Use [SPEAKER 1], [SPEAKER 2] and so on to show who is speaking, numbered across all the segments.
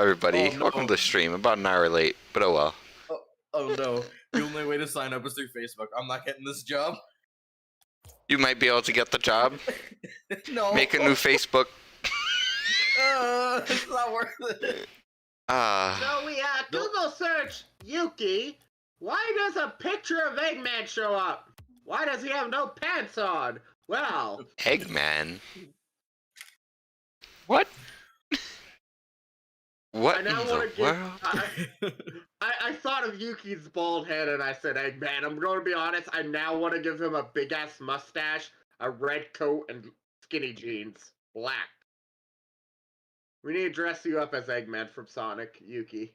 [SPEAKER 1] everybody.
[SPEAKER 2] Oh, no.
[SPEAKER 1] Welcome to the stream. About an hour late, but oh well.
[SPEAKER 2] Oh no, the only way to sign up is through Facebook. I'm not getting this job.
[SPEAKER 1] You might be able to get the job.
[SPEAKER 2] No.
[SPEAKER 1] Make a new Facebook.
[SPEAKER 2] It's not worth it.
[SPEAKER 3] So we Google search Yuki. Why does a picture of Eggman show up? Why does he have no pants on? Well,
[SPEAKER 1] Eggman. What? What
[SPEAKER 3] I
[SPEAKER 1] in
[SPEAKER 3] now want
[SPEAKER 1] the
[SPEAKER 3] to
[SPEAKER 1] world?
[SPEAKER 3] I thought of Yuki's bald head and I said Eggman. I'm going to be honest. I now want to give him a big ass mustache, a red coat, and skinny jeans, black. We need to dress you up as Eggman from Sonic, Yuki.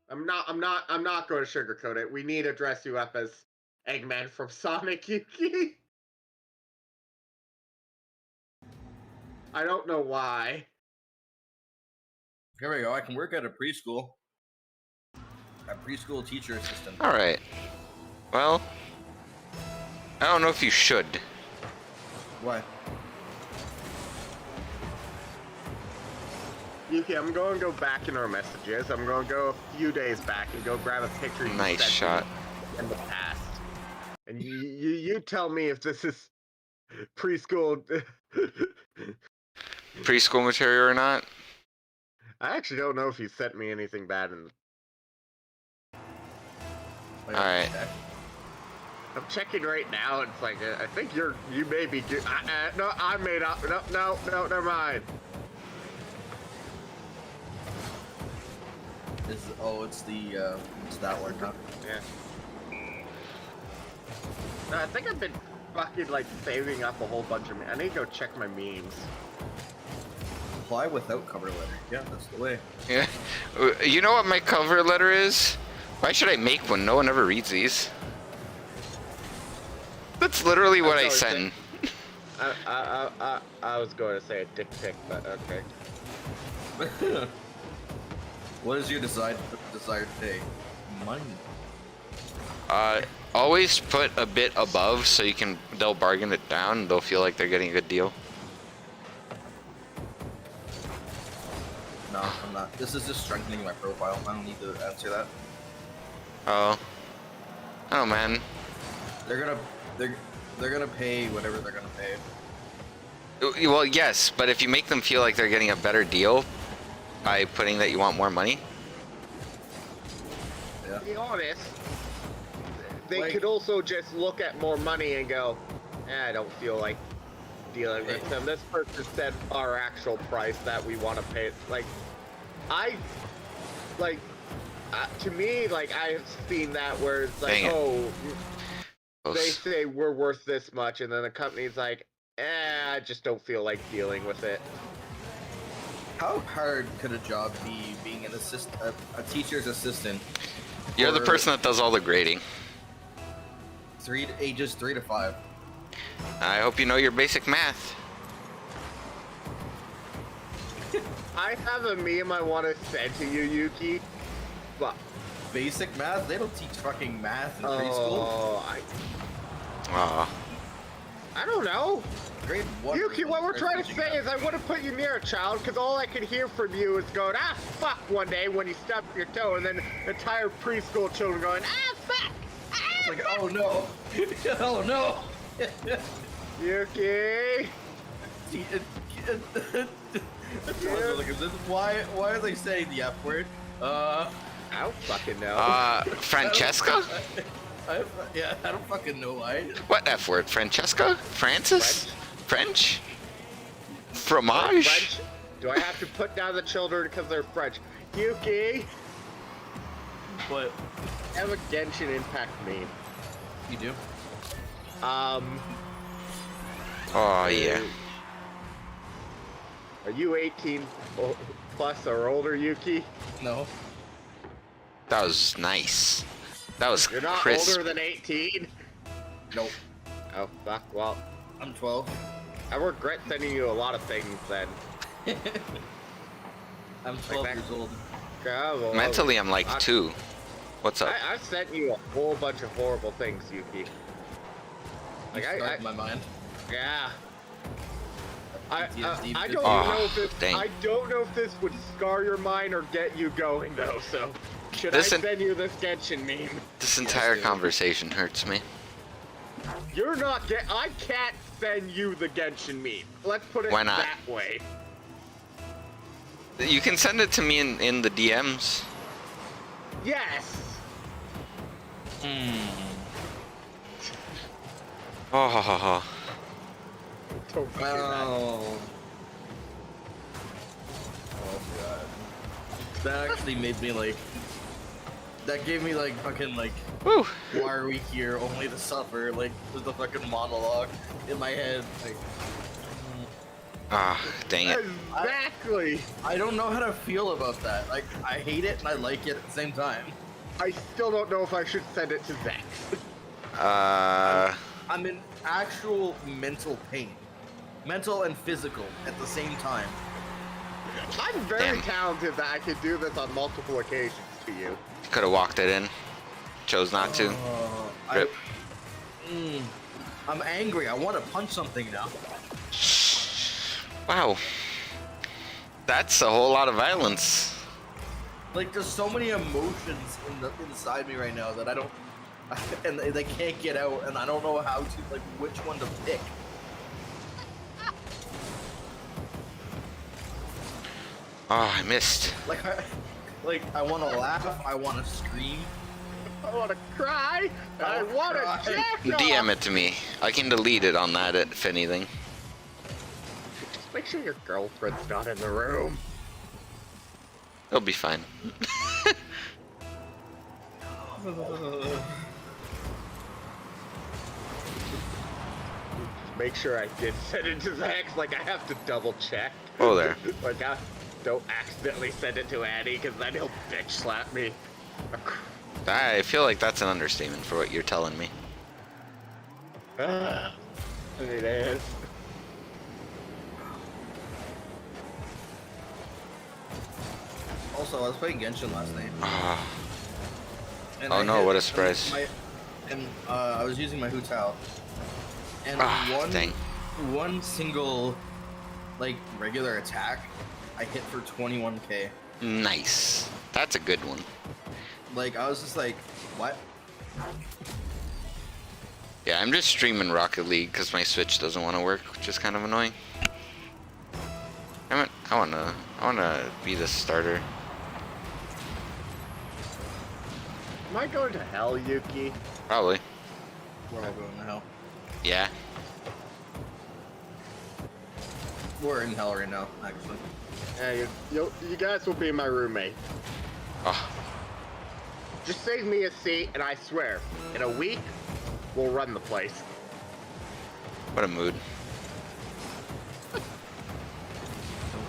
[SPEAKER 3] I'm not going to sugarcoat it. We need to dress you up as Eggman from Sonic, Yuki. I don't know why.
[SPEAKER 2] Here we go. I can work at a preschool. A preschool teacher assistant.
[SPEAKER 1] Alright. Well, I don't know if you should.
[SPEAKER 2] What?
[SPEAKER 3] Yuki, I'm going to go back in our messages. I'm going to go a few days back and go grab a picture you
[SPEAKER 1] Nice
[SPEAKER 3] sent
[SPEAKER 1] shot.
[SPEAKER 3] me in the past. And you tell me if this is preschool...
[SPEAKER 1] Preschool material or not?
[SPEAKER 3] I actually don't know if you sent me anything bad in...
[SPEAKER 1] Alright.
[SPEAKER 3] I'm checking right now, and it's like, I think you may be... no, I made up... No, never mind.
[SPEAKER 2] It's that one, huh?
[SPEAKER 3] Yeah. No, I think I've been fucking, like, saving up a whole bunch of... I need to go check my memes.
[SPEAKER 2] Apply without cover letter. Yeah, that's the way.
[SPEAKER 1] Yeah. You know what my cover letter is? Why should I make one? No one ever reads these. That's literally what I send.
[SPEAKER 3] I was going to say a dick pic, but okay.
[SPEAKER 2] What is your desired pay? Money.
[SPEAKER 1] Always put a bit above so they'll bargain it down and they'll feel like they're getting a good deal.
[SPEAKER 2] No, I'm not. This is just strengthening my profile. I don't need to answer that.
[SPEAKER 1] Oh. Oh man.
[SPEAKER 2] They're gonna pay whatever they're gonna pay.
[SPEAKER 1] Well, yes, but if you make them feel like they're getting a better deal by putting that you want more money.
[SPEAKER 3] Yeah. To be honest, they could also just look at more money and go, I don't feel like dealing with them. This person said our actual price that we want to pay. Like, to me, like, I've seen that where it's like, they say we're worth this much, and then the company's like, I just don't feel like dealing with it.
[SPEAKER 2] How hard could a job be being a teacher's assistant?
[SPEAKER 1] You're the person that does all the grading.
[SPEAKER 2] Ages 3 to 5.
[SPEAKER 1] I hope you know your basic math.
[SPEAKER 3] I have a meme I want to send to you, Yuki. But
[SPEAKER 2] basic math? They don't teach fucking math in preschool. I don't know. Grade 1.
[SPEAKER 3] Yuki, what we're trying to say is I want to put you near a child because all I can hear from you is going, fuck, one day when you stub your toe, and then entire preschool children going, fuck.
[SPEAKER 2] It's like, oh no. Oh no.
[SPEAKER 3] Yuki.
[SPEAKER 2] Why are they saying the F word?
[SPEAKER 3] I don't fucking know.
[SPEAKER 1] Francesca?
[SPEAKER 2] I don't fucking know why.
[SPEAKER 1] What F word? Francesca? Francis? French? Fromage?
[SPEAKER 3] French? Do I have to put down the children because they're French? Yuki!
[SPEAKER 2] What?
[SPEAKER 3] I have a Genshin Impact meme.
[SPEAKER 2] You do?
[SPEAKER 1] Oh, yeah.
[SPEAKER 3] Are you 18 plus or older, Yuki?
[SPEAKER 2] No.
[SPEAKER 1] That was nice. That was
[SPEAKER 3] You're not
[SPEAKER 1] crisp.
[SPEAKER 3] older than 18?
[SPEAKER 2] Nope.
[SPEAKER 3] Oh, fuck, well.
[SPEAKER 2] I'm 12.
[SPEAKER 3] I regret sending you a lot of things then.
[SPEAKER 2] I'm 12 years old.
[SPEAKER 3] God,
[SPEAKER 1] Mentally, I'm like 2. What's up?
[SPEAKER 3] I sent you a whole bunch of horrible things, Yuki.
[SPEAKER 2] Like, I my mind.
[SPEAKER 3] Yeah.
[SPEAKER 2] PTSD.
[SPEAKER 3] I don't
[SPEAKER 1] Oh,
[SPEAKER 3] know if this.
[SPEAKER 1] dang.
[SPEAKER 3] I don't know if this would scar your mind or get you going though. So, should
[SPEAKER 1] This
[SPEAKER 3] I
[SPEAKER 1] en-
[SPEAKER 3] send you this Genshin meme?
[SPEAKER 1] This entire
[SPEAKER 2] dude.
[SPEAKER 1] conversation hurts me.
[SPEAKER 3] You're not get. I can't send you the Genshin meme. Let's put it
[SPEAKER 1] Why not?
[SPEAKER 3] that way.
[SPEAKER 1] You can send it to me in the DMs.
[SPEAKER 3] Yes.
[SPEAKER 1] Oh,
[SPEAKER 3] Don't do that.
[SPEAKER 2] Oh. Oh god. That actually made me like. That gave me like fucking like.
[SPEAKER 1] woo.
[SPEAKER 2] Why are we here? Only to suffer. Like there's the fucking monologue in my head. Like
[SPEAKER 1] Ah, dang it.
[SPEAKER 3] Exactly.
[SPEAKER 2] I don't know how to feel about that. Like I hate it and I like it at the same time.
[SPEAKER 3] I still don't know if I should send it to Zach.
[SPEAKER 2] I'm in actual mental pain, mental and physical at the same time.
[SPEAKER 3] I'm very
[SPEAKER 1] Damn.
[SPEAKER 3] talented that I could do this on multiple occasions to you.
[SPEAKER 1] Could have walked it in. Chose not to. Rip.
[SPEAKER 2] I'm angry. I want to punch something now.
[SPEAKER 1] Wow. That's a whole lot of violence.
[SPEAKER 2] Like there's so many emotions inside me right now that I don't, and they can't get out, and I don't know how to like which one to pick.
[SPEAKER 1] Oh, I missed.
[SPEAKER 2] Like I want to laugh. I want to scream.
[SPEAKER 3] I want to cry. I
[SPEAKER 2] Oh,
[SPEAKER 3] want to
[SPEAKER 2] God.
[SPEAKER 3] jack off.
[SPEAKER 1] DM it to me. I can delete it on that if anything.
[SPEAKER 3] Just make sure your girlfriend's not in the room.
[SPEAKER 1] It'll be fine.
[SPEAKER 3] Make sure I did send it to Zach. Like I have to double check.
[SPEAKER 1] Oh, there.
[SPEAKER 3] Like I don't accidentally send it to Annie because then he'll bitch slap me.
[SPEAKER 1] I feel like that's an understatement for what you're telling me.
[SPEAKER 3] It is.
[SPEAKER 2] Also, I was playing Genshin last night.
[SPEAKER 1] Ah,
[SPEAKER 2] And
[SPEAKER 1] Oh
[SPEAKER 2] I
[SPEAKER 1] no,
[SPEAKER 2] hit
[SPEAKER 1] what a surprise.
[SPEAKER 2] I was using my Hu Tao. And
[SPEAKER 1] dang.
[SPEAKER 2] one single, like, regular attack, I hit for 21k.
[SPEAKER 1] Nice. That's a good one.
[SPEAKER 2] Like, I was just like, what?
[SPEAKER 1] Yeah, I'm just streaming Rocket League because my Switch doesn't want to work, which is kind of annoying. I wanna be the starter.
[SPEAKER 3] Am I going to hell, Yuki?
[SPEAKER 1] Probably.
[SPEAKER 2] We're all going to hell.
[SPEAKER 1] Yeah.
[SPEAKER 2] We're in hell right now, actually.
[SPEAKER 3] Hey, you guys will be my roommate.
[SPEAKER 1] Oh,
[SPEAKER 3] Just save me a seat, and I swear, in a week, we'll run the place.
[SPEAKER 1] what a mood.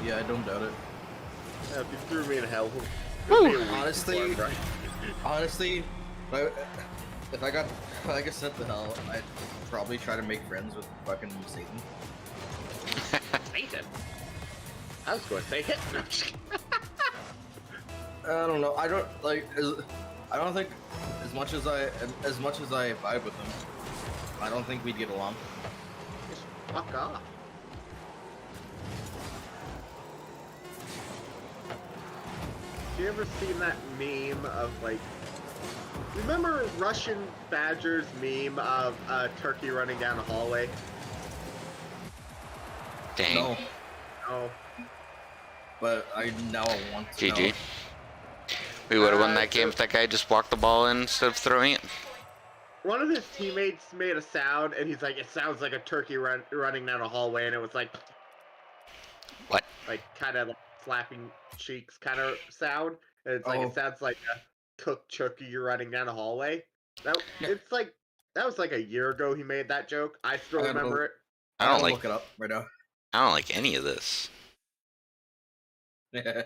[SPEAKER 2] Yeah, I don't doubt it.
[SPEAKER 3] If you threw me in hell,
[SPEAKER 1] Woo.
[SPEAKER 3] it'd be a week
[SPEAKER 2] Honestly,
[SPEAKER 3] before I'm right.
[SPEAKER 2] Honestly, if I got sent to hell, I'd probably try to make friends with fucking Satan.
[SPEAKER 3] Satan. I was going to say Hitler. No, I'm just kidding.
[SPEAKER 2] I don't know. I don't like. I don't think as much as I vibe with him, I don't think we'd get along.
[SPEAKER 3] Just fuck off. Have you ever seen that meme of like? Remember Russian Badger's meme of a turkey running down a hallway?
[SPEAKER 1] Dang.
[SPEAKER 2] No,
[SPEAKER 3] Oh,
[SPEAKER 2] but I now want to
[SPEAKER 1] GG.
[SPEAKER 2] know.
[SPEAKER 1] We would have won
[SPEAKER 3] Uh,
[SPEAKER 1] that game if that guy just walked the ball in instead of throwing it.
[SPEAKER 3] one of his teammates made a sound, and he's like, "It sounds like a turkey running down a hallway," and it was like
[SPEAKER 1] What?
[SPEAKER 3] kind of like slapping cheeks kind of sound, and it's like
[SPEAKER 2] Oh.
[SPEAKER 3] it sounds like a cooked turkey running down a hallway. That
[SPEAKER 1] Yeah.
[SPEAKER 3] it's like that was like a year ago he made that joke. I still
[SPEAKER 2] I gotta
[SPEAKER 3] remember it.
[SPEAKER 1] I don't
[SPEAKER 2] I'll
[SPEAKER 1] like.
[SPEAKER 2] look it up right now.
[SPEAKER 1] I don't like any of this.
[SPEAKER 3] I don't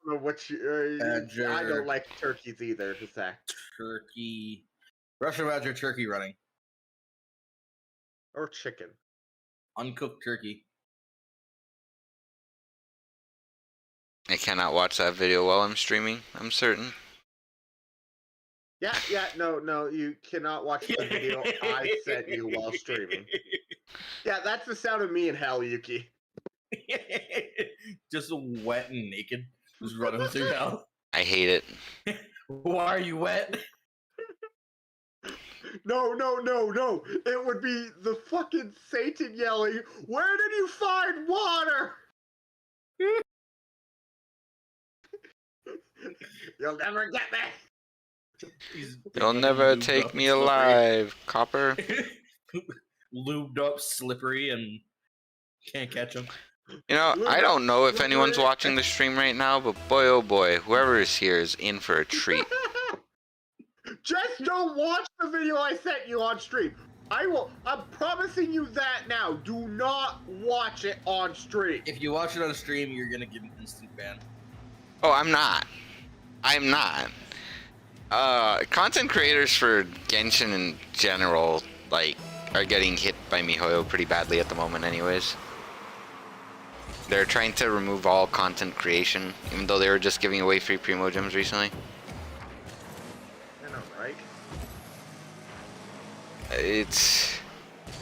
[SPEAKER 3] know what I
[SPEAKER 2] Badger.
[SPEAKER 3] don't like turkeys either, Zach.
[SPEAKER 2] Turkey, Russian Badger turkey running,
[SPEAKER 3] Or chicken.
[SPEAKER 2] uncooked turkey.
[SPEAKER 1] I cannot watch that video while I'm streaming. I'm certain.
[SPEAKER 3] Yeah, no, you cannot watch the video I sent you while streaming. Yeah, that's the sound of me in hell, Yuki.
[SPEAKER 2] Just wet and naked, just running through hell.
[SPEAKER 1] I hate it.
[SPEAKER 2] Why are you wet?
[SPEAKER 3] No, no, no, no. It would be the fucking Satan yelling, "Where did you find water?" You'll never get me.
[SPEAKER 1] You'll never take me alive, copper.
[SPEAKER 2] Lubed up, slippery, and can't catch him.
[SPEAKER 1] You know, I don't know if anyone's watching the stream right now, but boy oh boy, whoever is here is in for a treat.
[SPEAKER 3] Just don't watch the video I sent you on stream. I'm promising you that now. Do not watch it on stream.
[SPEAKER 2] If you watch it on stream, you're gonna get an instant ban.
[SPEAKER 1] Oh, I'm not. I'm not. Content creators for Genshin in general, like, are getting hit by MiHoYo pretty badly at the moment anyways. They're trying to remove all content creation, even though they were just giving away free Primo Gems recently.
[SPEAKER 3] I know, right?
[SPEAKER 1] It's...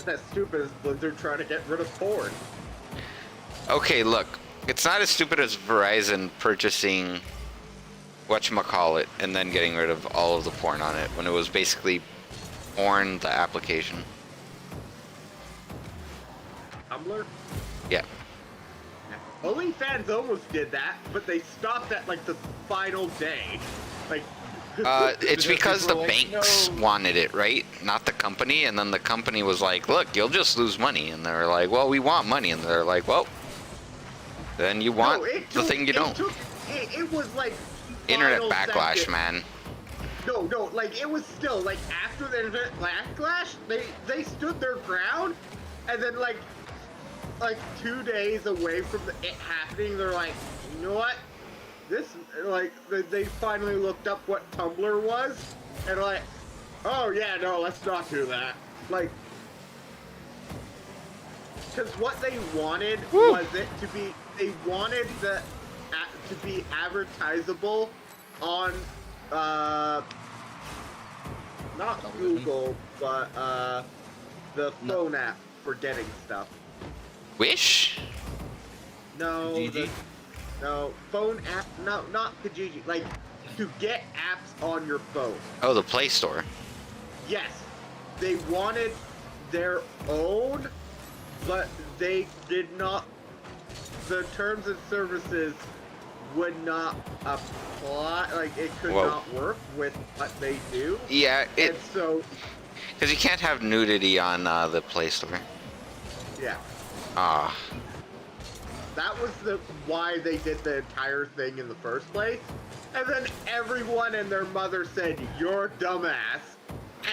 [SPEAKER 3] That stupid as Blizzard trying to get rid of porn.
[SPEAKER 1] Okay, look. It's not as stupid as Verizon purchasing whatchamacallit and then getting rid of all of the porn on it when it was basically porn the application.
[SPEAKER 3] Tumblr?
[SPEAKER 1] Yeah.
[SPEAKER 3] OnlyFans almost did that, but they stopped at like the final day. Like,
[SPEAKER 1] it's because the
[SPEAKER 2] People are like,
[SPEAKER 1] banks
[SPEAKER 2] "No."
[SPEAKER 1] wanted it, right? Not the company. And then the company was like, look, you'll just lose money. And they're like, well, we want money. And they're like, well, then you want the thing you don't.
[SPEAKER 3] It was like
[SPEAKER 1] Internet
[SPEAKER 3] final
[SPEAKER 1] backlash,
[SPEAKER 3] second.
[SPEAKER 1] man.
[SPEAKER 3] No, like it was still like after the internet backlash, they stood their ground, and then like 2 days away from it happening, they're like, you know what? This like they finally looked up what Tumblr was, and like, oh yeah, no, let's not do that. Like, because what they wanted was it to be, they wanted the to be advertisable on not Google, but the phone app for getting stuff.
[SPEAKER 1] Wish?
[SPEAKER 3] No,
[SPEAKER 2] Kijiji?
[SPEAKER 3] no phone app. No, not Kijiji. Like to get apps on your phone.
[SPEAKER 1] Oh, the Play Store.
[SPEAKER 3] Yes, they wanted their own, but they did not. The terms and services would not apply. Like it could
[SPEAKER 1] Whoa.
[SPEAKER 3] not work with what they do.
[SPEAKER 1] Yeah,
[SPEAKER 3] And so
[SPEAKER 1] because you can't have nudity on the Play Store.
[SPEAKER 3] yeah.
[SPEAKER 1] Ah.
[SPEAKER 3] That was why they did the entire thing in the first place. And then everyone and their mother said, "You're dumbass."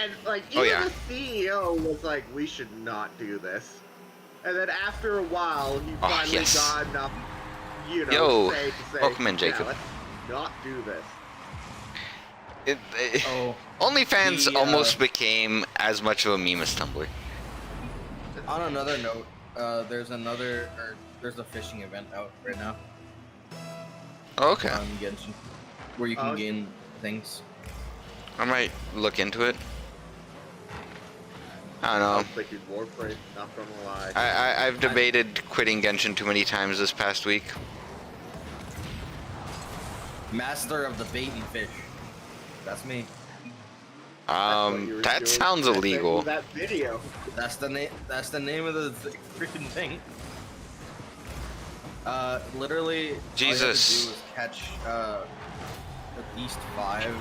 [SPEAKER 3] And like even
[SPEAKER 1] yeah.
[SPEAKER 3] the CEO was like, "We should not do this." And then after a while, he finally
[SPEAKER 1] yes.
[SPEAKER 3] got enough, you know,
[SPEAKER 1] Yo,
[SPEAKER 3] to say,
[SPEAKER 1] welcome in,
[SPEAKER 3] "Yeah,
[SPEAKER 1] Jacob."
[SPEAKER 3] let's not do this.
[SPEAKER 2] Oh,
[SPEAKER 1] OnlyFans almost became as much of a meme as Tumblr.
[SPEAKER 2] on another note, there's a fishing event out right now
[SPEAKER 1] Okay.
[SPEAKER 2] on Genshin, where you can gain things.
[SPEAKER 1] I might look into it. I
[SPEAKER 3] I
[SPEAKER 1] don't
[SPEAKER 3] was
[SPEAKER 1] know.
[SPEAKER 3] thinking Warframe, not gonna lie.
[SPEAKER 1] I've debated quitting Genshin too many times this past week.
[SPEAKER 2] Master of the bait and fish. That's me.
[SPEAKER 3] That's what you were
[SPEAKER 1] That
[SPEAKER 3] doing
[SPEAKER 1] sounds
[SPEAKER 3] when I sent you
[SPEAKER 1] illegal.
[SPEAKER 3] That video.
[SPEAKER 2] That's the name. That's the name of the freaking thing. Literally,
[SPEAKER 1] Jesus.
[SPEAKER 2] all you have to do is catch at least 5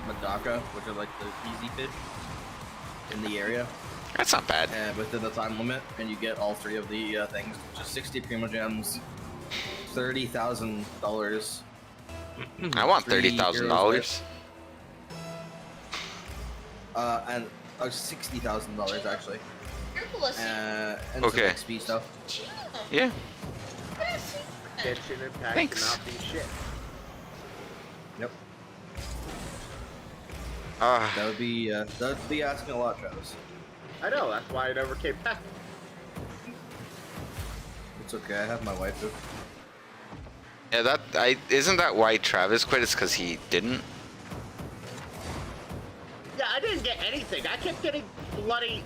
[SPEAKER 2] Madaka, which are like the easy fish in the area,
[SPEAKER 1] That's not bad.
[SPEAKER 2] and within the time limit, and you get all 3 of the things, which is 60 Primo Gems, $30,000.
[SPEAKER 1] I want
[SPEAKER 2] $3
[SPEAKER 1] $30,000.
[SPEAKER 2] And $60,000 actually. And
[SPEAKER 1] Okay.
[SPEAKER 2] some XP stuff.
[SPEAKER 1] Yeah.
[SPEAKER 3] Genshin Impact
[SPEAKER 1] Thanks.
[SPEAKER 3] cannot be shit.
[SPEAKER 2] Yep.
[SPEAKER 1] Ah.
[SPEAKER 2] That would be asking a lot, Travis.
[SPEAKER 3] I know, that's why I never came back.
[SPEAKER 2] It's okay. I have my wife too.
[SPEAKER 1] Yeah, isn't that why Travis quit? It's because he didn't.
[SPEAKER 3] Yeah, I didn't get anything. I kept getting bloody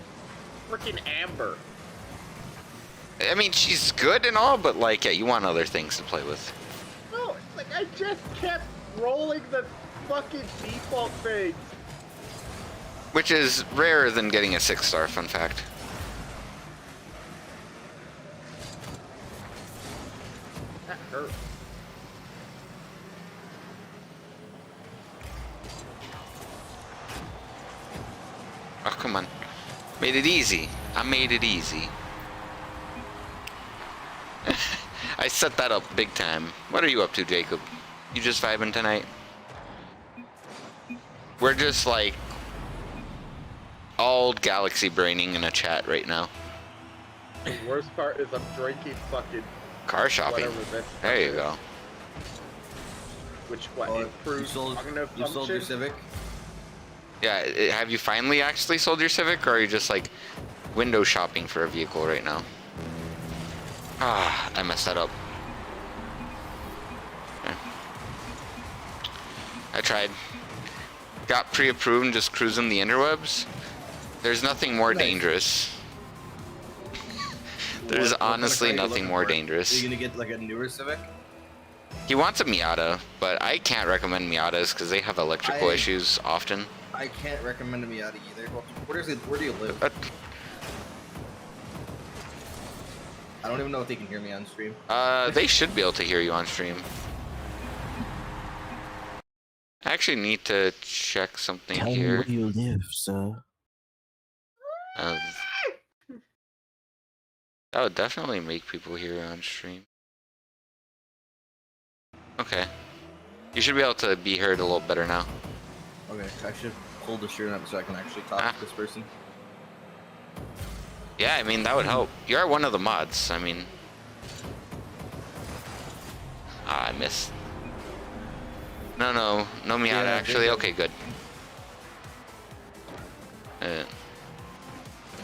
[SPEAKER 3] freaking amber.
[SPEAKER 1] I mean, she's good and all, but like, yeah, you want other things to play with.
[SPEAKER 3] No, it's like I just kept rolling the fucking default things.
[SPEAKER 1] Which is rarer than getting a 6-star, fun fact.
[SPEAKER 3] That hurt.
[SPEAKER 1] Oh, come on. Made it easy. I made it easy. I set that up big time. What are you up to, Jacob? You just vibing tonight? We're just like all galaxy braining in a chat right now.
[SPEAKER 3] The worst part is I'm drinking fucking
[SPEAKER 1] Car shopping.
[SPEAKER 3] whatever this
[SPEAKER 1] There you
[SPEAKER 3] is.
[SPEAKER 1] go.
[SPEAKER 3] Which what
[SPEAKER 2] You
[SPEAKER 3] improves
[SPEAKER 2] sold
[SPEAKER 3] cognitive
[SPEAKER 2] your
[SPEAKER 3] function.
[SPEAKER 2] Civic?
[SPEAKER 1] Yeah, have you finally actually sold your Civic, or are you just like window shopping for a vehicle right now? Ah, I messed that up. Okay. I tried. Got pre-approved and just cruising the interwebs. There's nothing more
[SPEAKER 2] Nice.
[SPEAKER 1] dangerous. There's
[SPEAKER 2] What kind of
[SPEAKER 1] honestly
[SPEAKER 2] car are you
[SPEAKER 1] nothing
[SPEAKER 2] looking
[SPEAKER 1] more
[SPEAKER 2] for? Are
[SPEAKER 1] dangerous.
[SPEAKER 2] you gonna get like a newer Civic?
[SPEAKER 1] He wants a Miata, but I can't recommend Miatas because they have electrical
[SPEAKER 2] I-
[SPEAKER 1] issues often.
[SPEAKER 2] I can't recommend a Miata either. Well, where do you live?
[SPEAKER 1] But,
[SPEAKER 2] I don't even know if they can hear me on stream.
[SPEAKER 1] they should be able to hear you on stream. I actually need to check something
[SPEAKER 4] Tell me
[SPEAKER 1] here.
[SPEAKER 4] where you live, sir.
[SPEAKER 1] Uh, that would definitely make people hear on stream. Okay. You should be able to be heard a little better now.
[SPEAKER 2] Okay, I should hold the shirt up so I can actually talk
[SPEAKER 1] Ah.
[SPEAKER 2] to this person.
[SPEAKER 1] Yeah, I mean, that would help. You are one of the mods, I mean. Ah, I missed. No Miata,
[SPEAKER 2] Yeah,
[SPEAKER 1] actually.
[SPEAKER 2] they-
[SPEAKER 1] Okay, good.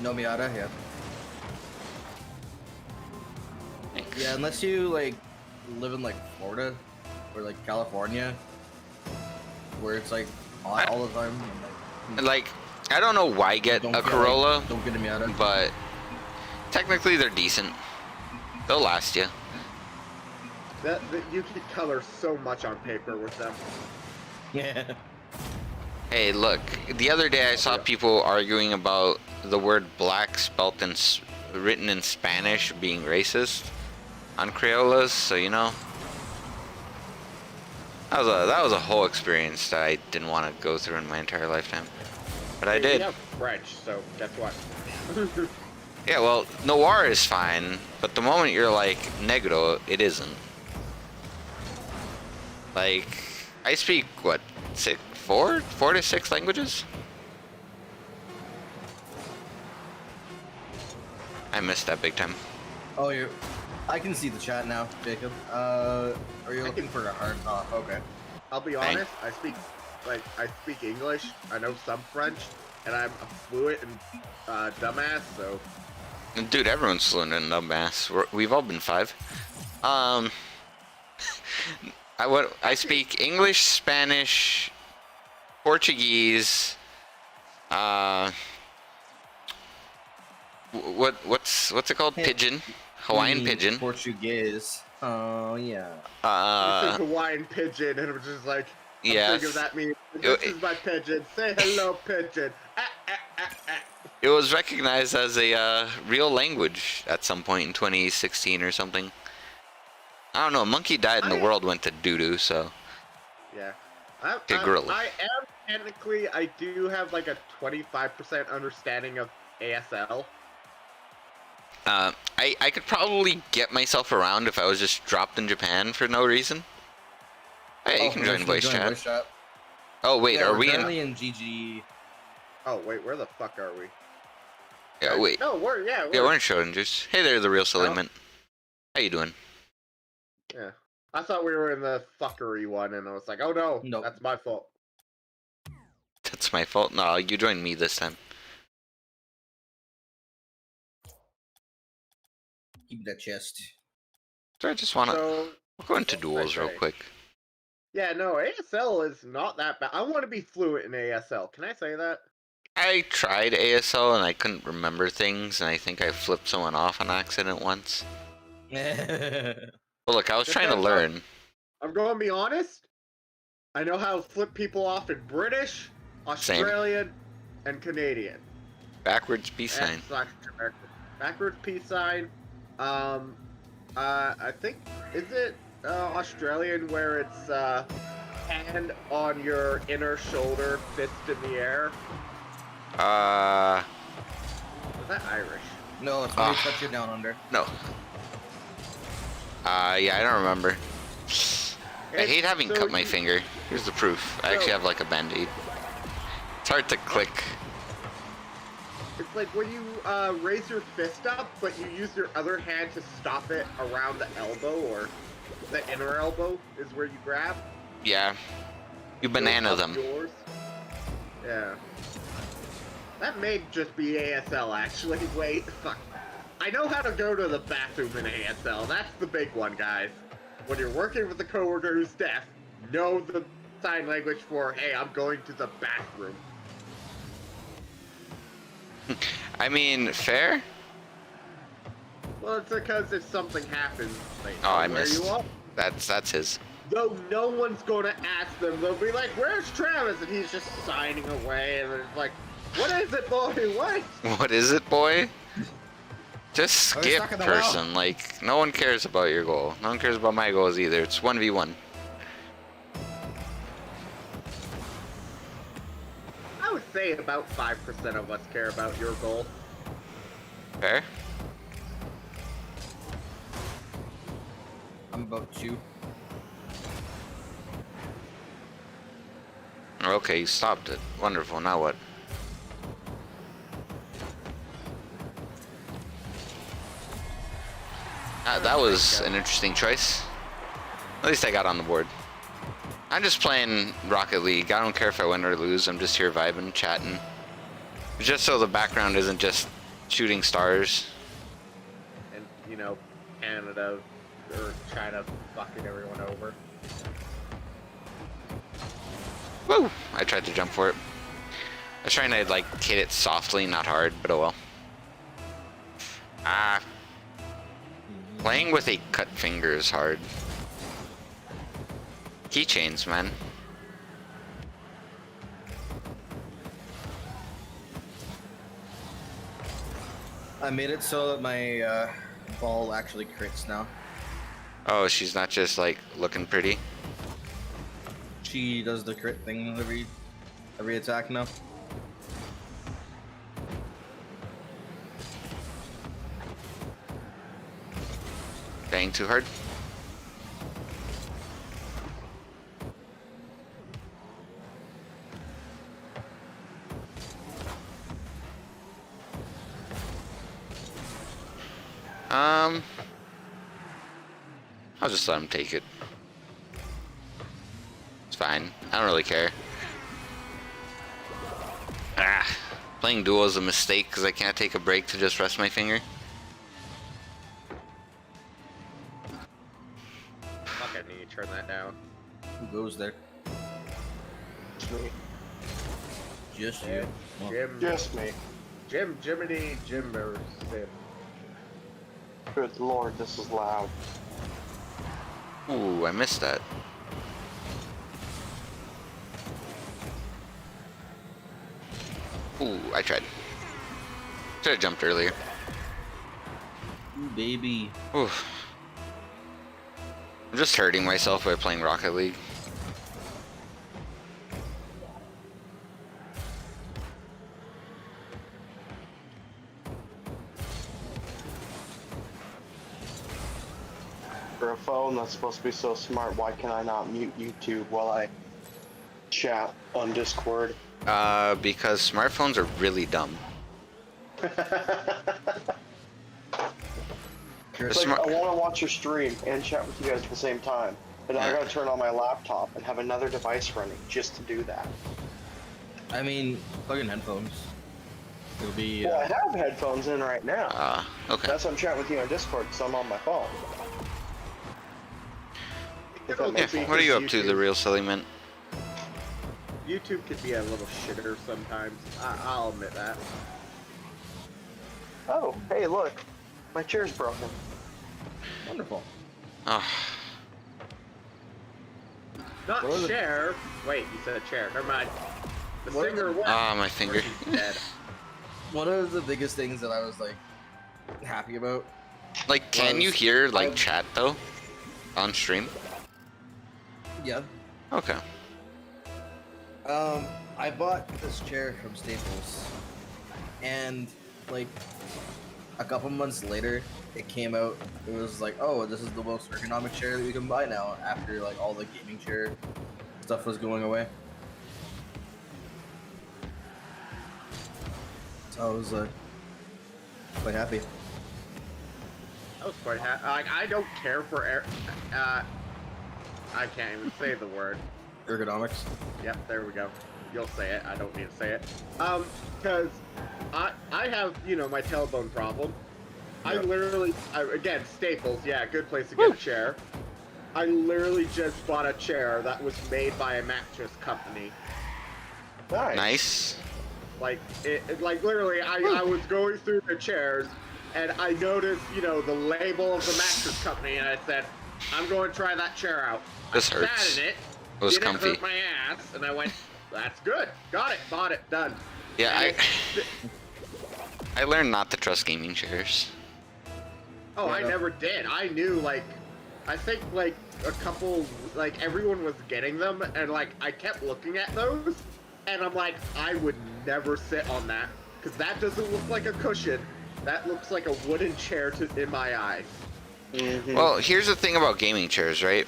[SPEAKER 2] No Miata, yeah.
[SPEAKER 1] Thanks.
[SPEAKER 2] Yeah, unless you like live in like Florida or like California, where it's like hot all the time. And,
[SPEAKER 1] Like, I don't know why get
[SPEAKER 2] don't
[SPEAKER 1] a
[SPEAKER 2] get,
[SPEAKER 1] Corolla,
[SPEAKER 2] Like, don't get a Miata.
[SPEAKER 1] but technically they're decent. They'll last you.
[SPEAKER 3] That you can color so much on paper with them.
[SPEAKER 2] Yeah.
[SPEAKER 1] Hey, look. The other day I saw people arguing about the word black spelt in written in Spanish being racist on Criollas, so you know. That was a whole experience that I didn't want to go through in my entire lifetime. But I
[SPEAKER 3] We
[SPEAKER 1] did.
[SPEAKER 3] have French, so guess what?
[SPEAKER 1] Yeah, well, noir is fine, but the moment you're like negro, it isn't. Like, I speak what, four to six languages? I missed that big time.
[SPEAKER 2] Oh, I can see the chat now, Jacob. Are you looking for a hard top? Okay.
[SPEAKER 3] I'll be
[SPEAKER 1] Thank-
[SPEAKER 3] honest. I speak English. I know some French, and I'm a fluent and dumbass. So
[SPEAKER 1] Dude, everyone's fluent in dumbass. We've all been 5. I speak English, Spanish, Portuguese. What's it called?
[SPEAKER 2] Hey,
[SPEAKER 1] Pigeon, Hawaiian pigeon.
[SPEAKER 2] Portuguese. Oh yeah.
[SPEAKER 3] this is Hawaiian pigeon, and I'm just like, I'm
[SPEAKER 1] Yes.
[SPEAKER 3] thinking that means this is my pigeon. Say hello, pigeon.
[SPEAKER 1] It was recognized as a real language at some point in 2016 or something. I don't know. A monkey died and the world went to doo-doo, so.
[SPEAKER 3] Yeah.
[SPEAKER 1] Good gorilla.
[SPEAKER 3] I am technically, I do have like a 25% understanding of ASL.
[SPEAKER 1] I could probably get myself around if I was just dropped in Japan for no reason. Hey, you can join voice chat. Oh wait,
[SPEAKER 2] Yeah,
[SPEAKER 1] are
[SPEAKER 2] we're
[SPEAKER 1] we in?
[SPEAKER 2] currently in GG?
[SPEAKER 3] Oh wait, where the fuck are we?
[SPEAKER 1] Yeah, wait.
[SPEAKER 3] No, we're
[SPEAKER 1] Yeah, we're in Shonen Juice. Hey there, the real silly
[SPEAKER 3] Oh.
[SPEAKER 1] mint. How you doing?
[SPEAKER 3] Yeah. I thought we were in the fuckery one, and I was like, oh no,
[SPEAKER 2] Nope.
[SPEAKER 3] that's my fault.
[SPEAKER 1] That's my fault. No, you joined me this time.
[SPEAKER 2] Keep that chest.
[SPEAKER 1] So I just wanna
[SPEAKER 3] So,
[SPEAKER 1] we'll go into
[SPEAKER 3] what
[SPEAKER 1] duels
[SPEAKER 3] was I
[SPEAKER 1] real
[SPEAKER 3] saying?
[SPEAKER 1] quick.
[SPEAKER 3] Yeah, no, ASL is not that bad. I want to be fluent in ASL. Can I say that?
[SPEAKER 1] I tried ASL and I couldn't remember things, and I think I flipped someone off on accident once. But look, I was trying to learn.
[SPEAKER 3] I'm going to be honest. I know how to flip people off in British, Australian, and Canadian.
[SPEAKER 1] Backwards peace sign.
[SPEAKER 3] Backwards peace sign. I think, is it Australian where it's hand on your inner shoulder, fist in the air? Is that Irish?
[SPEAKER 2] No, it's when you touch it down under.
[SPEAKER 1] No. Yeah, I don't remember. I hate having cut my finger. Here's the proof. I actually have like a band-aid. It's hard to click.
[SPEAKER 3] It's like when you raise your fist up, but you use your other hand to stop it around the elbow, or the inner elbow is where you grab.
[SPEAKER 1] Yeah. You banana them.
[SPEAKER 3] Yours. Yeah. That may just be ASL, actually. Wait, fuck. I know how to go to the bathroom in ASL. That's the big one, guys. When you're working with a coworker who's deaf, know the sign language for, hey, I'm going to the bathroom.
[SPEAKER 1] I mean, fair?
[SPEAKER 3] Well, it's because if something happens, like,
[SPEAKER 1] Oh, I
[SPEAKER 3] where
[SPEAKER 1] missed.
[SPEAKER 3] you up?
[SPEAKER 1] That's his.
[SPEAKER 3] Though no one's gonna ask them, they'll be like, "Where's Travis?" And he's just signing away, and it's like, "What is it, boy? What?"
[SPEAKER 1] What is it, boy? Just
[SPEAKER 2] Oh, he's
[SPEAKER 1] skip,
[SPEAKER 2] stuck in the
[SPEAKER 1] person. Like, no one cares about your goal. No one cares about my goals either. It's 1v1.
[SPEAKER 3] I would say about 5% of us care about your goal.
[SPEAKER 1] Fair?
[SPEAKER 2] I'm about to.
[SPEAKER 1] Okay, you stopped it. Wonderful. Now what? That was an interesting choice. At least I got on the board. I'm just playing Rocket League. I don't care if I win or lose. I'm just here vibing, chatting. Just so the background isn't just shooting stars.
[SPEAKER 3] And, you know, Canada or China fucking everyone over.
[SPEAKER 1] Woo! I tried to jump for it. I was trying to, like, hit it softly, not hard, but oh well. Playing with a cut finger is hard. Keychains, man.
[SPEAKER 2] I made it so that my ball actually crits now.
[SPEAKER 1] Oh, she's not just, like, looking pretty.
[SPEAKER 2] She does the crit thing every attack now.
[SPEAKER 1] Dang, too hard. I'll just let him take it. It's fine. I don't really care. Playing duo is a mistake because I can't take a break to just rest my finger.
[SPEAKER 3] Fuck, I need to turn that down.
[SPEAKER 2] Who goes there?
[SPEAKER 4] Just me.
[SPEAKER 2] Just you. Well,
[SPEAKER 3] Jim.
[SPEAKER 4] Just me.
[SPEAKER 3] Jiminy, Jimmer, Sim.
[SPEAKER 4] Good lord, this is loud.
[SPEAKER 1] Ooh, I missed that. Ooh, I tried. Should have jumped earlier.
[SPEAKER 2] ooh, baby.
[SPEAKER 1] Oof. I'm just hurting myself by playing Rocket League.
[SPEAKER 4] For a phone that's supposed to be so smart, why can I not mute YouTube while I chat on Discord?
[SPEAKER 1] Because smartphones are really dumb.
[SPEAKER 4] It's like, I want to watch your stream and chat with you guys at the same time, but I gotta turn on my laptop and have another device running just to do that.
[SPEAKER 2] I mean, plug in headphones. It'll be.
[SPEAKER 4] Well, I have headphones in right now.
[SPEAKER 1] Okay.
[SPEAKER 4] That's why I'm chatting with you on Discord, because I'm on my phone. If that
[SPEAKER 1] Yeah,
[SPEAKER 4] makes sense.
[SPEAKER 1] what are you up to, the real silly mint?
[SPEAKER 3] YouTube can be a little shitter sometimes. I'll admit that.
[SPEAKER 4] Oh, hey, look. My chair's broken.
[SPEAKER 2] Wonderful.
[SPEAKER 1] Oh,
[SPEAKER 3] Not
[SPEAKER 2] What are the-
[SPEAKER 3] chair. Wait, you said chair. Never mind. The
[SPEAKER 2] What are
[SPEAKER 3] singer
[SPEAKER 2] the-
[SPEAKER 3] went.
[SPEAKER 1] my finger.
[SPEAKER 3] He's dead.
[SPEAKER 2] One of the biggest things that I was like happy about.
[SPEAKER 1] Like, can you
[SPEAKER 2] Was-
[SPEAKER 1] hear like
[SPEAKER 2] I-
[SPEAKER 1] chat though, on stream?
[SPEAKER 2] Yeah.
[SPEAKER 1] Okay.
[SPEAKER 2] I bought this chair from Staples, and like a couple months later, it came out. It was like, oh, this is the most ergonomic chair that you can buy now. After like all the gaming chair stuff was going away, so I was quite happy.
[SPEAKER 3] I was quite happy. Like, I don't care for I can't even say the word.
[SPEAKER 2] Ergonomics.
[SPEAKER 3] Yep, there we go. You'll say it. I don't need to say it. Because I have, you know, my tailbone problem. I
[SPEAKER 2] Yep.
[SPEAKER 3] literally, again, Staples, yeah, good place to get a chair. I literally just bought a chair that was made by a mattress company.
[SPEAKER 4] Nice.
[SPEAKER 1] Nice.
[SPEAKER 3] Like, like literally, I was going through the chairs, and I noticed, you know, the label of the mattress company, and I said, I'm going to try that chair out.
[SPEAKER 1] This
[SPEAKER 3] I
[SPEAKER 1] hurts.
[SPEAKER 3] sat in it.
[SPEAKER 1] It was
[SPEAKER 3] didn't
[SPEAKER 1] comfy.
[SPEAKER 3] hurt my ass, and I went, that's good. Got it. Bought it. Done.
[SPEAKER 1] Yeah,
[SPEAKER 3] And
[SPEAKER 1] I learned not to trust gaming chairs.
[SPEAKER 3] Oh, I
[SPEAKER 2] Yeah.
[SPEAKER 3] never did. I knew, like, I think, like, a couple, like, everyone was getting them, and, like, I kept looking at those, and I'm like, I would never sit on that, because that doesn't look like a cushion. That looks like a wooden chair in my eyes.
[SPEAKER 4] Mhm.
[SPEAKER 1] Well, here's the thing about gaming chairs, right?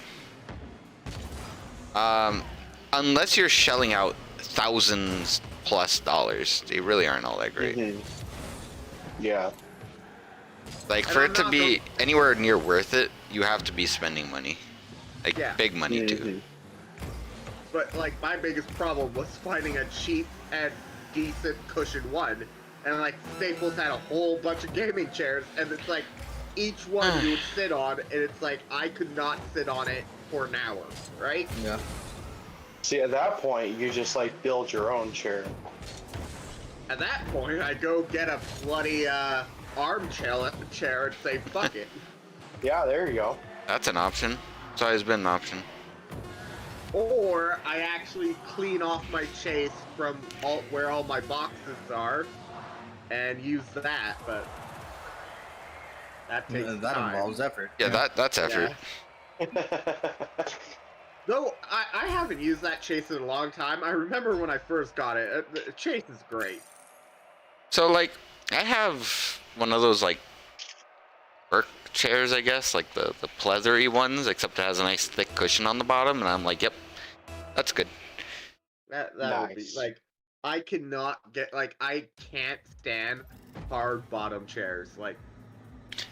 [SPEAKER 1] Unless you're shelling out thousands plus dollars, they really aren't all that great.
[SPEAKER 4] Mhm. Yeah.
[SPEAKER 1] Like,
[SPEAKER 3] And
[SPEAKER 1] for
[SPEAKER 3] I'm
[SPEAKER 1] it to
[SPEAKER 3] not
[SPEAKER 1] be anywhere near worth it, you have to be spending money. Like,
[SPEAKER 3] Yeah.
[SPEAKER 1] big money, too.
[SPEAKER 4] Mhm.
[SPEAKER 3] But, like, my biggest problem was finding a cheap and decent cushion one. And, like, Staples had a whole bunch of gaming chairs, and it's like, each one you would sit on, and it's like, I could not sit on it for an hour, right?
[SPEAKER 2] Yeah.
[SPEAKER 4] See, at that point, you just like build your own chair.
[SPEAKER 3] At that point, I go get a bloody armchair and say, fuck it.
[SPEAKER 4] Yeah, there you go.
[SPEAKER 1] That's an option. It's always been an option.
[SPEAKER 3] Or I actually clean off my chase from where all my boxes are and use that, but that takes
[SPEAKER 2] That
[SPEAKER 3] time.
[SPEAKER 2] involves effort.
[SPEAKER 1] Yeah, that's effort.
[SPEAKER 3] Though I haven't used that chase in a long time. I remember when I first got it. The chase is great.
[SPEAKER 1] So, like, I have one of those, like, work chairs, I guess, like the pleathery ones, except it has a nice thick cushion on the bottom, and I'm like, yep, that's good.
[SPEAKER 3] That would be
[SPEAKER 4] Nice.
[SPEAKER 3] like, I cannot get, like, I can't stand hard bottom chairs. Like,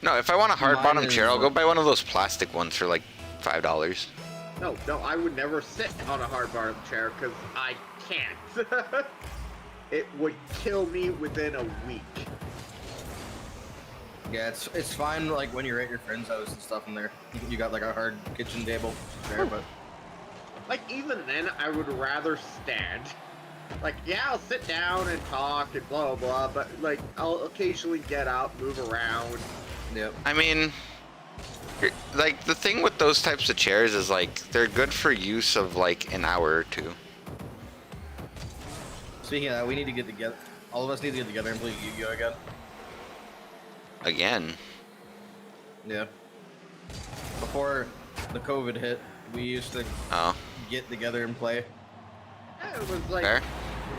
[SPEAKER 1] No, if I want a hard
[SPEAKER 2] Mine
[SPEAKER 1] bottom
[SPEAKER 2] is
[SPEAKER 1] chair, I'll go
[SPEAKER 2] like-
[SPEAKER 1] buy one of those plastic ones for like $5.
[SPEAKER 3] no, I would never sit on a hard bottom chair because I can't. It would kill me within a week.
[SPEAKER 2] Yeah, it's fine like when you're at your friend's house and stuff and there you got like a hard kitchen table there, but
[SPEAKER 3] Like, even then, I would rather stand. Like, yeah, I'll sit down and talk and blah, blah, but, like, I'll occasionally get up, move around.
[SPEAKER 2] yep.
[SPEAKER 1] I mean, like, the thing with those types of chairs is like they're good for use of like an hour or two.
[SPEAKER 2] Speaking of that, we need to get together. All of us need to get together and play Yu-Gi-Oh again.
[SPEAKER 1] Again,
[SPEAKER 2] Yeah. Before the COVID hit, we used to
[SPEAKER 1] oh,
[SPEAKER 2] get together and play.
[SPEAKER 3] It was like
[SPEAKER 1] fair.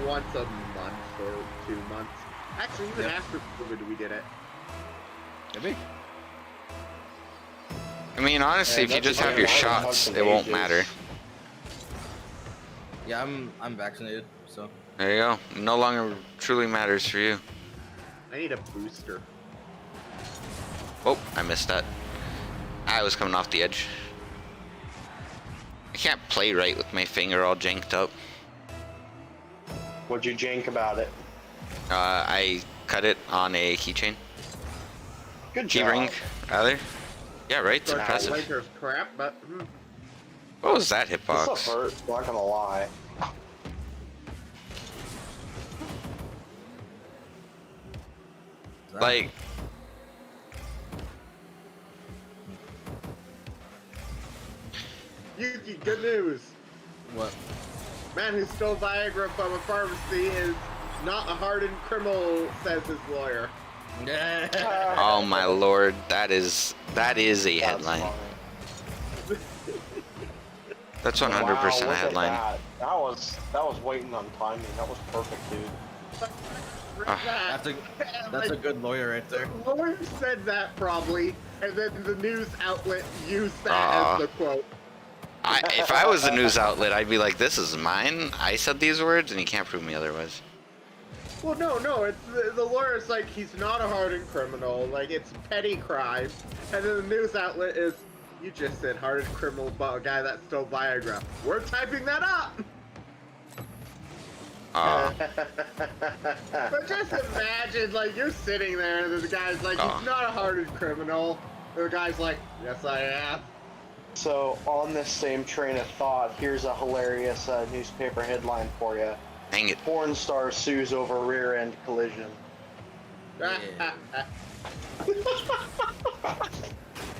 [SPEAKER 3] once a month or 2 months. Actually, even
[SPEAKER 2] Yep.
[SPEAKER 3] after COVID, we did it.
[SPEAKER 2] Maybe.
[SPEAKER 1] I mean, honestly,
[SPEAKER 4] Yeah,
[SPEAKER 1] if you
[SPEAKER 4] that's
[SPEAKER 1] just
[SPEAKER 4] the
[SPEAKER 1] have
[SPEAKER 4] thing,
[SPEAKER 1] your
[SPEAKER 4] I haven't
[SPEAKER 1] shots,
[SPEAKER 4] touched
[SPEAKER 1] it
[SPEAKER 4] in
[SPEAKER 1] won't
[SPEAKER 4] ages.
[SPEAKER 1] matter.
[SPEAKER 2] Yeah, I'm vaccinated, so
[SPEAKER 1] There you go. It no longer truly matters for you.
[SPEAKER 3] I need a booster.
[SPEAKER 1] Oh, I missed that. I was coming off the edge. I can't play right with my finger all janked up.
[SPEAKER 4] What'd you jank about it?
[SPEAKER 1] I cut it on a keychain.
[SPEAKER 4] Good job.
[SPEAKER 1] Keyring, rather. Yeah, right? It's
[SPEAKER 3] So
[SPEAKER 1] impressive.
[SPEAKER 3] Lakers crap, but
[SPEAKER 1] What was that
[SPEAKER 4] This
[SPEAKER 1] hitbox?
[SPEAKER 4] stuff hurt, not gonna lie.
[SPEAKER 1] Like,
[SPEAKER 3] Yuki, good news.
[SPEAKER 2] What?
[SPEAKER 3] Man who stole Viagra from a pharmacy is not a hardened criminal, says his lawyer.
[SPEAKER 1] oh my lord, that is a
[SPEAKER 4] That's
[SPEAKER 1] headline.
[SPEAKER 4] funny.
[SPEAKER 1] That's 100%
[SPEAKER 4] Wow,
[SPEAKER 1] a
[SPEAKER 4] look at
[SPEAKER 1] headline.
[SPEAKER 4] that was waiting on timing. That was perfect, dude.
[SPEAKER 2] That's a good lawyer right there.
[SPEAKER 3] The lawyer said that probably, and then the news outlet used that as the quote.
[SPEAKER 1] If I was a news outlet, I'd be like, this is mine. I said these words, and you can't prove me otherwise.
[SPEAKER 3] Well, no, it's the lawyer's like, he's not a hardened criminal, like, it's petty crime. And then the news outlet is, you just said hardened criminal about a guy that stole Viagra. We're typing that up! But just imagine, like, you're sitting there, and the guy's like, he's not a hardened criminal. And the guy's like, yes, I am.
[SPEAKER 4] So, on this same train of thought, here's a hilarious newspaper headline for you.
[SPEAKER 1] Dang it.
[SPEAKER 4] Porn star sues over rear end collision.
[SPEAKER 2] Yeah.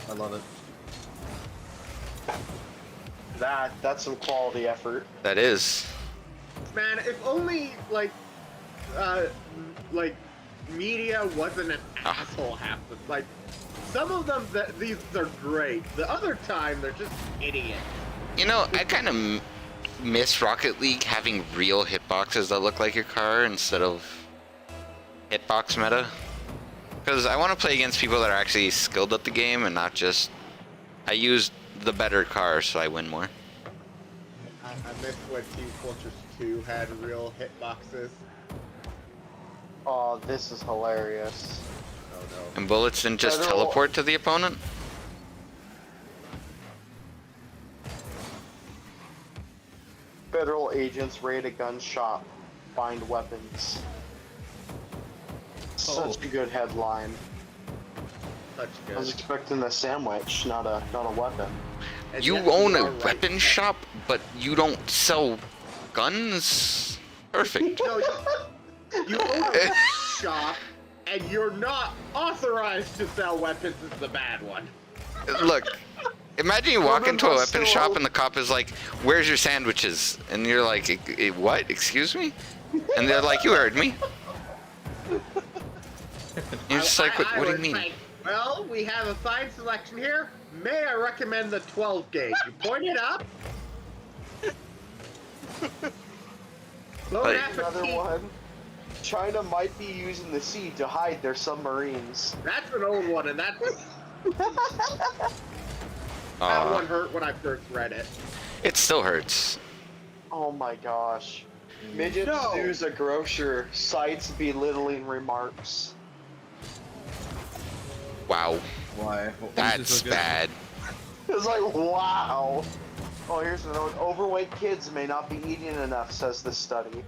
[SPEAKER 2] I love it.
[SPEAKER 4] That's some quality effort.
[SPEAKER 1] That is.
[SPEAKER 3] Man, if only, like, media wasn't an asshole half the, like, some of them, these are great. The other time, they're just idiots.
[SPEAKER 1] You know, I kind of miss Rocket League having real hitboxes that look like your car instead of hitbox meta. Because I want to play against people that are actually skilled at the game and not just, I use the better car so I win more.
[SPEAKER 3] I miss when Team Fortress 2 had real hitboxes.
[SPEAKER 4] Oh, this is hilarious.
[SPEAKER 3] Oh no.
[SPEAKER 1] And bullets didn't just
[SPEAKER 4] Federal-
[SPEAKER 1] teleport to the opponent?
[SPEAKER 4] Federal agents raid a gun shop, find weapons. Such a good headline.
[SPEAKER 3] Such
[SPEAKER 4] I was
[SPEAKER 3] good.
[SPEAKER 4] expecting a sandwich, not a weapon.
[SPEAKER 3] And
[SPEAKER 1] You
[SPEAKER 3] yet
[SPEAKER 1] own
[SPEAKER 3] we
[SPEAKER 1] a
[SPEAKER 3] are right.
[SPEAKER 1] weapon shop, but you don't sell guns? Perfect.
[SPEAKER 3] No, you own a shop, and you're not authorized to sell weapons is the bad one.
[SPEAKER 1] Look, imagine you walk
[SPEAKER 4] Urban
[SPEAKER 1] into a weapon
[SPEAKER 4] Hostel.
[SPEAKER 1] shop and the cop is like, where's your sandwiches? And you're like, what? Excuse me? And they're like, you heard me. You're just like, what do you
[SPEAKER 3] would
[SPEAKER 1] mean?
[SPEAKER 3] say, well, we have a fine selection here. May I recommend the 12 gauge? You point it up. Bon
[SPEAKER 1] But-
[SPEAKER 4] Another
[SPEAKER 3] appetit.
[SPEAKER 4] one. China might be using the sea to hide their submarines.
[SPEAKER 3] That's an old one, and that one hurt when I first read it.
[SPEAKER 1] It still hurts.
[SPEAKER 4] Oh my gosh. Midget
[SPEAKER 3] No.
[SPEAKER 4] sues a grocer, cites belittling remarks.
[SPEAKER 1] Wow,
[SPEAKER 2] Why? What makes it
[SPEAKER 1] that's
[SPEAKER 2] so good?
[SPEAKER 1] bad.
[SPEAKER 4] It's like, wow. Oh, here's another one. Overweight kids may not be eating enough, says the study.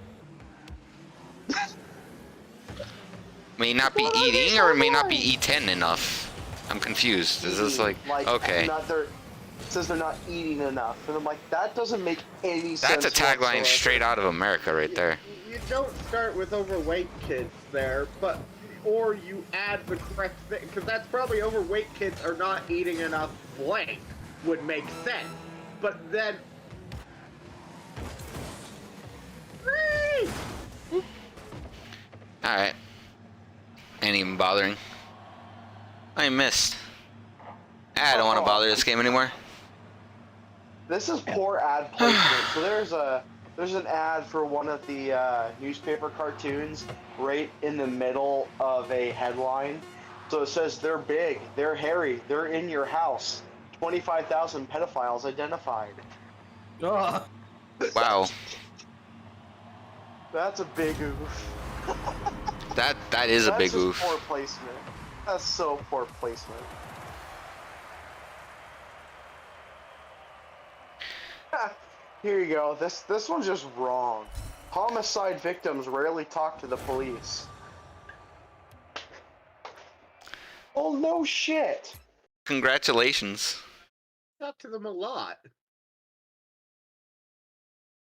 [SPEAKER 1] May not be
[SPEAKER 4] What are these
[SPEAKER 1] eating or may not be
[SPEAKER 4] headlines?
[SPEAKER 1] eaten enough. I'm confused. Is this like okay?
[SPEAKER 4] It says they're not eating enough. And I'm like, that doesn't make any sense.
[SPEAKER 1] That's a tagline
[SPEAKER 4] whatsoever.
[SPEAKER 1] straight out of America right there.
[SPEAKER 3] You don't start with overweight kids there, but or you add the correct thing because that's probably overweight kids are not eating enough blank would make sense. But then
[SPEAKER 1] Alright. Ain't even bothering. I missed. I don't want to bother this game anymore.
[SPEAKER 4] This is poor ad placement. So there's an ad for one of the newspaper cartoons right in the middle of a headline. So it says they're big, they're hairy, they're in your house. 25,000 pedophiles identified.
[SPEAKER 2] Ah,
[SPEAKER 1] Wow.
[SPEAKER 4] That's a big oof.
[SPEAKER 1] That is a
[SPEAKER 4] That's
[SPEAKER 1] big
[SPEAKER 4] just
[SPEAKER 1] oof.
[SPEAKER 4] poor placement. That's so poor placement. Here you go. This one's just wrong. Homicide victims rarely talk to the police. Oh no shit.
[SPEAKER 1] Congratulations.
[SPEAKER 3] talk to them a lot.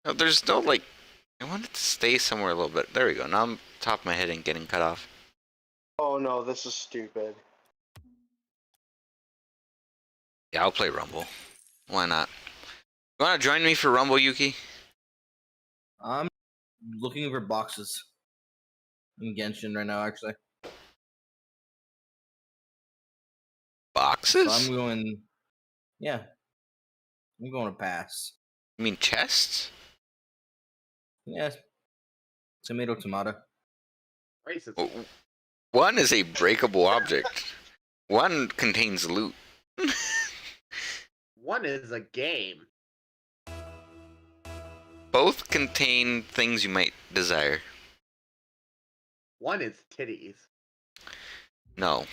[SPEAKER 1] There's no like. I wanted to stay somewhere a little bit. There we go. Now I'm top of my head and getting cut off.
[SPEAKER 4] Oh no, this is stupid.
[SPEAKER 1] Yeah, I'll play Rumble. Why not? You wanna join me for Rumble, Yuki?
[SPEAKER 2] I'm looking for boxes in Genshin right now, actually.
[SPEAKER 1] Boxes?
[SPEAKER 2] So I'm going. Yeah, I'm going to pass.
[SPEAKER 1] You mean chests?
[SPEAKER 2] Yeah, tomato, tomato.
[SPEAKER 3] Racist.
[SPEAKER 1] W- One is a breakable object. One contains loot.
[SPEAKER 3] One is a game.
[SPEAKER 1] Both contain things you might desire.
[SPEAKER 3] One is titties.
[SPEAKER 1] No.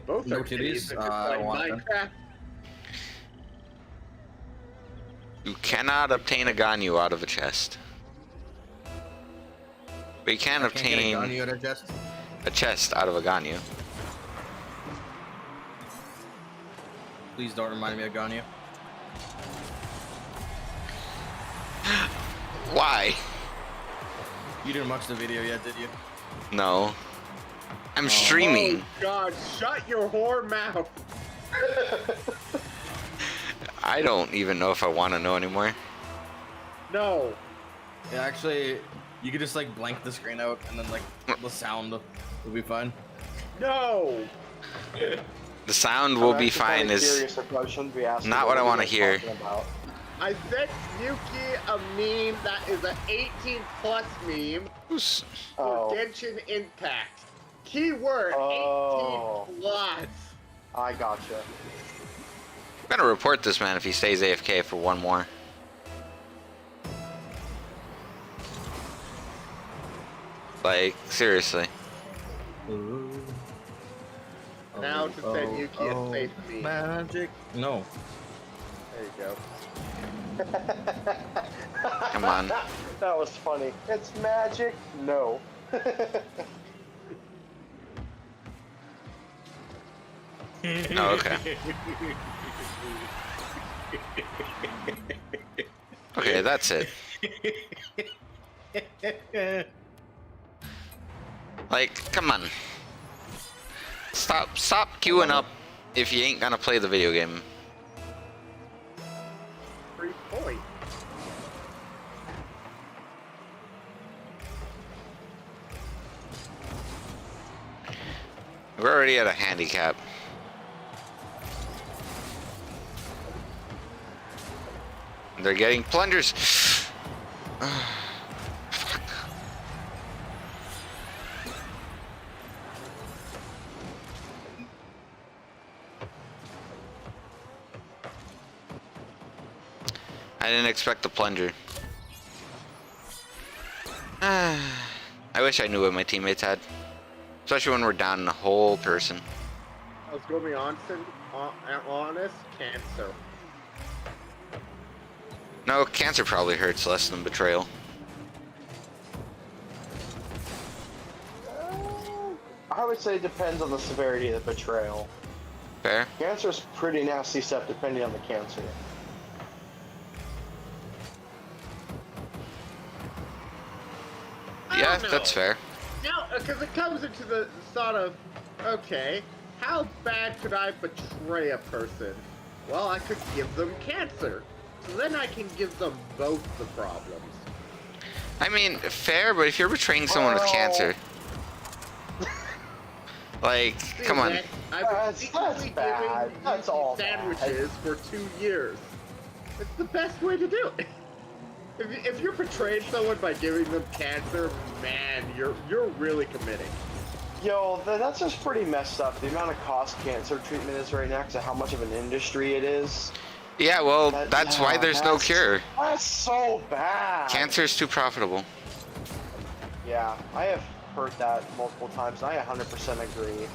[SPEAKER 3] Both
[SPEAKER 2] No
[SPEAKER 3] are titties.
[SPEAKER 2] titties.
[SPEAKER 3] If you're
[SPEAKER 2] I
[SPEAKER 3] playing
[SPEAKER 2] want them.
[SPEAKER 3] Minecraft.
[SPEAKER 1] You cannot obtain a Ganyu out of a chest. But you can
[SPEAKER 2] Can't get a
[SPEAKER 1] obtain
[SPEAKER 2] gun you at our chest.
[SPEAKER 1] a chest out of a Ganyu.
[SPEAKER 2] Please don't remind me of Ganyu.
[SPEAKER 1] Why?
[SPEAKER 2] You didn't watch the video yet, did you?
[SPEAKER 1] No. I'm
[SPEAKER 2] Oh.
[SPEAKER 1] streaming.
[SPEAKER 3] Oh God! Shut your whore mouth.
[SPEAKER 1] I don't even know if I want to know anymore.
[SPEAKER 3] No.
[SPEAKER 2] Yeah, actually, you could just like blank the screen out and then like the sound will be fine.
[SPEAKER 3] No.
[SPEAKER 1] The sound will
[SPEAKER 4] I'm
[SPEAKER 1] be
[SPEAKER 4] actually
[SPEAKER 1] fine.
[SPEAKER 4] kinda
[SPEAKER 1] Is
[SPEAKER 4] curious if I shouldn't be asking
[SPEAKER 1] not what I
[SPEAKER 4] you
[SPEAKER 1] wanna
[SPEAKER 4] guys
[SPEAKER 1] hear.
[SPEAKER 4] talking about.
[SPEAKER 3] I sent Yuki a meme that is an 18+ meme
[SPEAKER 1] who's-
[SPEAKER 3] for
[SPEAKER 4] Oh,
[SPEAKER 3] Genshin Impact. Keyword
[SPEAKER 4] Oh.
[SPEAKER 3] 18+.
[SPEAKER 4] I gotcha.
[SPEAKER 1] I'm gonna report this man if he stays AFK for one more. Like, seriously.
[SPEAKER 3] Now to send Yuki a safe meme.
[SPEAKER 2] Magic. No.
[SPEAKER 3] There you go.
[SPEAKER 1] Come on.
[SPEAKER 4] That was funny. It's magic? No.
[SPEAKER 1] Oh, okay. Okay, that's it. Like, come on. Stop queuing up if you ain't gonna play the video game.
[SPEAKER 3] 3 points.
[SPEAKER 1] We're already at a handicap. They're getting plungers. Fuck. I didn't expect the plunger. I wish I knew what my teammates had. Especially when we're down a whole person.
[SPEAKER 3] I was going to be honest, cancer.
[SPEAKER 1] No, cancer probably hurts less than betrayal.
[SPEAKER 4] I would say it depends on the severity of the betrayal.
[SPEAKER 1] Fair?
[SPEAKER 4] Cancer is pretty nasty stuff depending on the cancer.
[SPEAKER 3] I
[SPEAKER 1] Yeah,
[SPEAKER 3] don't know.
[SPEAKER 1] that's fair.
[SPEAKER 3] Now, because it comes into the thought of, okay, how bad could I betray a person? Well, I could give them cancer. So then I can give them both the problems.
[SPEAKER 1] I mean, fair, but if you're betraying someone with
[SPEAKER 4] Well-
[SPEAKER 1] cancer, like,
[SPEAKER 3] See,
[SPEAKER 1] come on.
[SPEAKER 3] Nick, I've
[SPEAKER 4] That's
[SPEAKER 3] been secretly
[SPEAKER 4] bad.
[SPEAKER 3] giving
[SPEAKER 4] That's
[SPEAKER 3] Yuki
[SPEAKER 4] all
[SPEAKER 3] sandwiches for 2 years. It's the best way to do it. If you're betraying someone by giving them cancer, man, you're really committing.
[SPEAKER 4] Yo, that's just pretty messed up. The amount of cost cancer treatment is right now because of how much of an industry it is.
[SPEAKER 1] Yeah, well, that's why there's no cure.
[SPEAKER 4] That's so bad.
[SPEAKER 1] Cancer is too profitable.
[SPEAKER 4] Yeah, I have heard that multiple times, and I 100% agree.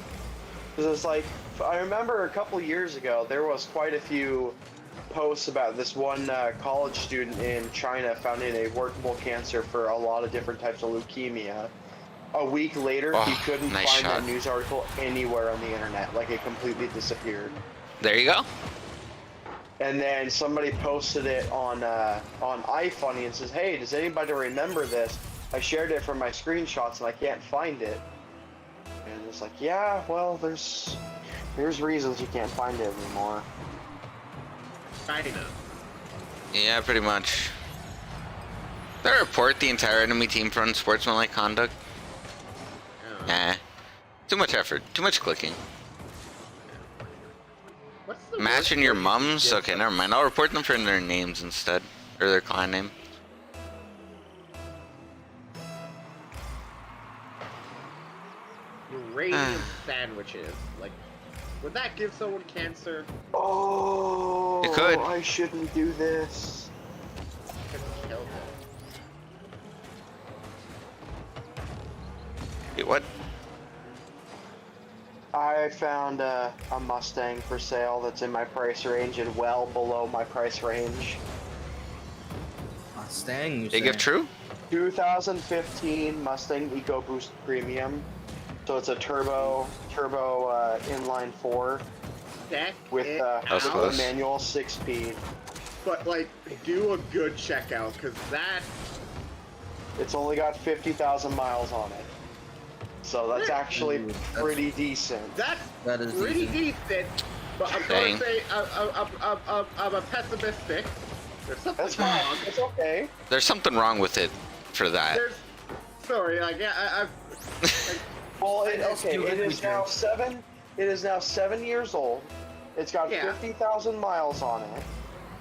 [SPEAKER 4] Because it's like, I remember a couple years ago, there was quite a few posts about this one college student in China finding a workable cancer for a lot of different types of leukemia. A week later, he
[SPEAKER 1] Oh,
[SPEAKER 4] couldn't
[SPEAKER 1] nice
[SPEAKER 4] find
[SPEAKER 1] shot.
[SPEAKER 4] that news article anywhere on the internet. Like, it completely disappeared.
[SPEAKER 1] There you go.
[SPEAKER 4] And then somebody posted it on iFunny and says, "Hey, does anybody remember this?" I shared it from my screenshots and I can't find it. And it's like, yeah, well, there's reasons you can't find it anymore.
[SPEAKER 3] Kinda.
[SPEAKER 1] Yeah, pretty much. Did I report the entire enemy team for unsportsmanlike conduct? Nah. Too much effort. Too much clicking.
[SPEAKER 3] What's the
[SPEAKER 1] Matching
[SPEAKER 3] worst
[SPEAKER 1] your
[SPEAKER 3] way you
[SPEAKER 1] mums?
[SPEAKER 3] can
[SPEAKER 1] Okay,
[SPEAKER 3] get
[SPEAKER 1] never mind. I'll report them for their names instead. Or their clan name.
[SPEAKER 3] uranium sandwiches? Like, would that give someone cancer?
[SPEAKER 4] Oh,
[SPEAKER 1] It could.
[SPEAKER 4] I shouldn't do this.
[SPEAKER 3] Could kill them.
[SPEAKER 1] Wait, what?
[SPEAKER 4] I found a Mustang for sale that's in my price range and well below my price range.
[SPEAKER 2] Mustang, you
[SPEAKER 1] Big
[SPEAKER 2] say?
[SPEAKER 1] if true?
[SPEAKER 4] 2015 Mustang EcoBoost Premium. So it's a turbo inline 4
[SPEAKER 3] Deck
[SPEAKER 4] with
[SPEAKER 3] it
[SPEAKER 1] That was
[SPEAKER 3] out,
[SPEAKER 1] close.
[SPEAKER 4] manual 6-speed.
[SPEAKER 3] but like, do a good checkout, cause that
[SPEAKER 4] It's only got 50,000 miles on it. So that's actually
[SPEAKER 2] Ooh, that's-
[SPEAKER 4] pretty decent.
[SPEAKER 3] that's
[SPEAKER 2] That is
[SPEAKER 3] pretty
[SPEAKER 2] easy.
[SPEAKER 3] decent. But I'm
[SPEAKER 1] Dang.
[SPEAKER 3] gonna say I'm a pessimistic. There's something
[SPEAKER 4] That's fine.
[SPEAKER 3] wrong.
[SPEAKER 4] It's okay.
[SPEAKER 1] There's something wrong with it for that.
[SPEAKER 3] There's sorry, like yeah,
[SPEAKER 4] Well,
[SPEAKER 2] It's
[SPEAKER 4] okay,
[SPEAKER 2] too
[SPEAKER 4] it
[SPEAKER 2] ugly,
[SPEAKER 4] is now
[SPEAKER 2] Jared.
[SPEAKER 4] 7. It is now 7 years old. It's got
[SPEAKER 3] Yeah.
[SPEAKER 4] 50,000 miles on it,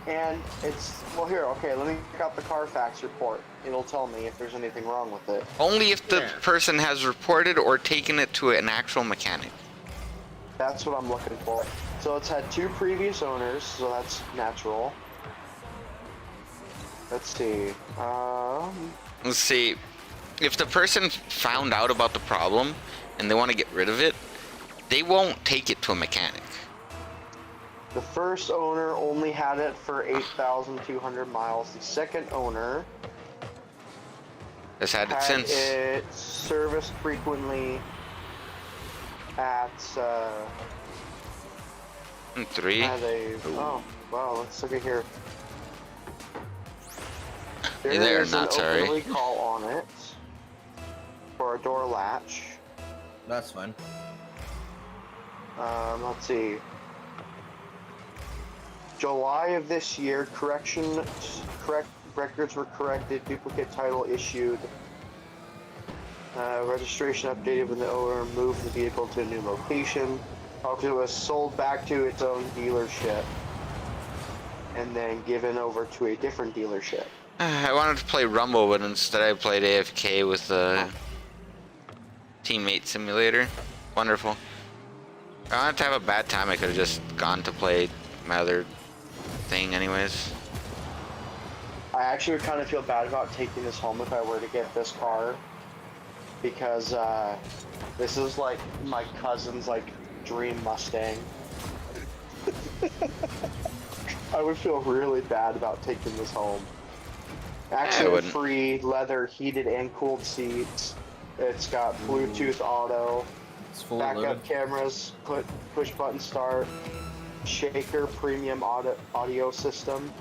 [SPEAKER 4] and it's well here. Okay, let me pick out the Carfax report. It'll tell me if there's anything wrong with it.
[SPEAKER 1] Only if the
[SPEAKER 3] Yeah.
[SPEAKER 1] person has reported or taken it to an actual mechanic.
[SPEAKER 4] That's what I'm looking for. So it's had 2 previous owners, so that's natural. Let's see.
[SPEAKER 1] Let's see. If the person found out about the problem and they want to get rid of it, they won't take it to a mechanic.
[SPEAKER 4] The first owner only had it for 8,200 miles. The second owner
[SPEAKER 1] Has had it
[SPEAKER 4] had
[SPEAKER 1] since.
[SPEAKER 4] it serviced frequently at
[SPEAKER 1] 3.
[SPEAKER 4] at a oh wow, let's look at here.
[SPEAKER 1] Hey there,
[SPEAKER 4] is
[SPEAKER 1] not
[SPEAKER 4] an
[SPEAKER 1] sorry.
[SPEAKER 4] open recall on it for a door latch.
[SPEAKER 2] That's fine.
[SPEAKER 4] Let's see. July of this year, correct records were corrected, duplicate title issued, registration updated when the owner moved the vehicle to a new location. It was sold back to its own dealership and then given over to a different dealership.
[SPEAKER 1] I wanted to play Rumble, but instead I played AFK with the teammate simulator. Wonderful. If I wanted to have a bad time, I could have just gone to play my other thing anyways.
[SPEAKER 4] I actually would kind of feel bad about taking this home if I were to get this car, because this is like my cousin's like dream Mustang. I would feel really bad about taking this home. Actually,
[SPEAKER 1] wouldn't.
[SPEAKER 4] free leather heated and cooled seats. It's got Bluetooth auto,
[SPEAKER 2] It's fully
[SPEAKER 4] backup
[SPEAKER 2] loaded.
[SPEAKER 4] cameras, push button start, shaker premium audio system.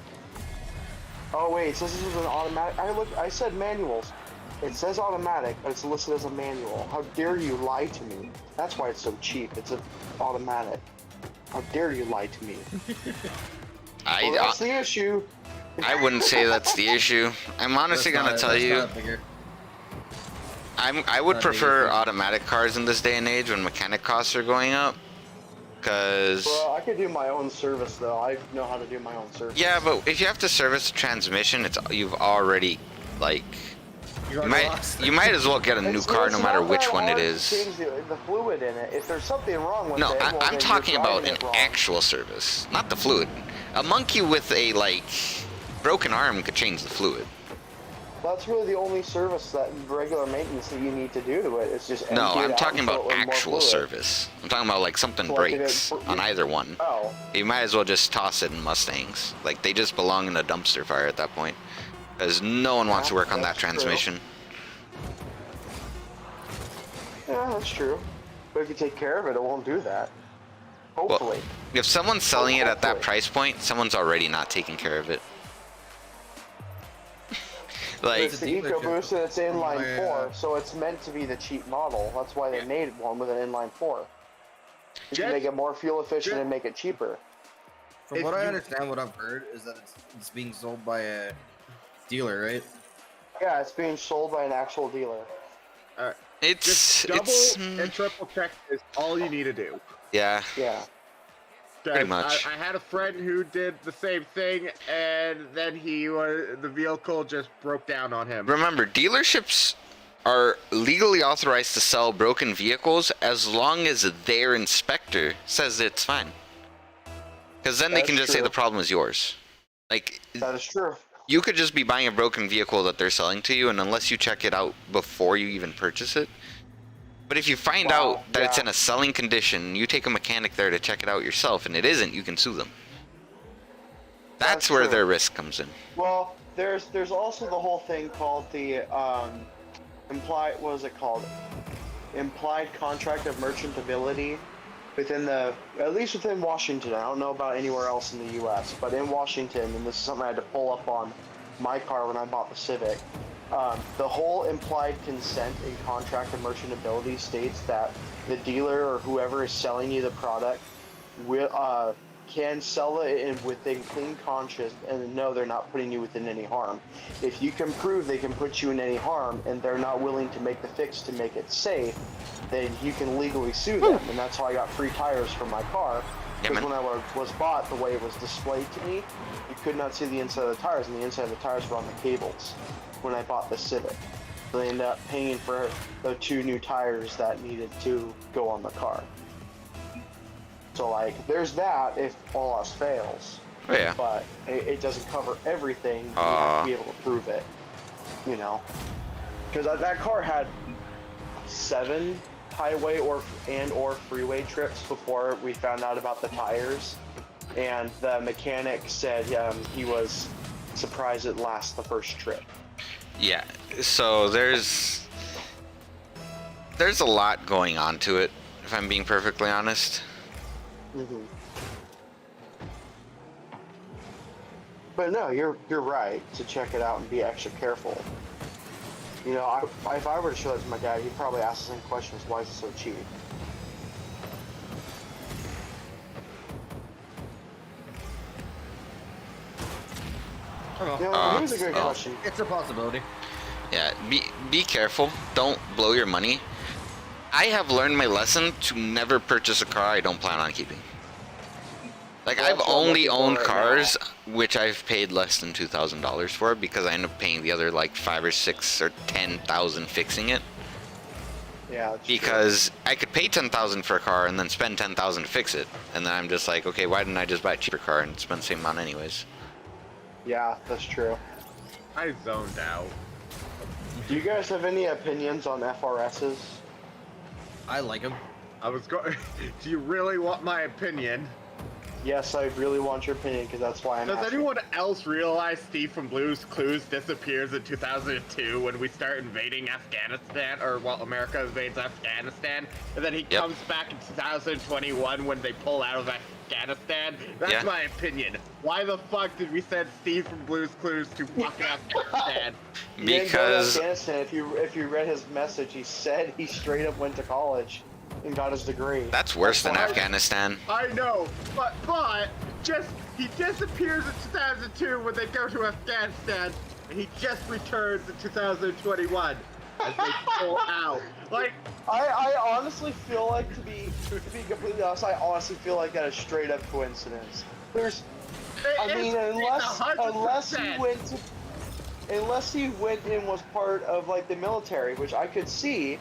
[SPEAKER 4] Oh wait, it says this is an automatic. I said manuals. It says automatic, but it's listed as a manual. How dare you lie to me? That's why it's so cheap. It's an automatic. How dare you lie to me? Well, that's the issue.
[SPEAKER 1] I wouldn't say that's the issue. I'm honestly
[SPEAKER 2] That's
[SPEAKER 1] gonna
[SPEAKER 2] not-
[SPEAKER 1] tell
[SPEAKER 2] that's
[SPEAKER 1] you,
[SPEAKER 2] not bigger.
[SPEAKER 1] I would
[SPEAKER 2] not
[SPEAKER 1] prefer
[SPEAKER 2] bigger.
[SPEAKER 1] automatic cars in this day and age when mechanic costs are going up. Cause
[SPEAKER 4] Well, I could do my own service though. I know how to do my own service.
[SPEAKER 1] yeah, but if you have to service a transmission, you've already like
[SPEAKER 2] You
[SPEAKER 1] you might as well get a new car no matter which one it is.
[SPEAKER 4] Change the fluid in it. If there's something wrong with
[SPEAKER 1] No,
[SPEAKER 4] it, well,
[SPEAKER 1] I'm
[SPEAKER 4] then you're
[SPEAKER 1] talking about
[SPEAKER 4] driving
[SPEAKER 1] an
[SPEAKER 4] it wrong.
[SPEAKER 1] actual service, not the fluid. A monkey with a like broken arm could change the fluid.
[SPEAKER 4] That's really the only service that regular maintenance that you need to do to it. It's just
[SPEAKER 1] No,
[SPEAKER 4] empty it
[SPEAKER 1] I'm
[SPEAKER 4] out
[SPEAKER 1] talking
[SPEAKER 4] and fill
[SPEAKER 1] about
[SPEAKER 4] it with more
[SPEAKER 1] actual
[SPEAKER 4] fluid.
[SPEAKER 1] service. I'm talking about like something
[SPEAKER 4] Like it
[SPEAKER 1] breaks
[SPEAKER 4] is-
[SPEAKER 1] on either one.
[SPEAKER 4] Oh,
[SPEAKER 1] You might as well just toss it in Mustangs. Like they just belong in a dumpster fire at that point, because no one wants to work on that
[SPEAKER 4] That's true.
[SPEAKER 1] transmission.
[SPEAKER 4] yeah, that's true. But if you take care of it, it won't do that. Hopefully.
[SPEAKER 1] If someone's selling it at that
[SPEAKER 4] Hopefully.
[SPEAKER 1] price point, someone's already not taking care of it. Like,
[SPEAKER 4] It's the EcoBoost and it's inline
[SPEAKER 2] my,
[SPEAKER 4] 4, so it's meant to be the cheap model. That's why they made one with an inline 4. You can make it more fuel efficient and make it cheaper.
[SPEAKER 2] From what I understand, what I've heard is that it's being sold by a dealer, right?
[SPEAKER 4] Yeah, it's being sold by an actual dealer.
[SPEAKER 3] Just double and triple check is all you need to do.
[SPEAKER 1] Yeah.
[SPEAKER 4] Yeah.
[SPEAKER 1] Pretty much.
[SPEAKER 3] I had a friend who did the same thing, and then the vehicle just broke down on him.
[SPEAKER 1] Remember, dealerships are legally authorized to sell broken vehicles as long as their inspector says it's fine. Because then they can just say the problem is yours. Like,
[SPEAKER 4] That is true.
[SPEAKER 1] you could just be buying a broken vehicle that they're selling to you, and unless you check it out before you even purchase it. But if you find out that it's in a selling condition, you take a mechanic there to check it out yourself, and it isn't, you can sue them. That's where their risk comes in.
[SPEAKER 4] Well, there's also the whole thing called the implied contract of merchantability within at least within Washington. I don't know about anywhere else in the U.S., but in Washington, and this is something I had to pull up on my car when I bought the Civic. The whole implied consent in contract of merchantability states that the dealer or whoever is selling you the product will can sell it within clean conscience and know they're not putting you within any harm. If you can prove they can put you in any harm and they're not willing to make the fix to make it safe, then you can legally sue them. And that's how I got free tires for my car. Because when I was bought, the way it was displayed to me, you could not see the inside of the tires, and the inside of the tires were on the cables when I bought the Civic. So they ended up paying for the 2 new tires that needed to go on the car. So, like, there's that if all else fails.
[SPEAKER 1] Oh, yeah.
[SPEAKER 4] But it doesn't cover everything. You have to be able to prove it, you know? Because that car had 7 highway or freeway trips before we found out about the tires. And the mechanic said he was surprised it lasted the first trip.
[SPEAKER 1] Yeah, so there's a lot going on to it, if I'm being perfectly honest.
[SPEAKER 4] Mm-hmm. But no, you're right to check it out and be extra careful. You know, if I were to show that to my dad, he'd probably ask the same questions: why is it so cheap? Yeah, here's a good question.
[SPEAKER 2] It's a possibility.
[SPEAKER 1] Yeah, be careful. Don't blow your money. I have learned my lesson to never purchase a car I don't plan on keeping. Like, I've only owned cars which I've paid less than $2,000 for because I end up paying the other like 5 or 6 or 10,000 fixing it.
[SPEAKER 4] Yeah. That's
[SPEAKER 1] because I could pay 10,000 for a car and then spend 10,000 to fix it, and then I'm just like, okay, why didn't I just buy a cheaper car and spend the same amount anyways?
[SPEAKER 4] Yeah, that's true.
[SPEAKER 3] I zoned out.
[SPEAKER 4] Do you guys have any opinions on FRSs?
[SPEAKER 2] I like them.
[SPEAKER 3] I was going. Do you really want my opinion?
[SPEAKER 4] Yes, I really want your opinion because that's why I'm
[SPEAKER 3] Does
[SPEAKER 4] asking.
[SPEAKER 3] anyone else realize Steve from Blue's Clues disappears in 2002 when we start invading Afghanistan, or well, America invades Afghanistan, and then he comes back in 2021 when they pull out of Afghanistan? That's my opinion. Why the fuck did we send Steve from Blue's Clues to fucking Afghanistan?
[SPEAKER 1] Because
[SPEAKER 4] Afghanistan, if you read his message, he said he straight up went to college and got his degree.
[SPEAKER 1] that's worse than Afghanistan.
[SPEAKER 3] I know, but he disappears in 2002 when they go to Afghanistan, and he just returns in 2021 as they pull out. Like,
[SPEAKER 4] I honestly feel like to be completely honest, I honestly feel like that is straight up coincidence. Unless he went and was part of like the military, which I could see.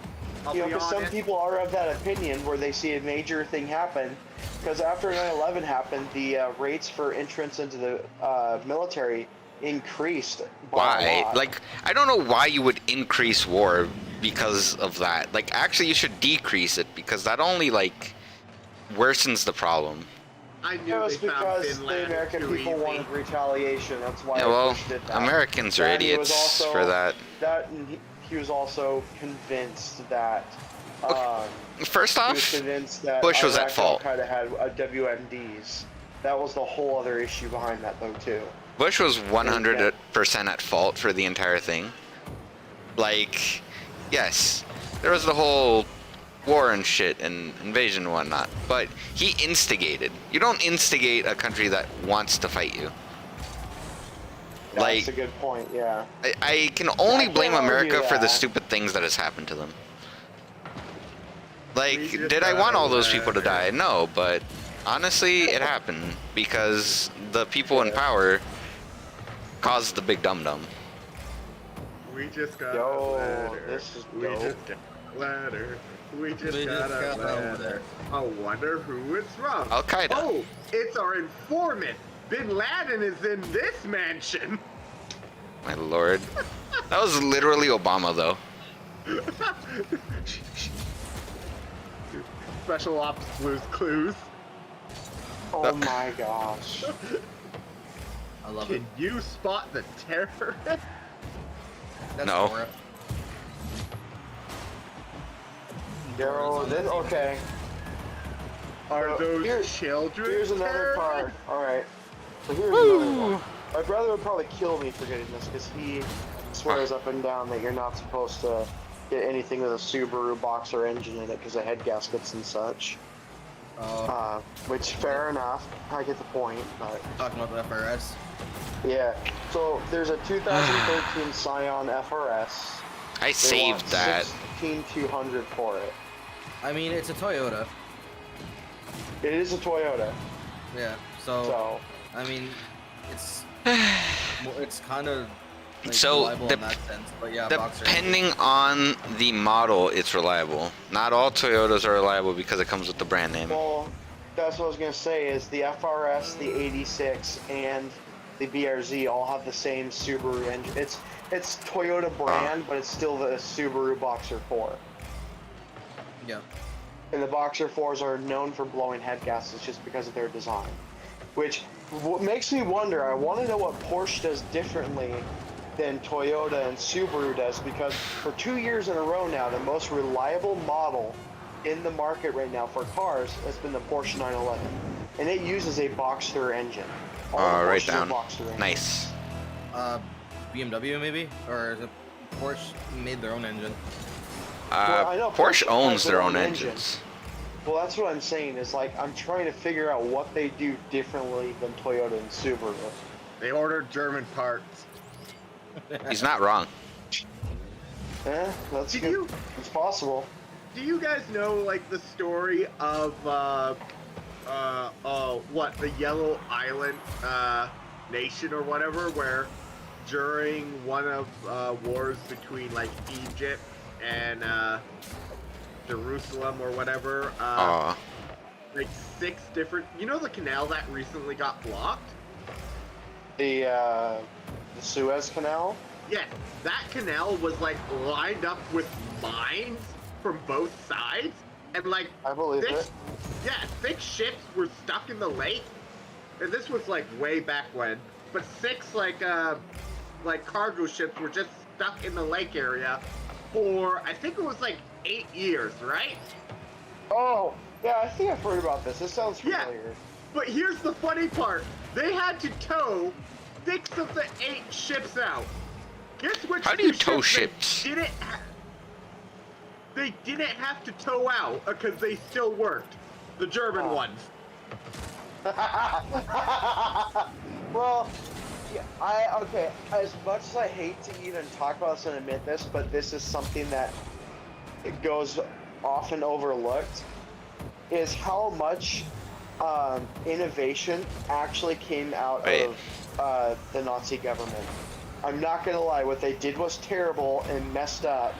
[SPEAKER 4] Because some people are of that opinion where they see a major thing happen. Because after 9/11 happened, the rates for entrance into the military increased by a lot.
[SPEAKER 1] Like, I don't know why you would increase war because of that. Like, actually, you should decrease it because that only like worsens the problem.
[SPEAKER 3] I knew
[SPEAKER 4] It was
[SPEAKER 3] they found
[SPEAKER 4] because
[SPEAKER 3] Finland
[SPEAKER 4] the American
[SPEAKER 3] too
[SPEAKER 4] people
[SPEAKER 3] easy.
[SPEAKER 4] wanted retaliation. That's why
[SPEAKER 1] Yeah,
[SPEAKER 4] they did that.
[SPEAKER 1] Americans are
[SPEAKER 4] And he was
[SPEAKER 1] idiots
[SPEAKER 4] also-
[SPEAKER 1] for that.
[SPEAKER 4] He was also convinced that.
[SPEAKER 1] First
[SPEAKER 4] He was
[SPEAKER 1] off,
[SPEAKER 4] convinced that
[SPEAKER 1] Bush was at
[SPEAKER 4] Iraq
[SPEAKER 1] fault.
[SPEAKER 4] Al-Qaeda had WMDs. That was the whole other issue behind that, though, too.
[SPEAKER 1] Bush was 100% at fault for the entire thing. Like, yes, there was the whole war and shit and invasion and whatnot, but he instigated. You don't instigate a country that wants to fight you.
[SPEAKER 4] That's a good point, yeah.
[SPEAKER 1] I can only
[SPEAKER 4] I
[SPEAKER 1] blame
[SPEAKER 4] can't argue
[SPEAKER 1] America for the
[SPEAKER 4] that.
[SPEAKER 1] stupid things that has happened to them. Like,
[SPEAKER 3] We just
[SPEAKER 1] did I want all those people to
[SPEAKER 3] gotta
[SPEAKER 1] die? No, but honestly, it happened because the people in power caused the big dum-dum.
[SPEAKER 3] We just got
[SPEAKER 4] Yo,
[SPEAKER 3] a letter.
[SPEAKER 4] this is
[SPEAKER 3] we
[SPEAKER 4] dope.
[SPEAKER 3] just got a letter. We just
[SPEAKER 2] We
[SPEAKER 3] got
[SPEAKER 2] just
[SPEAKER 3] a
[SPEAKER 2] got a
[SPEAKER 3] letter.
[SPEAKER 2] letter.
[SPEAKER 3] I wonder who it's from.
[SPEAKER 1] Al-Qaeda.
[SPEAKER 3] Oh, it's our informant. Bin Laden is in this mansion.
[SPEAKER 1] My lord. That was literally Obama, though.
[SPEAKER 3] Special Ops Blues Clues.
[SPEAKER 4] Oh my gosh.
[SPEAKER 2] I love it.
[SPEAKER 3] Can you spot the terrorist?
[SPEAKER 2] That's
[SPEAKER 1] No.
[SPEAKER 2] Nora.
[SPEAKER 4] Yo, then, okay.
[SPEAKER 3] Are those
[SPEAKER 4] Here's-
[SPEAKER 3] children?
[SPEAKER 4] Here's another
[SPEAKER 3] terrorists?
[SPEAKER 4] card. Alright. So here's another one. My brother would probably kill me for getting this because he swears up and down that you're not supposed to get anything with a Subaru Boxer engine in it because of head gaskets and such. Which, fair enough. I get the point, but
[SPEAKER 2] Talking about the FRS.
[SPEAKER 4] yeah. So there's a 2013 Scion FRS.
[SPEAKER 1] I
[SPEAKER 4] They
[SPEAKER 1] saved
[SPEAKER 4] want
[SPEAKER 1] that.
[SPEAKER 4] 16,200 for it.
[SPEAKER 2] I mean, it's a Toyota.
[SPEAKER 4] It is a Toyota,
[SPEAKER 2] Yeah. So,
[SPEAKER 4] so
[SPEAKER 2] I mean, it's it's kind of like,
[SPEAKER 1] So,
[SPEAKER 2] reliable in that sense. But yeah, Boxer.
[SPEAKER 1] Depending on the model, it's reliable. Not all Toyotas are reliable because it comes with the brand name.
[SPEAKER 4] well, that's what I was gonna say. Is the FRS, the 86, and the BRZ all have the same Subaru engine? It's Toyota brand, but it's still the Subaru Boxer 4.
[SPEAKER 2] Yeah.
[SPEAKER 4] And the Boxer 4s are known for blowing head gaskets just because of their design. Which makes me wonder, I want to know what Porsche does differently than Toyota and Subaru does, because for 2 years in a row now, the most reliable model in the market right now for cars has been the Porsche 911. And it uses a Boxster engine. All the
[SPEAKER 1] Right
[SPEAKER 4] Porsches are
[SPEAKER 1] down.
[SPEAKER 4] Boxster engines.
[SPEAKER 1] Nice.
[SPEAKER 2] BMW maybe, or is it Porsche made their own engine?
[SPEAKER 4] Well, I know
[SPEAKER 1] Porsche
[SPEAKER 4] Porsche
[SPEAKER 1] owns
[SPEAKER 4] has
[SPEAKER 1] their
[SPEAKER 4] their
[SPEAKER 1] own
[SPEAKER 4] own engine.
[SPEAKER 1] engines.
[SPEAKER 4] Well, that's what I'm saying, is like, I'm trying to figure out what they do differently than Toyota and Subaru.
[SPEAKER 3] They ordered German parts.
[SPEAKER 1] He's not wrong.
[SPEAKER 4] That's
[SPEAKER 3] Did
[SPEAKER 4] good.
[SPEAKER 3] you-
[SPEAKER 4] It's possible.
[SPEAKER 3] Do you guys know like the story of what, the Yellow Island nation or whatever, where during one of wars between like Egypt and Jerusalem or whatever,
[SPEAKER 1] Aw.
[SPEAKER 3] like 6 different, you know, the canal that recently got blocked?
[SPEAKER 4] The Suez Canal.
[SPEAKER 3] Yeah, that canal was like lined up with mines from both sides, and like
[SPEAKER 4] I believe
[SPEAKER 3] six,
[SPEAKER 4] it.
[SPEAKER 3] yeah, 6 ships were stuck in the lake, and this was like way back when. But 6 like cargo ships were just stuck in the lake area for, I think it was like 8 years, right?
[SPEAKER 4] Oh, yeah, I think I've heard about this. This sounds
[SPEAKER 3] Yeah.
[SPEAKER 4] familiar.
[SPEAKER 3] But here's the funny part: they had to tow 6 of the 8 ships out. Guess which
[SPEAKER 1] How do you
[SPEAKER 3] 2
[SPEAKER 1] tow
[SPEAKER 3] ships
[SPEAKER 1] ships?
[SPEAKER 3] they didn't have to tow out because they still worked. The German ones.
[SPEAKER 4] Well, yeah, okay, as much as I hate to even talk about this and admit this, but this is something that it goes often overlooked, is how much innovation actually came out
[SPEAKER 1] Right.
[SPEAKER 4] of the Nazi government. I'm not gonna lie, what they did was terrible and messed up.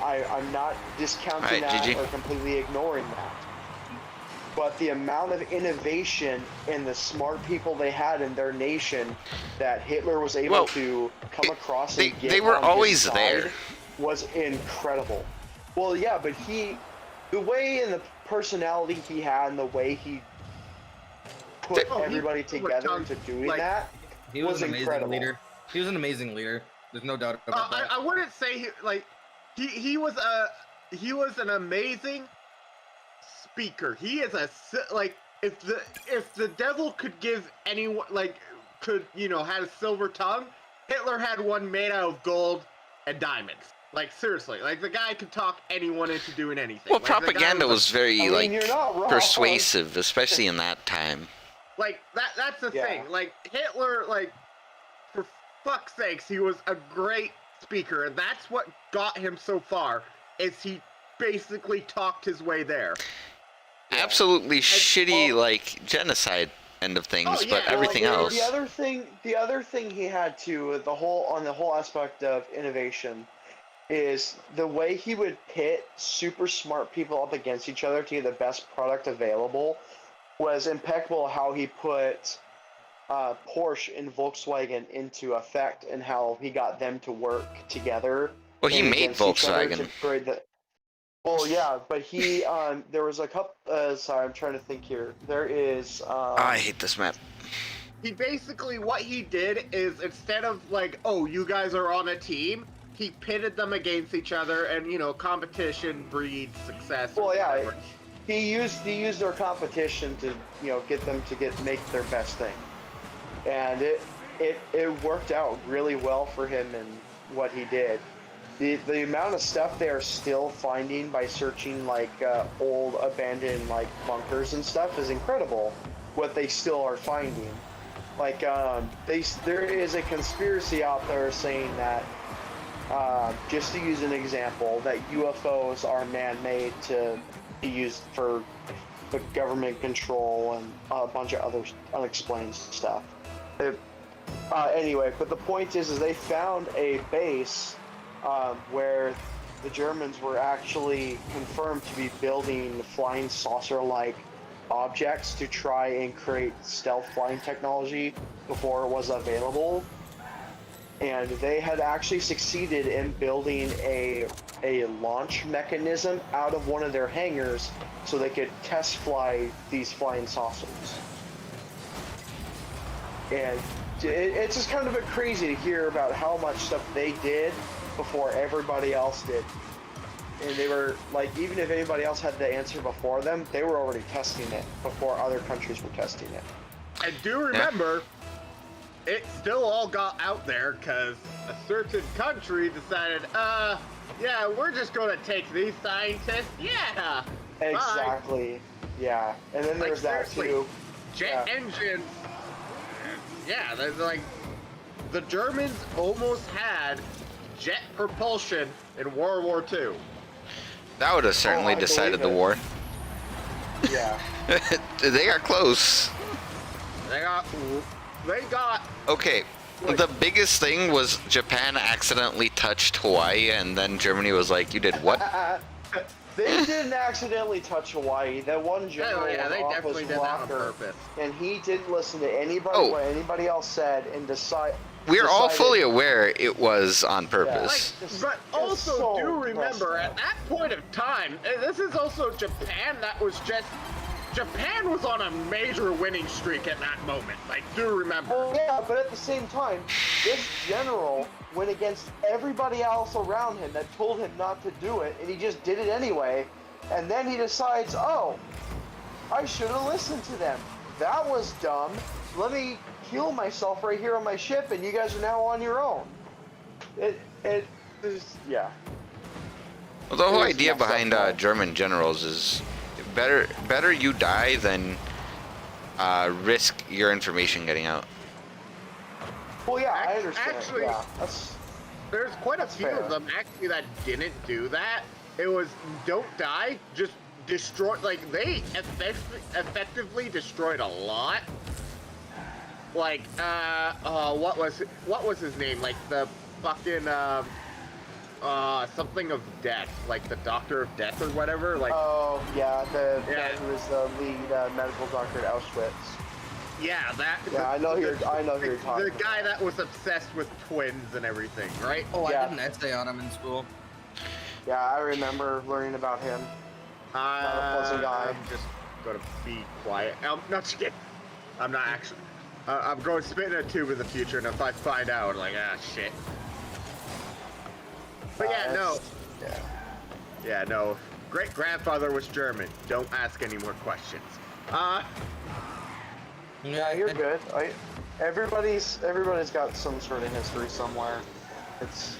[SPEAKER 4] I'm not discounting
[SPEAKER 1] Alright,
[SPEAKER 4] that
[SPEAKER 1] GG.
[SPEAKER 4] or completely ignoring that. But the amount of innovation and the smart people they had in their nation that Hitler was able
[SPEAKER 1] Well,
[SPEAKER 4] to come across
[SPEAKER 1] they-
[SPEAKER 4] and get
[SPEAKER 1] they were
[SPEAKER 4] on his
[SPEAKER 1] always
[SPEAKER 4] side
[SPEAKER 1] there.
[SPEAKER 4] was incredible. Well, yeah, but the way and the personality he had and the way he put
[SPEAKER 3] Oh, he
[SPEAKER 4] everybody
[SPEAKER 3] overcome,
[SPEAKER 4] together into doing
[SPEAKER 3] like-
[SPEAKER 4] that
[SPEAKER 2] He was
[SPEAKER 4] was
[SPEAKER 2] an amazing
[SPEAKER 4] incredible.
[SPEAKER 2] leader. He was an amazing leader. There's no doubt about that.
[SPEAKER 3] I wouldn't say he was an amazing speaker. He is if the devil could give anyone could had a silver tongue, Hitler had one made out of gold and diamonds. Like seriously, like the guy could talk anyone into doing anything.
[SPEAKER 1] Well,
[SPEAKER 3] Like, the guy
[SPEAKER 1] propaganda was very
[SPEAKER 4] you're not wrong.
[SPEAKER 1] persuasive, especially in that time.
[SPEAKER 3] like that's the thing. Like Hitler, like for fuck's sakes, he was a great speaker, and that's what got him so far. Is he basically talked his way there?
[SPEAKER 1] Absolutely shitty, like genocide end of things, but everything else.
[SPEAKER 4] The other thing he had to the whole aspect of innovation is the way he would pit super smart people up against each other to get the best product available was impeccable. How he put Porsche and Volkswagen into effect and how he got them to work together.
[SPEAKER 1] Well, he made Volkswagen.
[SPEAKER 4] Well, yeah, but he there was a couple. Sorry, I'm trying to think here. There is.
[SPEAKER 1] I hate this map.
[SPEAKER 3] He basically what he did is instead of like, oh, you guys are on a team, he pitted them against each other, and competition breeds success.
[SPEAKER 4] Well, yeah, he used their competition to get them to make their best thing, and it worked out really well for him and what he did. The amount of stuff they are still finding by searching like old abandoned like bunkers and stuff is incredible. What they still are finding, like there is a conspiracy out there saying that just to use an example, that UFOs are man-made to be used for the government control and a bunch of other unexplained stuff. Anyway, but the point is they found a base where the Germans were actually confirmed to be building flying saucer-like objects to try and create stealth flying technology before it was available. And they had actually succeeded in building a launch mechanism out of one of their hangars so they could test fly these flying saucers. And it's just kind of a bit crazy to hear about how much stuff they did before everybody else did. And they were like, even if anybody else had the answer before them, they were already testing it before other countries were testing it.
[SPEAKER 3] And do remember, it still all got out there because a certain country decided, yeah, we're just going to take these scientists, yeah.
[SPEAKER 4] Exactly, yeah. And then there's that too.
[SPEAKER 3] Jet engines. Yeah, there's like, the Germans almost had jet propulsion in World War II.
[SPEAKER 1] That would have certainly decided the war.
[SPEAKER 4] Yeah.
[SPEAKER 1] They got close.
[SPEAKER 3] They got.
[SPEAKER 1] Okay, the biggest thing was Japan accidentally touched Hawaii, and then Germany was like, "You did what?"
[SPEAKER 4] They didn't accidentally touch Hawaii. That one general
[SPEAKER 3] they
[SPEAKER 4] off
[SPEAKER 3] definitely
[SPEAKER 4] was
[SPEAKER 3] did that on
[SPEAKER 4] Walker,
[SPEAKER 3] purpose.
[SPEAKER 4] and he didn't listen to anybody what anybody else said and
[SPEAKER 1] We're all fully aware it was on purpose.
[SPEAKER 3] Yeah. But also
[SPEAKER 4] so
[SPEAKER 3] do remember, at that point of time, this is also Japan Japan was on a major winning streak at that moment. Like, do remember.
[SPEAKER 4] Well, yeah, but at the same time, this general went against everybody else around him that told him not to do it, and he just did it anyway. And then he decides, oh, I should have listened to them. That was dumb. Let me kill myself right here on my ship, and you guys are now on your own. It is, yeah.
[SPEAKER 1] Well, the whole idea behind German generals is better you die than risk your information getting out.
[SPEAKER 4] Well, yeah, I understand.
[SPEAKER 3] Actually,
[SPEAKER 4] yeah,
[SPEAKER 3] there's quite a few
[SPEAKER 4] fair.
[SPEAKER 3] of them actually that didn't do that. It was don't die, just destroy. Like they effectively destroyed a lot. Like what was his name? Like the fucking something of death, like the Doctor of Death or whatever. Like
[SPEAKER 4] yeah, he was the lead medical doctor at Auschwitz.
[SPEAKER 3] Yeah, that.
[SPEAKER 4] Yeah, I know who you're talking
[SPEAKER 3] The
[SPEAKER 4] about.
[SPEAKER 3] guy that was obsessed with twins and everything, right?
[SPEAKER 2] Oh,
[SPEAKER 4] Yeah.
[SPEAKER 2] I did an essay on him in school.
[SPEAKER 4] Yeah, I remember learning about him. Not a pleasant guy.
[SPEAKER 3] I'm just gonna be quiet. I'm not just kidding. I'm not actually. I'm going to spit in a tube in the future, and if I find out, like, shit. But yeah, no.
[SPEAKER 4] Yeah.
[SPEAKER 3] Yeah, no. Great grandfather was German. Don't ask any more questions.
[SPEAKER 4] Yeah, you're good. Everybody's got some sort of history somewhere. It's.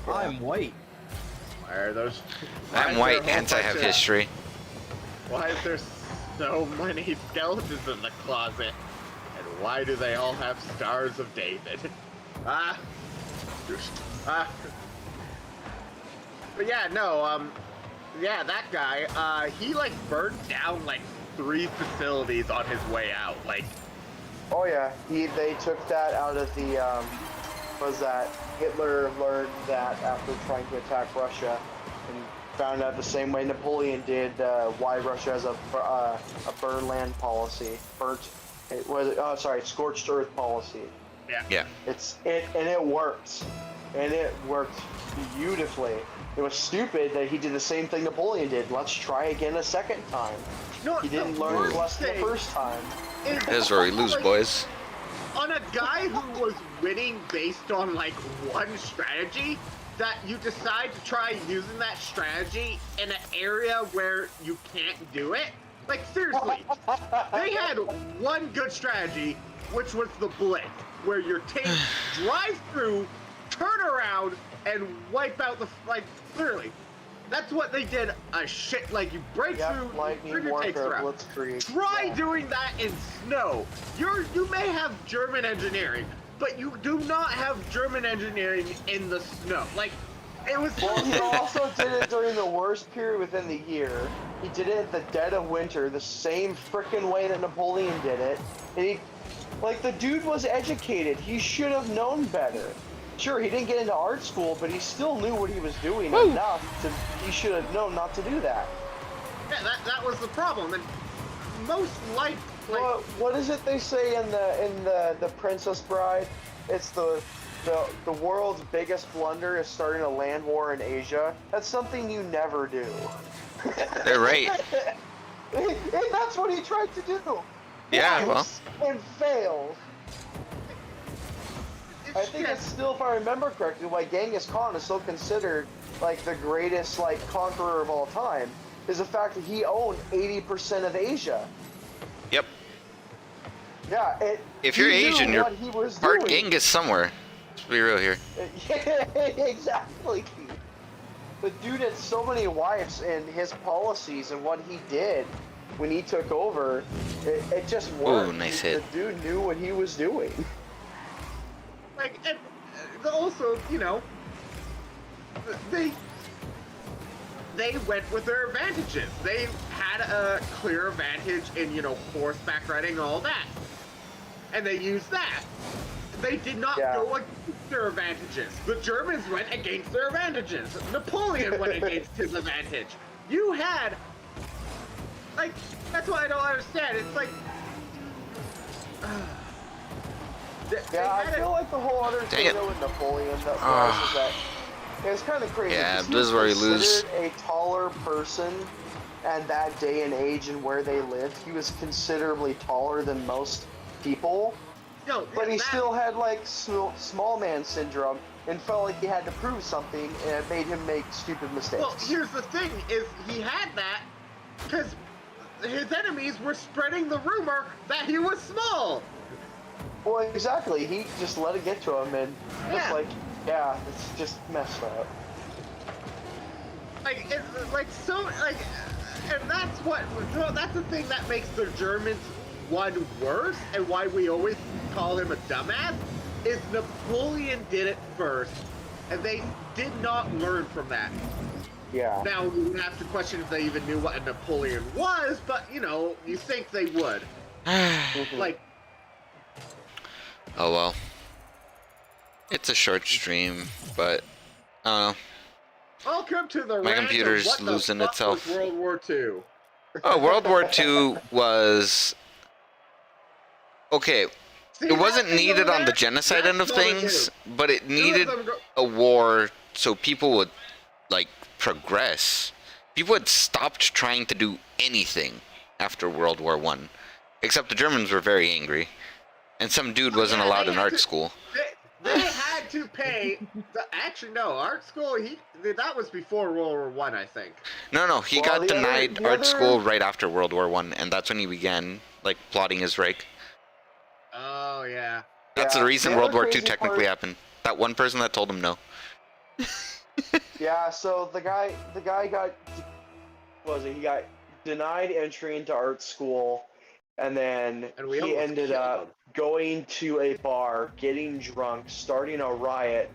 [SPEAKER 2] I'm white.
[SPEAKER 3] Why are those?
[SPEAKER 1] I'm white, hence I have history.
[SPEAKER 3] Why is there so many skeletons in the closet? And why do they all have stars of David? Ah. But yeah, no, yeah, that guy, he like burnt down like 3 facilities on his way out. Like,
[SPEAKER 4] Oh yeah, they took that out of the was that Hitler learned that after trying to attack Russia, and found out the same way Napoleon did why Russia has a burn land policy, scorched earth policy.
[SPEAKER 1] Yeah.
[SPEAKER 4] It worked, and it worked beautifully. It was stupid that he did the same thing Napoleon did. Let's try again a second time.
[SPEAKER 3] no,
[SPEAKER 4] He didn't learn his lesson the first time.
[SPEAKER 1] This is where we lose, boys.
[SPEAKER 3] On a guy who was winning based on like one strategy, that you decide to try using that strategy in an area where you can't do it. Like seriously, they had one good strategy, which was the blitz, where your tank drive through, turn around, and wipe out the literally. That's what they did. Like you break through,
[SPEAKER 4] lightning
[SPEAKER 3] turn your tanks
[SPEAKER 4] warfare,
[SPEAKER 3] around.
[SPEAKER 4] blitzkrieg.
[SPEAKER 3] Try doing that in snow. You may have German engineering, but you do not have German engineering in the snow. Like, it was.
[SPEAKER 4] Well, he also did it during the worst period within the year. He did it at the dead of winter, the same frickin' way that Napoleon did it. And the dude was educated. He should have known better. Sure, he didn't get into art school, but he still knew what he was doing enough to. He should have known not to do that.
[SPEAKER 3] Yeah, that was the problem. And most
[SPEAKER 4] what is it they say in the Princess Bride? It's the world's biggest blunder is starting a land war in Asia. That's something you never do.
[SPEAKER 1] They're right.
[SPEAKER 4] And that's what he tried to do.
[SPEAKER 1] Yeah, well.
[SPEAKER 4] And failed. I think it's still, if I remember correctly, why Genghis Khan is still considered like the greatest conqueror of all time is the fact that he owned 80% of Asia.
[SPEAKER 1] Yep.
[SPEAKER 4] Yeah.
[SPEAKER 1] If you're Asian, you're part
[SPEAKER 4] doing.
[SPEAKER 1] Genghis somewhere. Let's be real here.
[SPEAKER 4] Exactly. The dude had so many wives, and his policies and what he did when he took over, it just worked.
[SPEAKER 1] Ooh, nice hit.
[SPEAKER 4] The dude knew what he was doing.
[SPEAKER 3] And also, they went with their advantages. They had a clear advantage in, horseback riding and all that. And they used that. They did not go against their advantages. The Germans went against their advantages. Napoleon went against his advantage. You had, that's what I don't understand. It's like, I
[SPEAKER 4] feel like the whole other thing with Napoleon is that it was kind of crazy.
[SPEAKER 1] Yeah, this is where you lose.
[SPEAKER 4] A taller person, and that day and age and where they lived, he was considerably taller than most people.
[SPEAKER 3] No,
[SPEAKER 4] but he still had small man syndrome and felt like he had to prove something, and it made him make stupid mistakes.
[SPEAKER 3] Well, here's the thing: is he had that because his enemies were spreading the rumor that he was small.
[SPEAKER 4] Well, exactly. He just let it get to him, and it's just messed up.
[SPEAKER 3] And that's the thing that makes the Germans one worse, and why we always call him a dumbass, is Napoleon did it first, and they did not learn from that.
[SPEAKER 4] Yeah.
[SPEAKER 3] Now, we have to question if they even knew what a Napoleon was, but, you think they would.
[SPEAKER 1] Oh well. It's a short stream, but I don't know.
[SPEAKER 3] Welcome to the
[SPEAKER 1] My computer's
[SPEAKER 3] what the
[SPEAKER 1] losing
[SPEAKER 3] fuck
[SPEAKER 1] itself.
[SPEAKER 3] was World War II.
[SPEAKER 1] Oh, World War II was okay. It wasn't needed on the genocide end of things, but it needed a war so people would progress. People had stopped trying to do anything after World War I, except the Germans were very angry, and some dude wasn't allowed in art school.
[SPEAKER 3] They had to pay. Actually, no, art school. That was before World War I think.
[SPEAKER 1] No, he got denied art school right after World War I, and that's when he began plotting his Reich.
[SPEAKER 3] yeah.
[SPEAKER 1] That's
[SPEAKER 4] Yeah.
[SPEAKER 1] the reason
[SPEAKER 4] The
[SPEAKER 1] World
[SPEAKER 4] other
[SPEAKER 1] War II
[SPEAKER 4] crazy
[SPEAKER 1] technically
[SPEAKER 4] part-
[SPEAKER 1] happened. That one person that told him no.
[SPEAKER 4] Yeah, so the guy got he got denied entry into art school, and then
[SPEAKER 3] And we
[SPEAKER 4] he
[SPEAKER 3] almost
[SPEAKER 4] ended
[SPEAKER 3] killed
[SPEAKER 4] up
[SPEAKER 3] him.
[SPEAKER 4] going to a bar, getting drunk, starting a riot,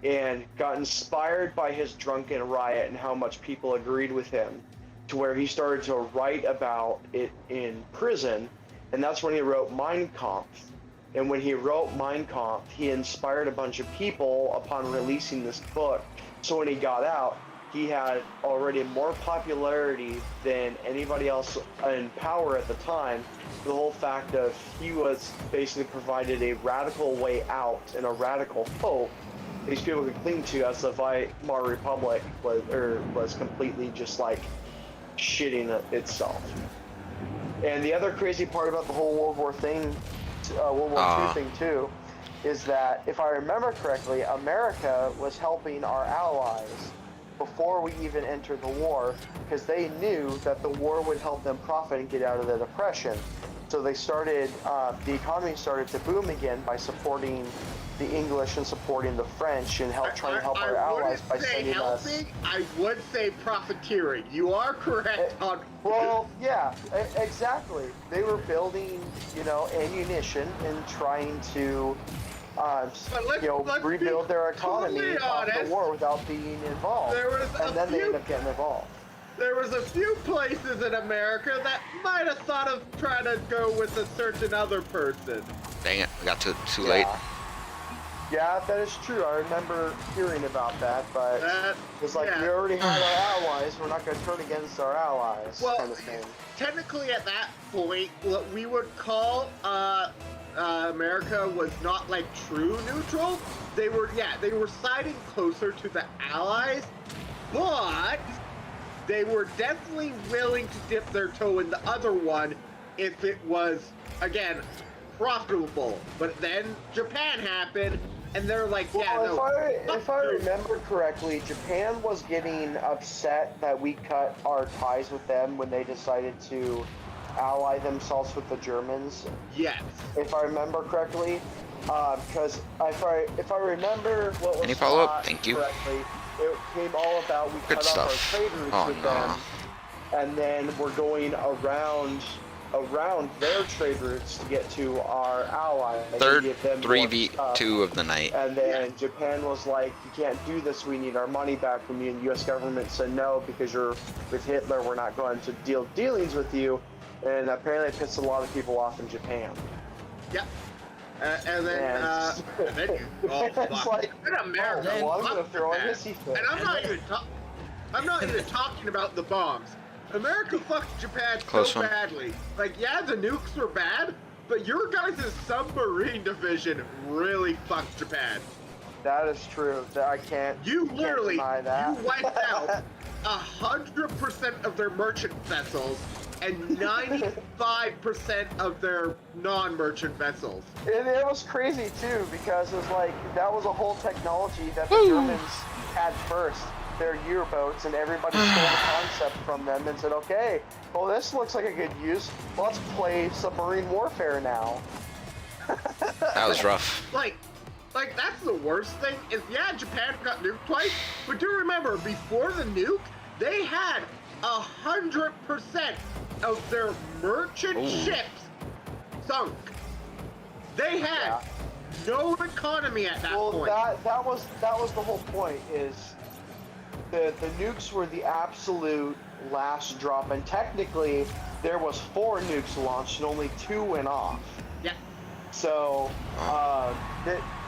[SPEAKER 4] and got inspired by his drunken riot and how much people agreed with him, to where he started to write about it in prison, and that's when he wrote Mein Kampf. And when he wrote Mein Kampf, he inspired a bunch of people upon releasing this book. So when he got out, he had already more popularity than anybody else in power at the time. The whole fact of he was basically provided a radical way out and a radical hope these people could cling to, as the Weimar Republic was completely just like shitting itself. And the other crazy part about the whole World War II thing too, is that if I remember correctly, America was helping our allies before we even entered the war, because they knew that the war would help them profit and get out of the depression. So they started, the economy started to boom again by supporting the English and supporting the French and trying to help our allies by sending us.
[SPEAKER 3] I would say profiteering. You are correct on.
[SPEAKER 4] Well, yeah, exactly. They were building, ammunition and trying to, rebuild their economy
[SPEAKER 3] totally
[SPEAKER 4] after
[SPEAKER 3] honest.
[SPEAKER 4] the war without being involved. And then they end up getting involved.
[SPEAKER 3] There was a few places in America that might have thought of trying to go with a certain other person.
[SPEAKER 1] Dang it, I got too late.
[SPEAKER 4] Yeah, that is true. I remember hearing about that, but it's like we already had our allies. We're not going to turn against our allies,
[SPEAKER 3] Well,
[SPEAKER 4] kind of thing.
[SPEAKER 3] technically at that point, what we would call America was not like true neutral. They were siding closer to the Allies, but they were definitely willing to dip their toe in the other one if it was, again, profitable. But then Japan happened, and they're like,
[SPEAKER 4] if I remember correctly, Japan was getting upset that we cut our ties with them when they decided to ally themselves with the Germans.
[SPEAKER 3] Yes.
[SPEAKER 4] If I remember correctly, because if I remember what was
[SPEAKER 1] Any follow-up?
[SPEAKER 4] taught
[SPEAKER 1] Thank you.
[SPEAKER 4] correctly, it came all about we
[SPEAKER 1] Good
[SPEAKER 4] cut off our
[SPEAKER 1] stuff.
[SPEAKER 4] trade routes
[SPEAKER 1] Oh,
[SPEAKER 4] with
[SPEAKER 1] no.
[SPEAKER 4] them, and then we're going around their trade routes to get to our allies.
[SPEAKER 1] Third
[SPEAKER 4] and give them more
[SPEAKER 1] 3v2 of the night.
[SPEAKER 4] And then Japan was like, you can't do this, we need our money back from you. And the US government said no, because you're with Hitler, we're not going to dealings with you. And apparently it pissed a lot of people off in Japan.
[SPEAKER 3] Yep. And then
[SPEAKER 4] it's like,
[SPEAKER 3] and America,
[SPEAKER 4] well, I'm gonna
[SPEAKER 3] fucked
[SPEAKER 4] throw a
[SPEAKER 3] Japan.
[SPEAKER 4] hissy fit.
[SPEAKER 3] And I'm not even talking about the bombs. America fucked Japan
[SPEAKER 1] Close
[SPEAKER 3] so
[SPEAKER 1] one.
[SPEAKER 3] badly. Like, yeah, the nukes were bad, but your guys' submarine division really fucked Japan.
[SPEAKER 4] That is true. I can't.
[SPEAKER 3] You
[SPEAKER 4] can't
[SPEAKER 3] literally,
[SPEAKER 4] deny that.
[SPEAKER 3] you wiped out 100% of their merchant vessels and 95% of their non-merchant vessels.
[SPEAKER 4] And it was crazy too, because it was like that was a whole technology that the Germans had first, their U-boats, and everybody stole the concept from them and said, okay, well, this looks like a good use. Let's play submarine warfare now.
[SPEAKER 1] That was rough.
[SPEAKER 3] Like that's the worst thing is, yeah, Japan got nuked twice, but do remember, before the nuke, they had 100% of their merchant ships sunk. They had no economy at that point.
[SPEAKER 4] That was the whole point. Is the nukes were the absolute last drop, and technically there was 4 nukes launched and only 2 went off.
[SPEAKER 3] Yeah.
[SPEAKER 4] So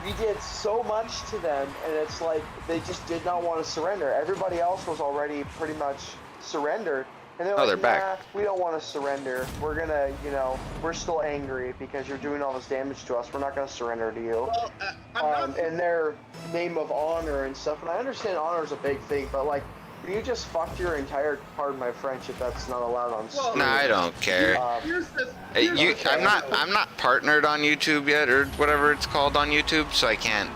[SPEAKER 4] we did so much to them, and it's like they just did not want to surrender. Everybody else was already pretty much surrendered. And they're like,
[SPEAKER 1] they're back.
[SPEAKER 4] We don't want to surrender. We're gonna, we're still angry because you're doing all this damage to us. We're not gonna surrender to you.
[SPEAKER 3] Well,
[SPEAKER 4] in their name of honor and stuff. And I understand honor is a big thing, but like, you just fucked your entire, pardon my French, if that's not allowed on stream.
[SPEAKER 1] Nah, I don't care. I'm not partnered on YouTube yet, or whatever it's called on YouTube, so I can't.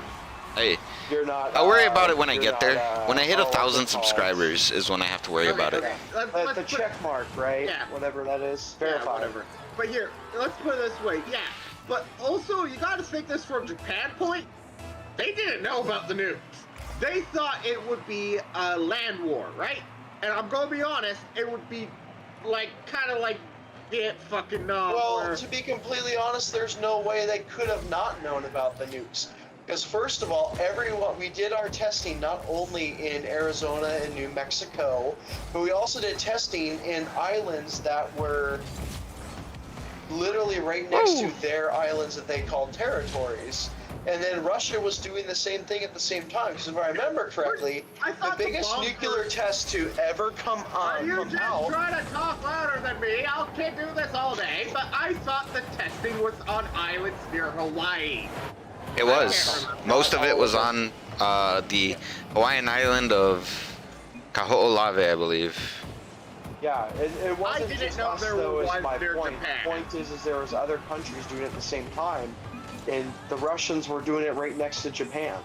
[SPEAKER 4] You're not.
[SPEAKER 1] I'll worry about it when I
[SPEAKER 4] you're
[SPEAKER 1] get
[SPEAKER 4] not,
[SPEAKER 1] there. When I hit 1,000
[SPEAKER 4] what's it called?
[SPEAKER 1] subscribers is when I have to worry about it.
[SPEAKER 4] The check mark, right?
[SPEAKER 3] Yeah.
[SPEAKER 4] Whatever that is.
[SPEAKER 3] Yeah,
[SPEAKER 4] Verified.
[SPEAKER 3] whatever. But here, let's put it this way. Yeah, But also, you gotta think this from Japan point. They didn't know about the nukes. They thought it would be a land war, right? And I'm gonna be honest, it would be like kind of like fucking
[SPEAKER 4] Well, to be completely honest, there's no way they could have not known about the nukes. Because first of all, we did our testing not only in Arizona and New Mexico, but we also did testing in islands that were literally right next to their islands that they called territories. And then Russia was doing the same thing at the same time. Because if I remember correctly, the biggest nuclear test to ever come out.
[SPEAKER 3] You just trying to talk louder than me. I can't do this all day. But I thought the testing was on islands near Hawaii.
[SPEAKER 1] It was. Most of it was on the Hawaiian island of Kaho'olawe, I believe.
[SPEAKER 4] Yeah, it wasn't
[SPEAKER 3] didn't
[SPEAKER 4] just
[SPEAKER 3] know
[SPEAKER 4] us,
[SPEAKER 3] there
[SPEAKER 4] though, is
[SPEAKER 3] was
[SPEAKER 4] my
[SPEAKER 3] near
[SPEAKER 4] point.
[SPEAKER 3] Japan.
[SPEAKER 4] The point is there was other countries doing it at the same time, and the Russians were doing it right next to Japan.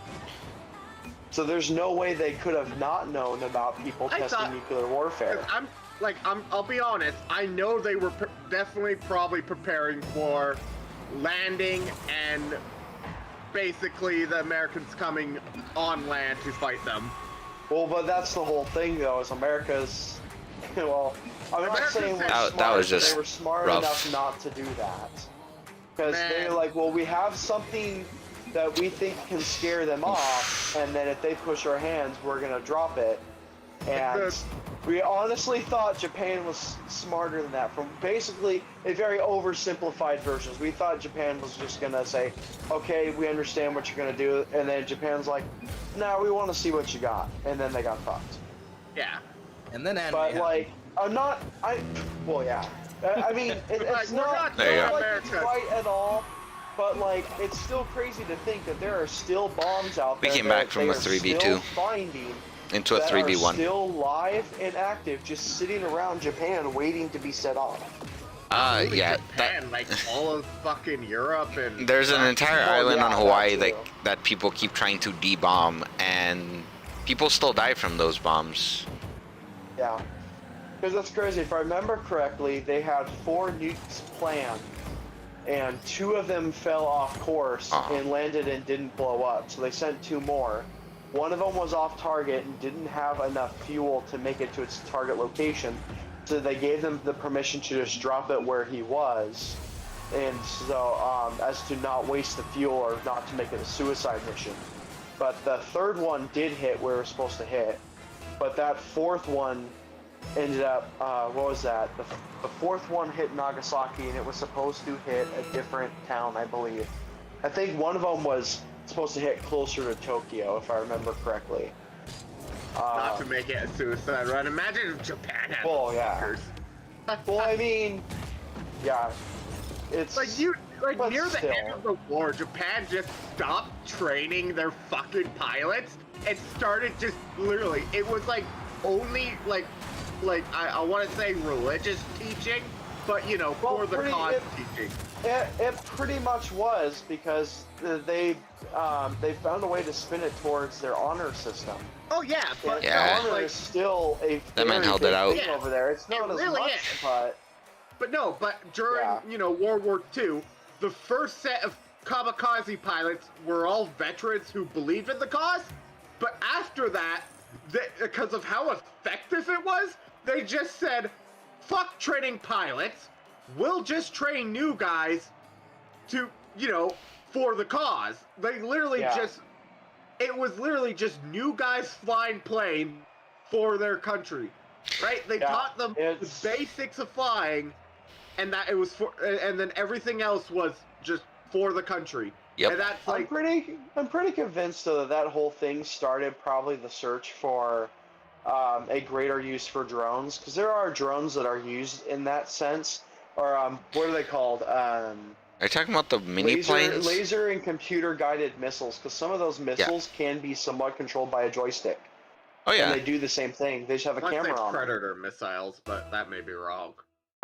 [SPEAKER 4] So there's no way they could have not known about people testing nuclear warfare.
[SPEAKER 3] I'll be honest, I know they were definitely probably preparing for landing and basically the Americans coming on land to fight them.
[SPEAKER 4] Well, but that's the whole thing, though, is America's... Well, I'm not saying we're smart,
[SPEAKER 1] that was
[SPEAKER 4] but
[SPEAKER 1] just
[SPEAKER 4] they were smart
[SPEAKER 1] rough.
[SPEAKER 4] enough not to do that. Because they're like, well, we have something that we think can scare them off, and then if they push our hands, we're going to drop it. And we honestly thought Japan was smarter than that. From basically a very oversimplified version. We thought Japan was just going to say, okay, we understand what you're going to do. And then Japan's like, no, we want to see what you got. And then they got fucked.
[SPEAKER 3] Yeah.
[SPEAKER 2] And then
[SPEAKER 4] But like, well, yeah. I mean, it's not like it's right at all. But like, it's still crazy to think that there are still bombs out there.
[SPEAKER 1] We came back from a 3v2
[SPEAKER 4] finding
[SPEAKER 1] into a
[SPEAKER 4] that
[SPEAKER 1] 3v1.
[SPEAKER 4] are still live and active, just sitting around Japan waiting to be set off.
[SPEAKER 1] Yeah.
[SPEAKER 3] Japan, like all of fucking Europe and...
[SPEAKER 1] There's an entire island on
[SPEAKER 4] yeah,
[SPEAKER 1] Hawaii
[SPEAKER 4] that
[SPEAKER 1] that people keep trying to de-bomb, and people still die from those bombs.
[SPEAKER 4] Yeah. Because that's crazy. If I remember correctly, they had 4 nukes planned, and 2 of them fell off course and landed and didn't blow up. So they sent 2 more. One of them was off target and didn't have enough fuel to make it to its target location. So they gave them the permission to just drop it where he was. And so, as to not waste the fuel or not to make it a suicide mission. But the 3rd one did hit where it was supposed to hit. But that 4th one ended up, what was that? The 4th one hit Nagasaki, and it was supposed to hit a different town, I believe. I think one of them was supposed to hit closer to Tokyo, if I remember correctly.
[SPEAKER 3] Not to make it a suicide run. Imagine if Japan had
[SPEAKER 4] yeah. Well, I mean, yeah. It's...
[SPEAKER 3] near the
[SPEAKER 4] still.
[SPEAKER 3] end of the war, Japan just stopped training their fucking pilots and started just literally, it was like only like I want to say religious teaching, but you know, for the cause teaching.
[SPEAKER 4] It pretty much was, because they found a way to spin it towards their honor system.
[SPEAKER 3] Oh yeah, but
[SPEAKER 4] honor is still a
[SPEAKER 1] that man held
[SPEAKER 4] big
[SPEAKER 1] it out
[SPEAKER 4] thing over there. It's not as
[SPEAKER 3] really
[SPEAKER 4] much,
[SPEAKER 3] is. But during World War II, the first set of kamikaze pilots were all veterans who believed in the cause. But after that, because of how effective it was, they just said, "Fuck training pilots. We'll just train new guys to, for the cause." They literally it was literally just new guys flying plane for their country, right? They taught them the basics of flying, and that it was and then everything else was just for the country.
[SPEAKER 1] Yep.
[SPEAKER 3] And that's
[SPEAKER 4] I'm pretty convinced though that whole thing started probably the search for a greater use for drones, because there are drones that are used in that sense, or what are they called?
[SPEAKER 1] Are you talking about the mini planes?
[SPEAKER 4] Laser and computer guided missiles, because some of those missiles can be somewhat controlled by a joystick.
[SPEAKER 1] Oh yeah.
[SPEAKER 4] And they do the same thing. They just have a camera on them.
[SPEAKER 3] Predator missiles, but that may be wrong.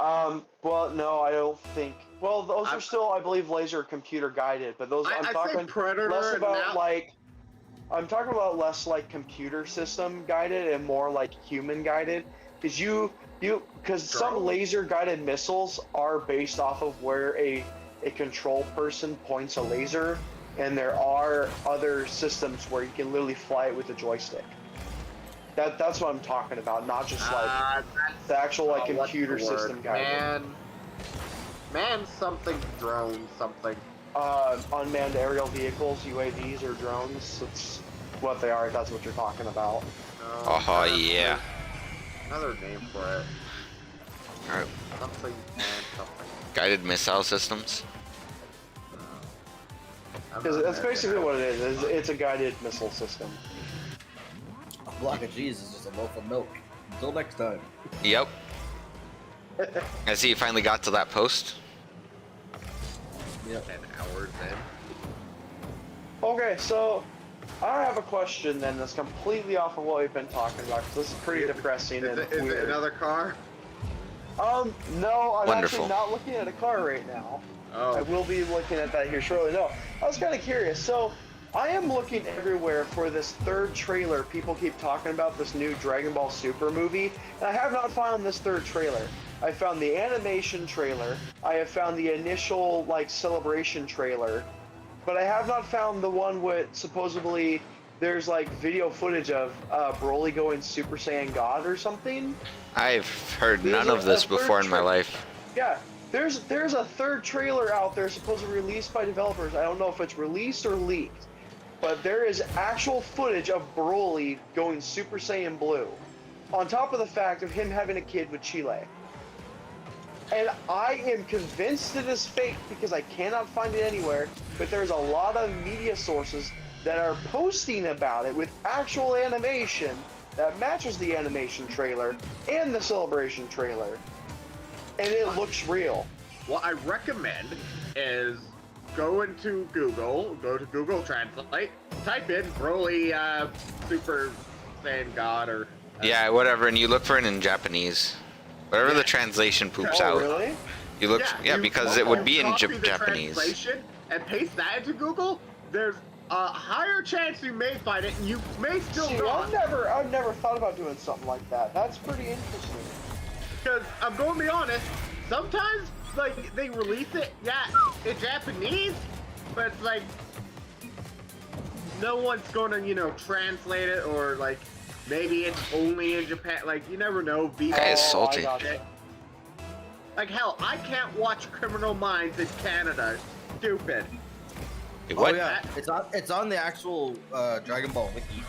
[SPEAKER 4] Well, no, I don't think. Well, those are still, I believe, laser computer guided, but those I'm talking
[SPEAKER 3] Predator
[SPEAKER 4] less about
[SPEAKER 3] now.
[SPEAKER 4] I'm talking about less like computer system guided and more like human guided, because some laser guided missiles are based off of where a a control person points a laser, and there are other systems where you can literally fly it with a joystick. That's what I'm talking about, not just like the actual like computer
[SPEAKER 3] what's the word?
[SPEAKER 4] system guided.
[SPEAKER 3] Man, something drone, something.
[SPEAKER 4] Unmanned aerial vehicles, UAVs or drones. It's what they are. If that's what you're talking about.
[SPEAKER 1] Oh, yeah.
[SPEAKER 3] Another name for it.
[SPEAKER 1] Alright.
[SPEAKER 3] Something and something.
[SPEAKER 1] Guided missile systems.
[SPEAKER 4] Because that's basically what it is. It's a guided missile system.
[SPEAKER 2] A block of cheese is just a loaf of milk. Until next time.
[SPEAKER 1] Yep. I see you finally got to that post.
[SPEAKER 2] Yep.
[SPEAKER 3] 10 hours in.
[SPEAKER 4] Okay, so I have a question then that's completely off of what we've been talking about. Because this is pretty depressing and
[SPEAKER 3] Is
[SPEAKER 4] weird.
[SPEAKER 3] it another car?
[SPEAKER 4] No, I'm
[SPEAKER 1] Wonderful.
[SPEAKER 4] actually not looking at a car right now.
[SPEAKER 3] Oh.
[SPEAKER 4] I will be looking at that here shortly. No, I was kind of curious. So, I am looking everywhere for this third trailer. People keep talking about this new Dragon Ball Super movie, and I have not found this third trailer. I found the animation trailer. I have found the initial like celebration trailer, but I have not found the one with supposedly there's like video footage of Broly going Super Saiyan God or something.
[SPEAKER 1] I've heard none of this before in my life.
[SPEAKER 4] Yeah, there's a third trailer out there supposedly released by developers. I don't know if it's released or leaked, but there is actual footage of Broly going Super Saiyan Blue, on top of the fact of him having a kid with Chile. And I am convinced it is fake because I cannot find it anywhere, but there's a lot of media sources that are posting about it with actual animation that matches the animation trailer and the celebration trailer. And it looks real.
[SPEAKER 3] What I recommend is go to Google Translate, type in Broly Super Saiyan God or...
[SPEAKER 1] Yeah, whatever, and you look for it in Japanese. Whatever the translation poops out.
[SPEAKER 4] Really?
[SPEAKER 1] You look, yeah, because it would be in
[SPEAKER 3] copy the
[SPEAKER 1] Japanese.
[SPEAKER 3] translation and paste that into Google, there's a higher chance you may find it, and you may still
[SPEAKER 4] See,
[SPEAKER 3] not.
[SPEAKER 4] I've never thought about doing something like that. That's pretty interesting.
[SPEAKER 3] Because I'm going to be honest, sometimes like they release it, in Japanese, but it's like no one's going to translate it, or like maybe it's only in Japan. Like you never know.
[SPEAKER 1] Guy is salty.
[SPEAKER 4] I gotcha.
[SPEAKER 3] Like hell, I can't watch Criminal Minds in Canada. Stupid.
[SPEAKER 1] Wait, what?
[SPEAKER 2] Oh yeah, it's on the actual Dragon Ball wiki.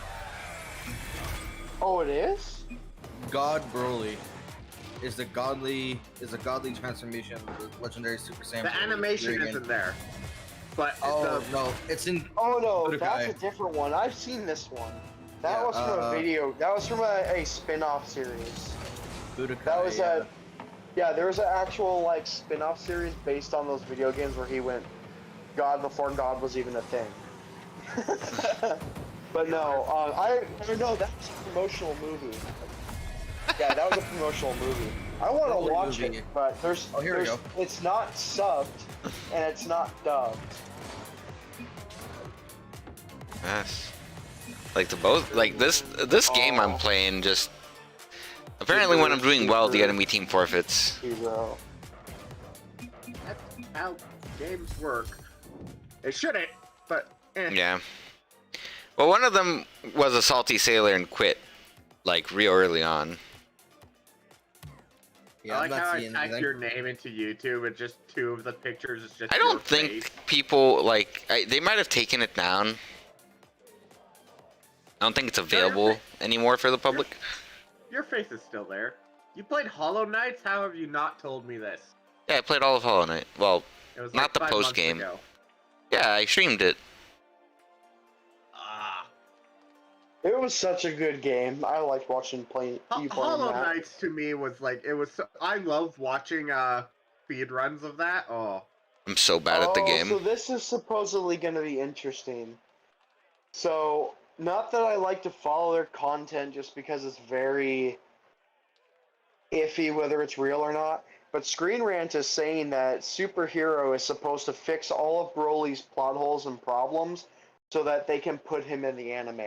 [SPEAKER 4] Oh, it is?
[SPEAKER 2] God Broly is a godly transformation of the legendary Super Saiyan.
[SPEAKER 3] The
[SPEAKER 2] Broly
[SPEAKER 3] animation
[SPEAKER 2] appearing
[SPEAKER 3] isn't there. But
[SPEAKER 2] Oh no, it's in.
[SPEAKER 4] Oh no,
[SPEAKER 2] Budokai.
[SPEAKER 4] that's a different one. I've seen this one. That
[SPEAKER 2] Yeah,
[SPEAKER 4] was from a video. That was from a spin-off series.
[SPEAKER 2] Budokai,
[SPEAKER 4] That was yeah, there was an actual like spin-off series based on those video games where he went God before God was even a thing. But no, I know that's a promotional movie. Yeah, that was a promotional movie. I want to watch it, but there's
[SPEAKER 2] Oh, here we go.
[SPEAKER 4] it's not subbed and it's not dubbed.
[SPEAKER 1] Yes. Like the both, like this game I'm playing just. Apparently, when I'm doing well, the enemy team forfeits.
[SPEAKER 4] Hero.
[SPEAKER 3] that's how games work. It shouldn't, but
[SPEAKER 1] Yeah. Well, one of them was a salty sailor and quit, like real early on.
[SPEAKER 2] Yeah,
[SPEAKER 3] I
[SPEAKER 2] I'm
[SPEAKER 3] like
[SPEAKER 2] not
[SPEAKER 3] how I
[SPEAKER 2] seeing
[SPEAKER 3] typed
[SPEAKER 2] anything.
[SPEAKER 3] your name into YouTube and just two of the pictures is just
[SPEAKER 1] I
[SPEAKER 3] your
[SPEAKER 1] don't think
[SPEAKER 3] face.
[SPEAKER 1] people like they might have taken it down. I don't think it's available anymore for the public.
[SPEAKER 3] Your face is still there. You played Hollow Knights? How have you not told me this?
[SPEAKER 1] Yeah, I played all of Hollow Knight. Well,
[SPEAKER 3] It was
[SPEAKER 1] Not
[SPEAKER 3] like
[SPEAKER 1] the
[SPEAKER 3] 5 months
[SPEAKER 1] post-game.
[SPEAKER 3] ago.
[SPEAKER 1] yeah, I streamed it.
[SPEAKER 3] Ah.
[SPEAKER 4] It was such a good game. I liked watching you playing
[SPEAKER 3] Hollow
[SPEAKER 4] that.
[SPEAKER 3] Knights to me was like I loved watching speed runs of that. Oh.
[SPEAKER 1] I'm so bad at the game.
[SPEAKER 4] So this is supposedly going to be interesting. So, not that I like to follow their content just because it's very iffy whether it's real or not, but Screen Rant is saying that Superhero is supposed to fix all of Broly's plot holes and problems so that they can put him in the anime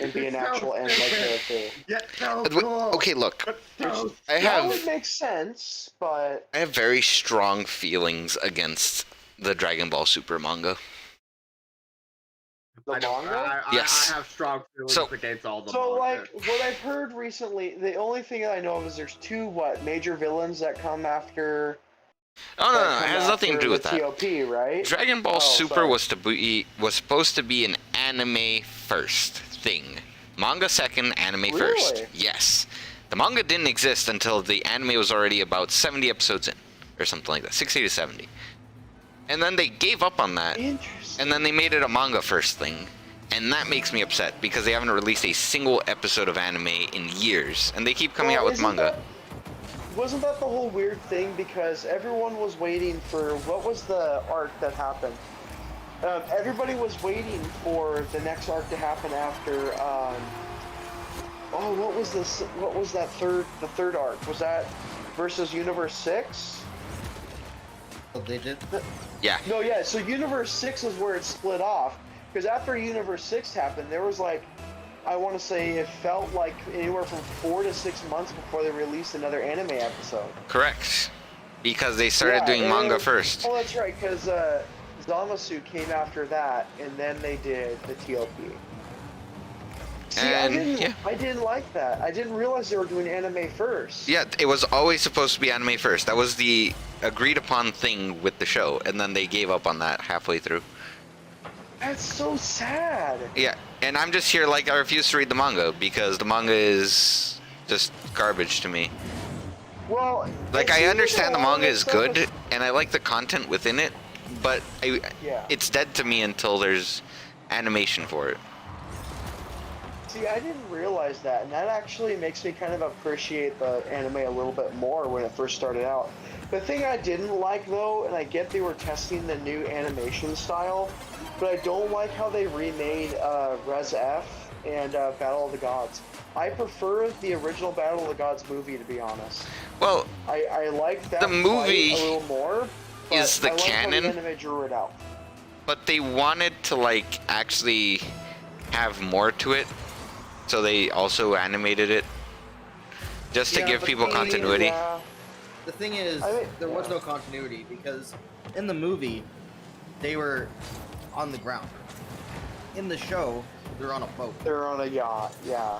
[SPEAKER 4] and be an
[SPEAKER 3] So
[SPEAKER 4] actual anime
[SPEAKER 3] stupid.
[SPEAKER 4] character.
[SPEAKER 3] Yeah, so
[SPEAKER 1] But
[SPEAKER 3] cool.
[SPEAKER 1] okay, look,
[SPEAKER 3] But so
[SPEAKER 1] I
[SPEAKER 4] That would
[SPEAKER 1] have
[SPEAKER 4] make sense, but
[SPEAKER 1] very strong feelings against the Dragon Ball Super manga.
[SPEAKER 4] The
[SPEAKER 3] I don't-
[SPEAKER 4] manga?
[SPEAKER 1] Yes.
[SPEAKER 3] I have strong feelings
[SPEAKER 1] So-
[SPEAKER 3] against all the
[SPEAKER 4] So,
[SPEAKER 3] manga.
[SPEAKER 4] like, what I've heard recently, the only thing that I know of is there's two, major villains that come after...
[SPEAKER 1] Oh no,
[SPEAKER 4] that
[SPEAKER 1] no, it
[SPEAKER 4] come
[SPEAKER 1] has nothing to
[SPEAKER 4] after
[SPEAKER 1] do with
[SPEAKER 4] the
[SPEAKER 1] that.
[SPEAKER 4] TOP, right?
[SPEAKER 1] Dragon Ball
[SPEAKER 4] Oh,
[SPEAKER 1] Super
[SPEAKER 4] sorry.
[SPEAKER 1] was supposed to be an anime first thing. Manga second, anime first.
[SPEAKER 4] Really?
[SPEAKER 1] Yes. The manga didn't exist until the anime was already about 70 episodes in, or something like that, 60 to 70. And then they gave up on that,
[SPEAKER 4] Interesting.
[SPEAKER 1] and then they made it a manga first thing. And that makes me upset because they haven't released a single episode of anime in years, and they keep coming out with
[SPEAKER 4] isn't
[SPEAKER 1] manga.
[SPEAKER 4] Wasn't that the whole weird thing? Because everyone was waiting for... What was the arc that happened? Everybody was waiting for the next arc to happen after... oh, what was this? What was that the third arc? Was that versus Universe 6?
[SPEAKER 2] Oh, they did.
[SPEAKER 1] Yeah.
[SPEAKER 4] No, yeah, so Universe 6 is where it split off. Because after Universe 6 happened, there was like, I want to say it felt like anywhere from 4 to 6 months before they released another anime episode.
[SPEAKER 1] Correct. Because they started
[SPEAKER 4] Yeah,
[SPEAKER 1] doing
[SPEAKER 4] and
[SPEAKER 1] manga
[SPEAKER 4] it was-
[SPEAKER 1] first.
[SPEAKER 4] Oh, that's right, because Zamasu came after that, and then they did the TOP. See,
[SPEAKER 1] And,
[SPEAKER 4] I didn't like that. I didn't realize they were doing anime first.
[SPEAKER 1] Yeah, it was always supposed to be anime first. That was the agreed upon thing with the show, and then they gave up on that halfway through.
[SPEAKER 4] That's so sad.
[SPEAKER 1] Yeah, and I'm just here like I refuse to read the manga because the manga is just garbage to me.
[SPEAKER 4] Well,
[SPEAKER 1] Like,
[SPEAKER 4] it
[SPEAKER 1] I
[SPEAKER 4] seems
[SPEAKER 1] understand the
[SPEAKER 4] a lot of
[SPEAKER 1] manga
[SPEAKER 4] this
[SPEAKER 1] is
[SPEAKER 4] stuff
[SPEAKER 1] good, and I like the content within it, but
[SPEAKER 4] Yeah.
[SPEAKER 1] it's dead to me until there's animation for it.
[SPEAKER 4] See, I didn't realize that, and that actually makes me kind of appreciate the anime a little bit more when it first started out. The thing I didn't like, though, and I get they were testing the new animation style, but I don't like how they remade Res F and Battle of the Gods. I prefer the original Battle of the Gods movie, to be honest.
[SPEAKER 1] Well,
[SPEAKER 4] I like that
[SPEAKER 1] The
[SPEAKER 4] fight
[SPEAKER 1] movie
[SPEAKER 4] a little more, but
[SPEAKER 1] is the
[SPEAKER 4] I like
[SPEAKER 1] canon.
[SPEAKER 4] how the anime drew it out.
[SPEAKER 1] but they wanted to, like, actually have more to it, so they also animated it just to
[SPEAKER 2] Yeah,
[SPEAKER 1] give
[SPEAKER 2] but
[SPEAKER 1] people
[SPEAKER 2] they-
[SPEAKER 1] continuity.
[SPEAKER 4] Yeah.
[SPEAKER 2] The thing is,
[SPEAKER 4] I think-
[SPEAKER 2] there was no continuity because in the movie, they were on the ground. In the show, they're on a boat.
[SPEAKER 4] They're on a yacht, yeah.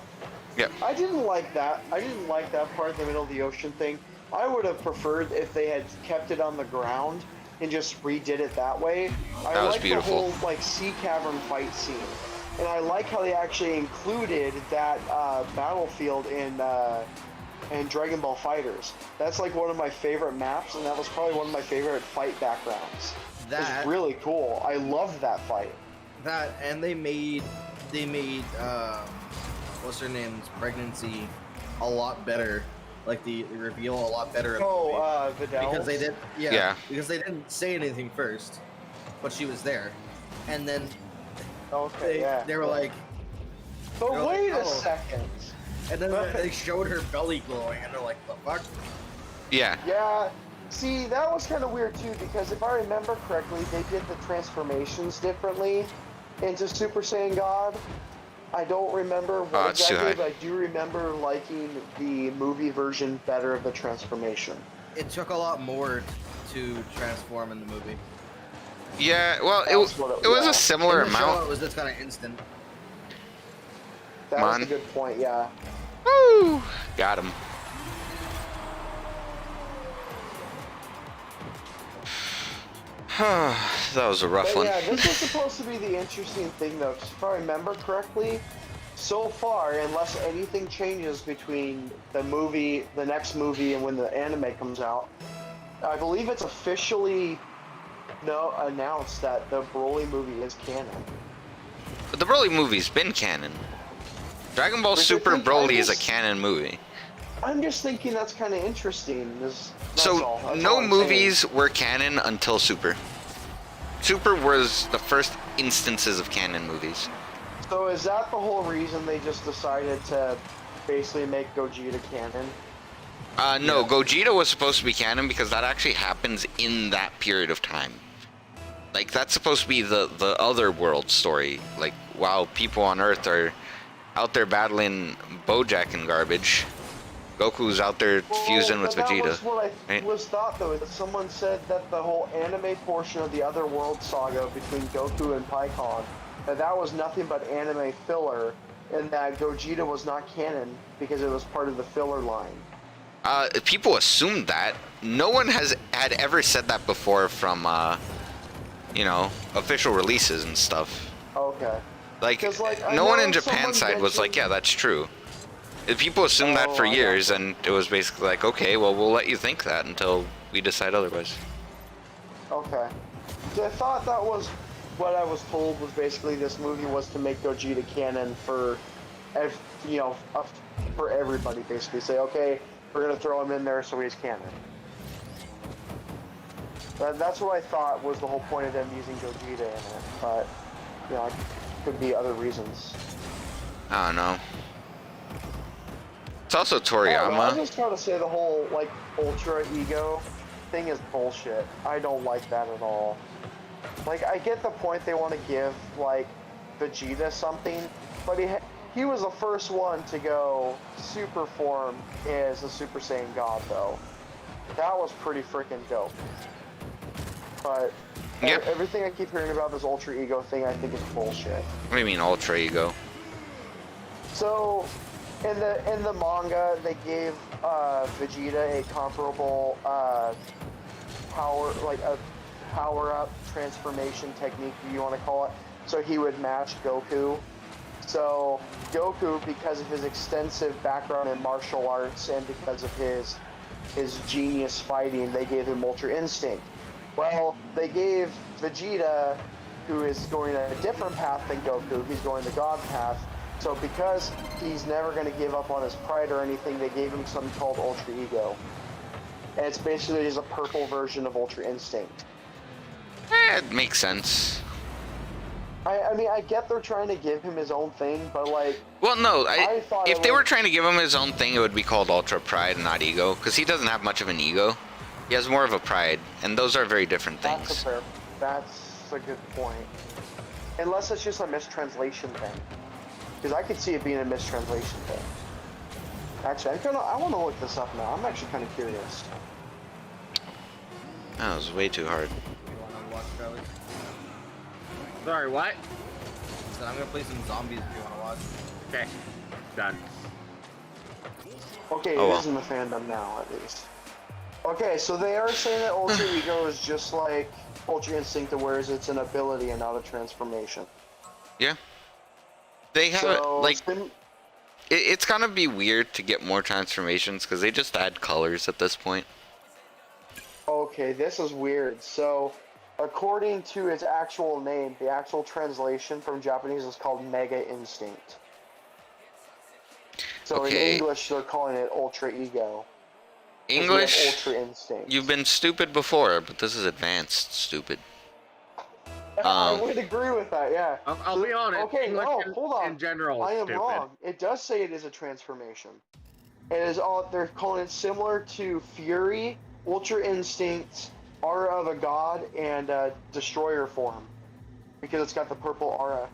[SPEAKER 1] Yep.
[SPEAKER 4] I didn't like that. I didn't like that part, the middle of the ocean thing. I would have preferred if they had kept it on the ground and just redid it that way. I
[SPEAKER 1] That was
[SPEAKER 4] like
[SPEAKER 1] beautiful.
[SPEAKER 4] the whole like sea cavern fight scene, and I like how they actually included that battlefield in Dragon Ball Fighters. That's like one of my favorite maps, and that was probably one of my favorite fight backgrounds.
[SPEAKER 2] That
[SPEAKER 4] It's really cool. I loved that fight.
[SPEAKER 2] That and they made what's her name's pregnancy a lot better, like the reveal a lot better in the movie.
[SPEAKER 4] Vidal.
[SPEAKER 2] Because they did
[SPEAKER 1] Yeah.
[SPEAKER 2] because they didn't say anything first, but she was there, and then
[SPEAKER 4] Okay,
[SPEAKER 2] they were like,
[SPEAKER 4] But
[SPEAKER 2] they're
[SPEAKER 4] wait
[SPEAKER 2] like,
[SPEAKER 4] a
[SPEAKER 2] "Oh."
[SPEAKER 4] second.
[SPEAKER 2] and then they showed her belly glowing, and they're like, the fuck?
[SPEAKER 1] Yeah.
[SPEAKER 4] Yeah. See, that was kind of weird too, because if I remember correctly, they did the transformations differently into Super Saiyan God. I don't remember what
[SPEAKER 1] it's too
[SPEAKER 4] exactly,
[SPEAKER 1] high.
[SPEAKER 4] but I do remember liking the movie version better of the transformation.
[SPEAKER 2] It took a lot more to transform in the movie.
[SPEAKER 1] Yeah, well,
[SPEAKER 4] That's what
[SPEAKER 1] it was
[SPEAKER 4] yeah.
[SPEAKER 1] a similar
[SPEAKER 2] In the show,
[SPEAKER 1] amount.
[SPEAKER 2] it was just kind of instant.
[SPEAKER 4] That was
[SPEAKER 1] Man.
[SPEAKER 4] a good point, yeah.
[SPEAKER 1] Woo! Got him. That was a rough
[SPEAKER 4] But
[SPEAKER 1] one.
[SPEAKER 4] yeah, this was supposed to be the interesting thing, though, 'cause if I remember correctly, so far, unless anything changes between the movie, the next movie, and when the anime comes out, I believe it's officially announced that the Broly movie is canon.
[SPEAKER 1] But the Broly movie's been canon. Dragon Ball
[SPEAKER 4] Which I
[SPEAKER 1] Super
[SPEAKER 4] think
[SPEAKER 1] Broly is a
[SPEAKER 4] just-
[SPEAKER 1] canon movie.
[SPEAKER 4] I'm just thinking that's kind of interesting. That's
[SPEAKER 1] So
[SPEAKER 4] all. That's
[SPEAKER 1] no
[SPEAKER 4] all I'm
[SPEAKER 1] movies were canon until Super. Super was the first instances of canon movies.
[SPEAKER 4] saying. So is that the whole reason they just decided to basically make Gogeta canon?
[SPEAKER 1] No,
[SPEAKER 2] Yeah.
[SPEAKER 1] Gogeta was supposed to be canon because that actually happens in that period of time. Like, that's supposed to be the other world story. Like, while people on Earth are out there battling Bojack and garbage, Goku's out there fusing with
[SPEAKER 4] but
[SPEAKER 1] Vegeta.
[SPEAKER 4] That was what I
[SPEAKER 1] right?
[SPEAKER 4] was thought though. That someone said that the whole anime portion of the Other World saga between Goku and Pikkon, that was nothing but anime filler, and that Gogeta was not canon because it was part of the filler line.
[SPEAKER 1] People assumed that. No one had ever said that before from, you know, official releases and stuff.
[SPEAKER 4] Okay.
[SPEAKER 1] Like,
[SPEAKER 4] 'Cause, like, I
[SPEAKER 1] no one
[SPEAKER 4] know
[SPEAKER 1] in Japan's
[SPEAKER 4] someone
[SPEAKER 1] side was like,
[SPEAKER 4] mentioned-
[SPEAKER 1] yeah, that's true. People assumed that for
[SPEAKER 4] I
[SPEAKER 1] years,
[SPEAKER 4] gotcha.
[SPEAKER 1] and it was basically like, okay, well, we'll let you think that until we decide otherwise.
[SPEAKER 4] Okay. So I thought that was what I was told was basically this movie was to make Gogeta canon for, you know, for everybody basically. Say, okay, we're gonna throw him in there so he's canon. That's what I thought was the whole point of them using Gogeta in it, but you know, it could be other reasons.
[SPEAKER 1] I don't know. It's also
[SPEAKER 4] I don't know, I
[SPEAKER 1] Toriyama.
[SPEAKER 4] just gotta say the whole like ultra ego thing is bullshit. I don't like that at all. Like, I get the point they want to give like Vegeta something, but he was the first one to go super form as a Super Saiyan God though. That was pretty freaking dope. But
[SPEAKER 1] Yep.
[SPEAKER 4] everything I keep hearing about this ultra ego thing, I think is bullshit.
[SPEAKER 1] What do you mean Ultra Ego?
[SPEAKER 4] So, in the manga, they gave Vegeta a comparable power, like a power-up transformation technique, if you want to call it. So he would match Goku. So Goku, because of his extensive background in martial arts and because of his genius fighting, they gave him Ultra Instinct. Well, they gave Vegeta, who is going a different path than Goku, he's going the God path. So because he's never going to give up on his pride or anything, they gave him something called Ultra Ego. And it's basically just a purple version of Ultra Instinct.
[SPEAKER 1] It makes sense.
[SPEAKER 4] I mean, I get they're trying to give him his own thing, but like...
[SPEAKER 1] Well, no,
[SPEAKER 4] I thought
[SPEAKER 1] if
[SPEAKER 4] it
[SPEAKER 1] they
[SPEAKER 4] was-
[SPEAKER 1] were trying to give him his own thing, it would be called Ultra Pride and not Ego, because he doesn't have much of an ego. He has more of a pride, and those are very different things.
[SPEAKER 4] That's a good point. Unless it's just a mistranslation thing. Because I could see it being a mistranslation thing. Actually, I want to look this up now. I'm actually kind of curious.
[SPEAKER 1] That was way too hard.
[SPEAKER 2] You wanna watch, Charlie?
[SPEAKER 3] Sorry, what?
[SPEAKER 2] So I'm gonna play some zombies if you wanna watch.
[SPEAKER 3] Okay, done.
[SPEAKER 4] Okay,
[SPEAKER 1] Oh,
[SPEAKER 4] it
[SPEAKER 1] well.
[SPEAKER 4] is in the fandom now, at least. Okay, so they are saying that Ultra Ego is just like Ultra Instinct, whereas it's an ability and not a transformation.
[SPEAKER 1] Yeah. They have
[SPEAKER 4] So,
[SPEAKER 1] like it's gonna be weird to get more transformations because they just add colors at this point.
[SPEAKER 4] okay, this is weird. So, according to its actual name, the actual translation from Japanese is called Mega Instinct. So
[SPEAKER 1] Okay.
[SPEAKER 4] in English, they're calling it Ultra Ego. 'cause we have
[SPEAKER 1] English,
[SPEAKER 4] Ultra Instinct.
[SPEAKER 1] you've been stupid before, but this is advanced stupid.
[SPEAKER 4] I would agree with that, yeah.
[SPEAKER 3] I'll be honest.
[SPEAKER 4] Okay,
[SPEAKER 3] English
[SPEAKER 4] no,
[SPEAKER 3] in,
[SPEAKER 4] hold on.
[SPEAKER 3] in general,
[SPEAKER 4] I
[SPEAKER 3] is
[SPEAKER 4] am
[SPEAKER 3] stupid.
[SPEAKER 4] wrong. It does say it is a transformation. It is all they're calling it similar to Fury, Ultra Instinct, Aura of a God, and Destroyer form. Because it's got the purple aura.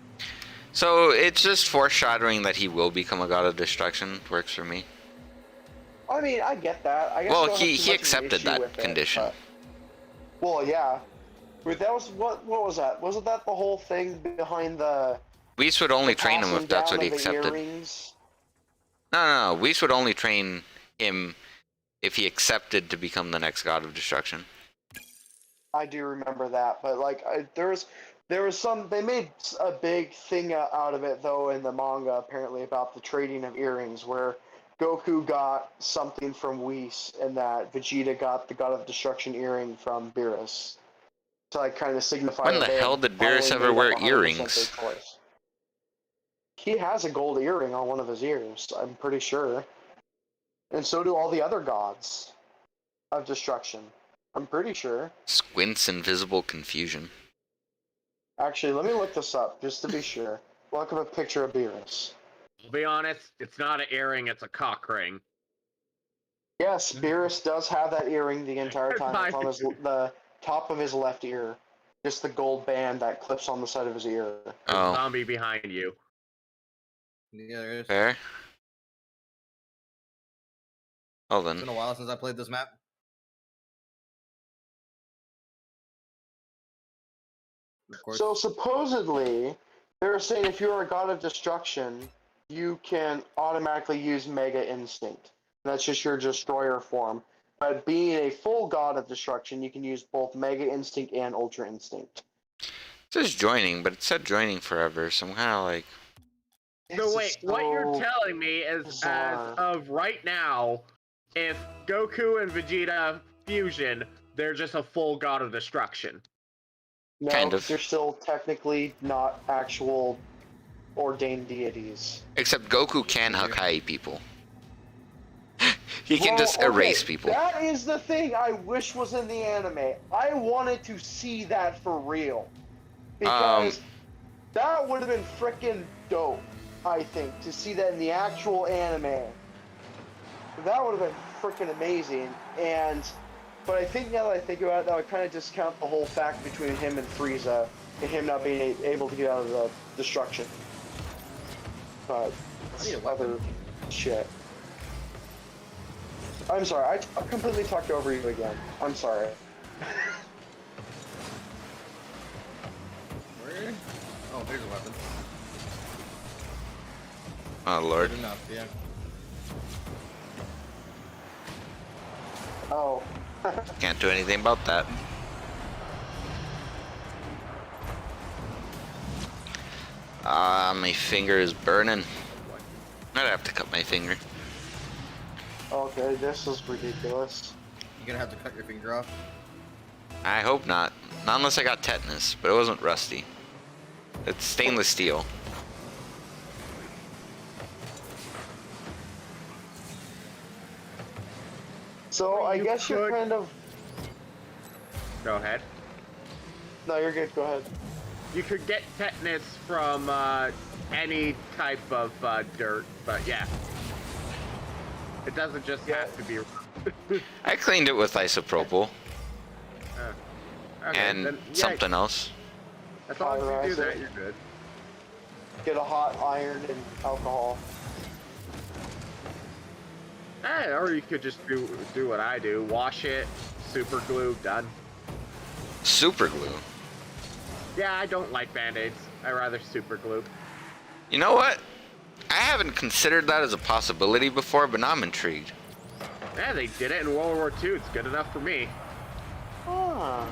[SPEAKER 1] So it's just foreshadowing that he will become a god of destruction. Works for me.
[SPEAKER 4] I mean, I get that. I guess
[SPEAKER 1] Well,
[SPEAKER 4] I don't have
[SPEAKER 1] he
[SPEAKER 4] too much of an
[SPEAKER 1] accepted
[SPEAKER 4] issue
[SPEAKER 1] that
[SPEAKER 4] with it,
[SPEAKER 1] condition.
[SPEAKER 4] but- well, yeah. But that was what was that? Wasn't that the whole thing behind the
[SPEAKER 1] Whis would only
[SPEAKER 4] the
[SPEAKER 1] train him
[SPEAKER 4] passing
[SPEAKER 1] if that's
[SPEAKER 4] down
[SPEAKER 1] what he
[SPEAKER 4] of the
[SPEAKER 1] accepted.
[SPEAKER 4] earrings?
[SPEAKER 1] No. Whis would only train him if he accepted to become the next god of destruction.
[SPEAKER 4] I do remember that, but like there was some they made a big thing out of it though in the manga apparently about the trading of earrings where Goku got something from Whis and that Vegeta got the God of Destruction earring from Beerus. To like kind of signify
[SPEAKER 1] When
[SPEAKER 4] that
[SPEAKER 1] the
[SPEAKER 4] they
[SPEAKER 1] hell
[SPEAKER 4] had
[SPEAKER 1] did Beerus
[SPEAKER 4] finally
[SPEAKER 1] ever
[SPEAKER 4] made
[SPEAKER 1] wear
[SPEAKER 4] up 100% their
[SPEAKER 1] earrings?
[SPEAKER 4] choice. He has a gold earring on one of his ears, I'm pretty sure. And so do all the other gods of destruction. I'm pretty sure.
[SPEAKER 1] Squint's invisible confusion.
[SPEAKER 4] Actually, let me look this up just to be sure. Look up a picture of Beerus.
[SPEAKER 3] I'll be honest. It's not an earring. It's a cock ring.
[SPEAKER 4] Yes, Beerus does have that earring the entire time. It's on the top of his left ear. Just the gold band that clips on the side of his ear.
[SPEAKER 1] Oh,
[SPEAKER 3] Zombie behind you.
[SPEAKER 2] Yeah, there is.
[SPEAKER 1] fair. Hold
[SPEAKER 2] It's been a
[SPEAKER 1] on.
[SPEAKER 2] while since I played this map. Of course.
[SPEAKER 4] So supposedly, they're saying if you're a god of destruction, you can automatically use Mega Instinct. That's just your destroyer form. But being a full god of destruction, you can use both Mega Instinct and Ultra Instinct.
[SPEAKER 1] It says joining, but it said joining forever, so I'm kind of like...
[SPEAKER 3] So
[SPEAKER 4] This
[SPEAKER 3] wait,
[SPEAKER 4] is
[SPEAKER 3] what you're
[SPEAKER 4] so
[SPEAKER 3] telling me is,
[SPEAKER 4] bizarre.
[SPEAKER 3] as of right now, if Goku and Vegeta fusion, they're just a full god of destruction.
[SPEAKER 4] No,
[SPEAKER 1] Kind
[SPEAKER 4] 'cause
[SPEAKER 1] of.
[SPEAKER 4] they're still technically not actual ordained deities.
[SPEAKER 1] Except Goku can Hakai people. He can
[SPEAKER 4] Well,
[SPEAKER 1] just
[SPEAKER 4] okay,
[SPEAKER 1] erase people.
[SPEAKER 4] That is the thing I wish was in the anime. I wanted to see that for real. Because that would have been freaking dope, I think, to see that in the actual anime. That would have been freaking amazing. But I think now that I think about it, that would kind of discount the whole fact between him and Frieza, and him not being able to get out of the destruction. But
[SPEAKER 2] I need a weapon.
[SPEAKER 4] other shit. I'm sorry, I completely talked over you again. I'm sorry.
[SPEAKER 2] Where? Oh, there's a weapon.
[SPEAKER 1] Oh lord.
[SPEAKER 2] Good enough, yeah.
[SPEAKER 4] Oh.
[SPEAKER 1] Can't do anything about that. My finger is burning. I'd have to cut my finger.
[SPEAKER 4] Okay, this is ridiculous.
[SPEAKER 2] You're gonna have to cut your finger off.
[SPEAKER 1] I hope not. Not unless I got tetanus, but it wasn't rusty. It's stainless steel.
[SPEAKER 4] So I
[SPEAKER 3] You
[SPEAKER 4] guess you're
[SPEAKER 3] could-
[SPEAKER 4] kind of...
[SPEAKER 3] Go ahead.
[SPEAKER 4] No, you're good, go ahead.
[SPEAKER 3] You could get tetanus from any type of dirt, but yeah. It doesn't just have to be...
[SPEAKER 1] I cleaned it with isopropyl
[SPEAKER 3] Okay,
[SPEAKER 1] and
[SPEAKER 3] then, yeah,
[SPEAKER 1] something else.
[SPEAKER 3] as long as you do
[SPEAKER 4] Cauterize
[SPEAKER 3] that,
[SPEAKER 4] it.
[SPEAKER 3] you're good.
[SPEAKER 4] Get a hot iron and alcohol.
[SPEAKER 3] Or you could just do what I do. Wash it, super glue, done.
[SPEAKER 1] Super glue.
[SPEAKER 3] Yeah, I don't like band-aids. I rather super glue.
[SPEAKER 1] You know what? I haven't considered that as a possibility before, but now I'm intrigued.
[SPEAKER 3] Yeah, they did it in World War II. It's good enough for me.
[SPEAKER 4] Ah.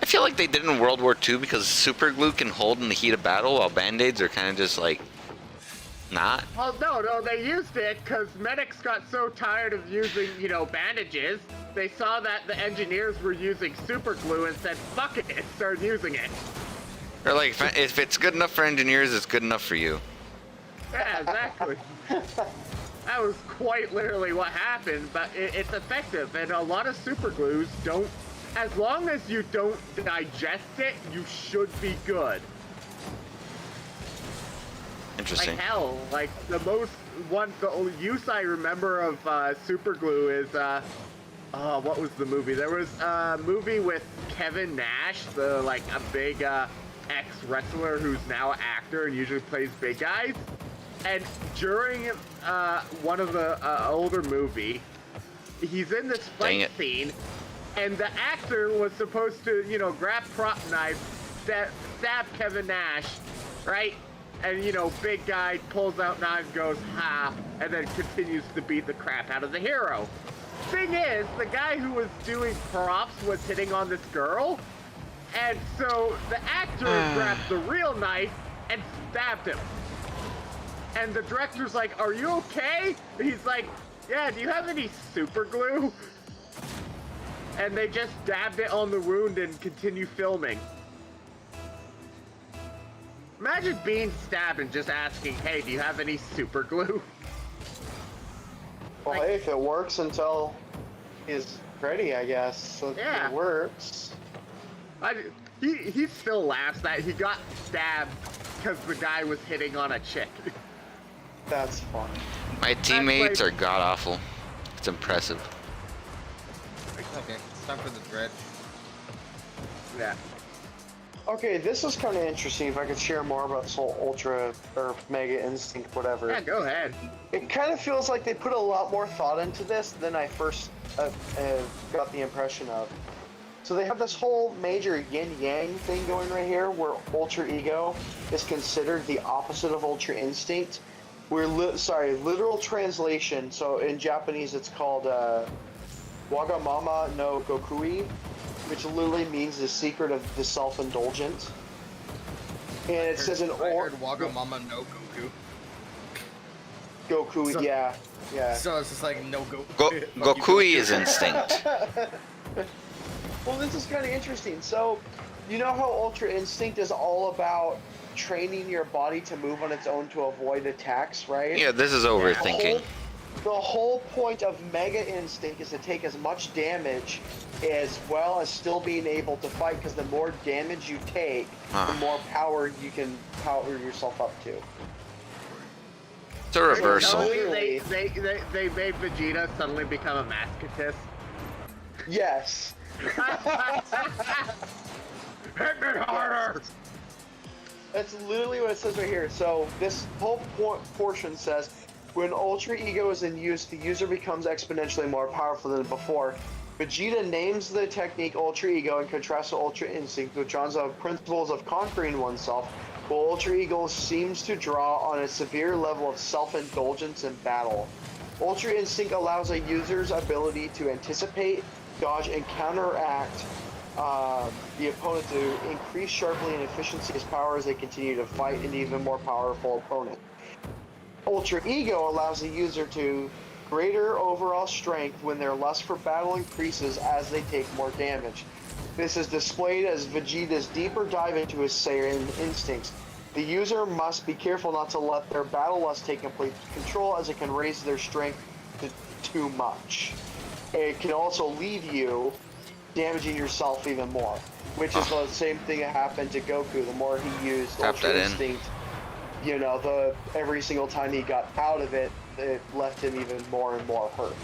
[SPEAKER 1] I feel like they did it in World War II because super glue can hold in the heat of battle, while band-aids are kind of just like not.
[SPEAKER 3] Well, no, they used it because medics got so tired of using, bandages. They saw that the engineers were using super glue and said, fuck it, and started using it.
[SPEAKER 1] Or like, if it's good enough for engineers, it's good enough for you.
[SPEAKER 3] Yeah, exactly. That was quite literally what happened, but it's effective, and a lot of super glues don't, as long as you don't digest it, you should be good.
[SPEAKER 1] Interesting.
[SPEAKER 3] Like hell, like the only use I remember of super glue is, what was the movie? There was a movie with Kevin Nash, a big, ex-wrestler who's now an actor and usually plays big guys. And during one of the older movie, he's in this fight scene, and the actor was supposed to, grab prop knife, stab Kevin Nash, right? And big guy pulls out knife, goes ha, and then continues to beat the crap out of the hero. Thing is, the guy who was doing props was hitting on this girl, and so the actor grabbed the real knife and stabbed him. And the director's like, "Are you okay?" And he's like, "Yeah, do you have any super glue?" And they just dabbed it on the wound and continue filming. Imagine being stabbed and just asking, "Hey, do you have any super glue?"
[SPEAKER 4] Well,
[SPEAKER 3] Like-
[SPEAKER 4] hey, if it works until he's ready, I guess. So
[SPEAKER 3] Yeah.
[SPEAKER 4] it works.
[SPEAKER 3] He still laughs that he got stabbed because the guy was hitting on a chick.
[SPEAKER 4] That's fun.
[SPEAKER 1] My teammates
[SPEAKER 3] like-
[SPEAKER 1] are god awful. It's impressive.
[SPEAKER 2] Okay, it's time for the dread.
[SPEAKER 3] Yeah.
[SPEAKER 4] Okay, this is kind of interesting. If I could share more about this whole Ultra or Mega Instinct, whatever.
[SPEAKER 3] Yeah, go ahead.
[SPEAKER 4] It kind of feels like they put a lot more thought into this than I first got the impression of. So they have this whole major yin-yang thing going right here, where Ultra Ego is considered the opposite of Ultra Instinct. Literal translation. So in Japanese, it's called Wagamama no Gokui, which literally means the secret of the self-indulgent. And it says in
[SPEAKER 2] I heard Wagamama no Goku.
[SPEAKER 4] Goku,
[SPEAKER 2] So-
[SPEAKER 4] yeah.
[SPEAKER 2] So it's just like no Goku.
[SPEAKER 1] Gokui is instinct.
[SPEAKER 4] Well, this is kind of interesting. So, you know how Ultra Instinct is all about training your body to move on its own to avoid attacks, right?
[SPEAKER 1] Yeah, this is overthinking.
[SPEAKER 4] The whole point of Mega Instinct is to take as much damage as well as still being able to fight, because the more damage you take, the more power you can power yourself up to.
[SPEAKER 1] It's a reversal.
[SPEAKER 3] They made Vegeta suddenly become a masochist.
[SPEAKER 4] Yes.
[SPEAKER 3] Hit me harder!
[SPEAKER 4] That's literally what it says right here. So this whole portion says, when Ultra Ego is in use, the user becomes exponentially more powerful than before. Vegeta names the technique Ultra Ego in contrast to Ultra Instinct, which draws on principles of conquering oneself, while Ultra Ego seems to draw on a severe level of self-indulgence in battle. Ultra Instinct allows a user's ability to anticipate, dodge, and counteract the opponent to increase sharply in efficiency as power as they continue to fight an even more powerful opponent. Ultra Ego allows the user to greater overall strength when their lust for battle increases as they take more damage. This is displayed as Vegeta's deeper dive into his Saiyan instincts. The user must be careful not to let their battle lust take complete control, as it can raise their strength to too much. It can also leave you damaging yourself even more, which is the same thing that happened to Goku. The more he used Ultra Instinct, you know, every single time he got out of it, it left him even more and more hurt.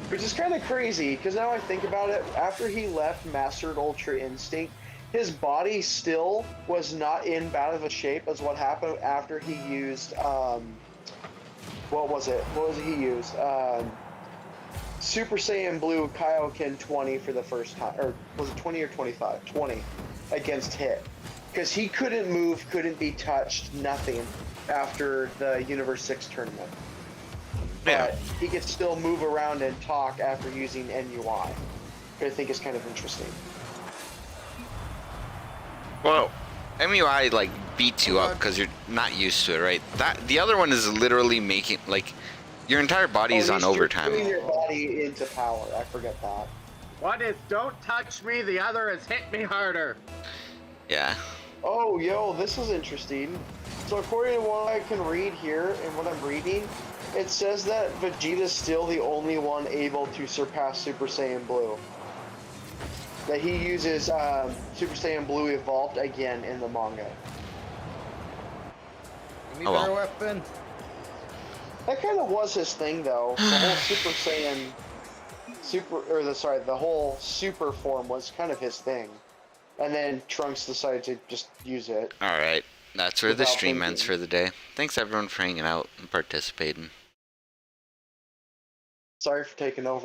[SPEAKER 4] Which is kind of crazy, because now I think about it, after he left Mastered Ultra Instinct, his body still was not in bad of a shape as what happened after he used, what was it he used? Super Saiyan Blue Kaioken 20 for the first time, or was it 20 or 25? 20 against Hit. Because he couldn't move, couldn't be touched, nothing after the Universe 6 tournament.
[SPEAKER 1] Yeah.
[SPEAKER 4] But he could still move around and talk after using NUI. Which I think is kind of interesting.
[SPEAKER 1] Well, MUI like beats you up because you're not used to it, right? The other one is literally making like your entire body is on overtime.
[SPEAKER 4] Putting your body into power. I forget that.
[SPEAKER 3] One is don't touch me, the other is hit me harder.
[SPEAKER 1] Yeah.
[SPEAKER 4] Oh, yo, this is interesting. So according to what I can read here and what I'm reading, it says that Vegeta's still the only one able to surpass Super Saiyan Blue. That he uses Super Saiyan Blue Evolved again in the manga.
[SPEAKER 2] Give me better
[SPEAKER 1] well.
[SPEAKER 2] weapon.
[SPEAKER 4] That kind of was his thing, though. The whole Super Saiyan, the whole Super form was kind of his thing. And then Trunks decided to just use it.
[SPEAKER 1] All right. That's where the
[SPEAKER 4] Without
[SPEAKER 1] stream ends
[SPEAKER 4] thinking.
[SPEAKER 1] for the day. Thanks everyone for hanging out and participating.
[SPEAKER 4] Sorry for taking over.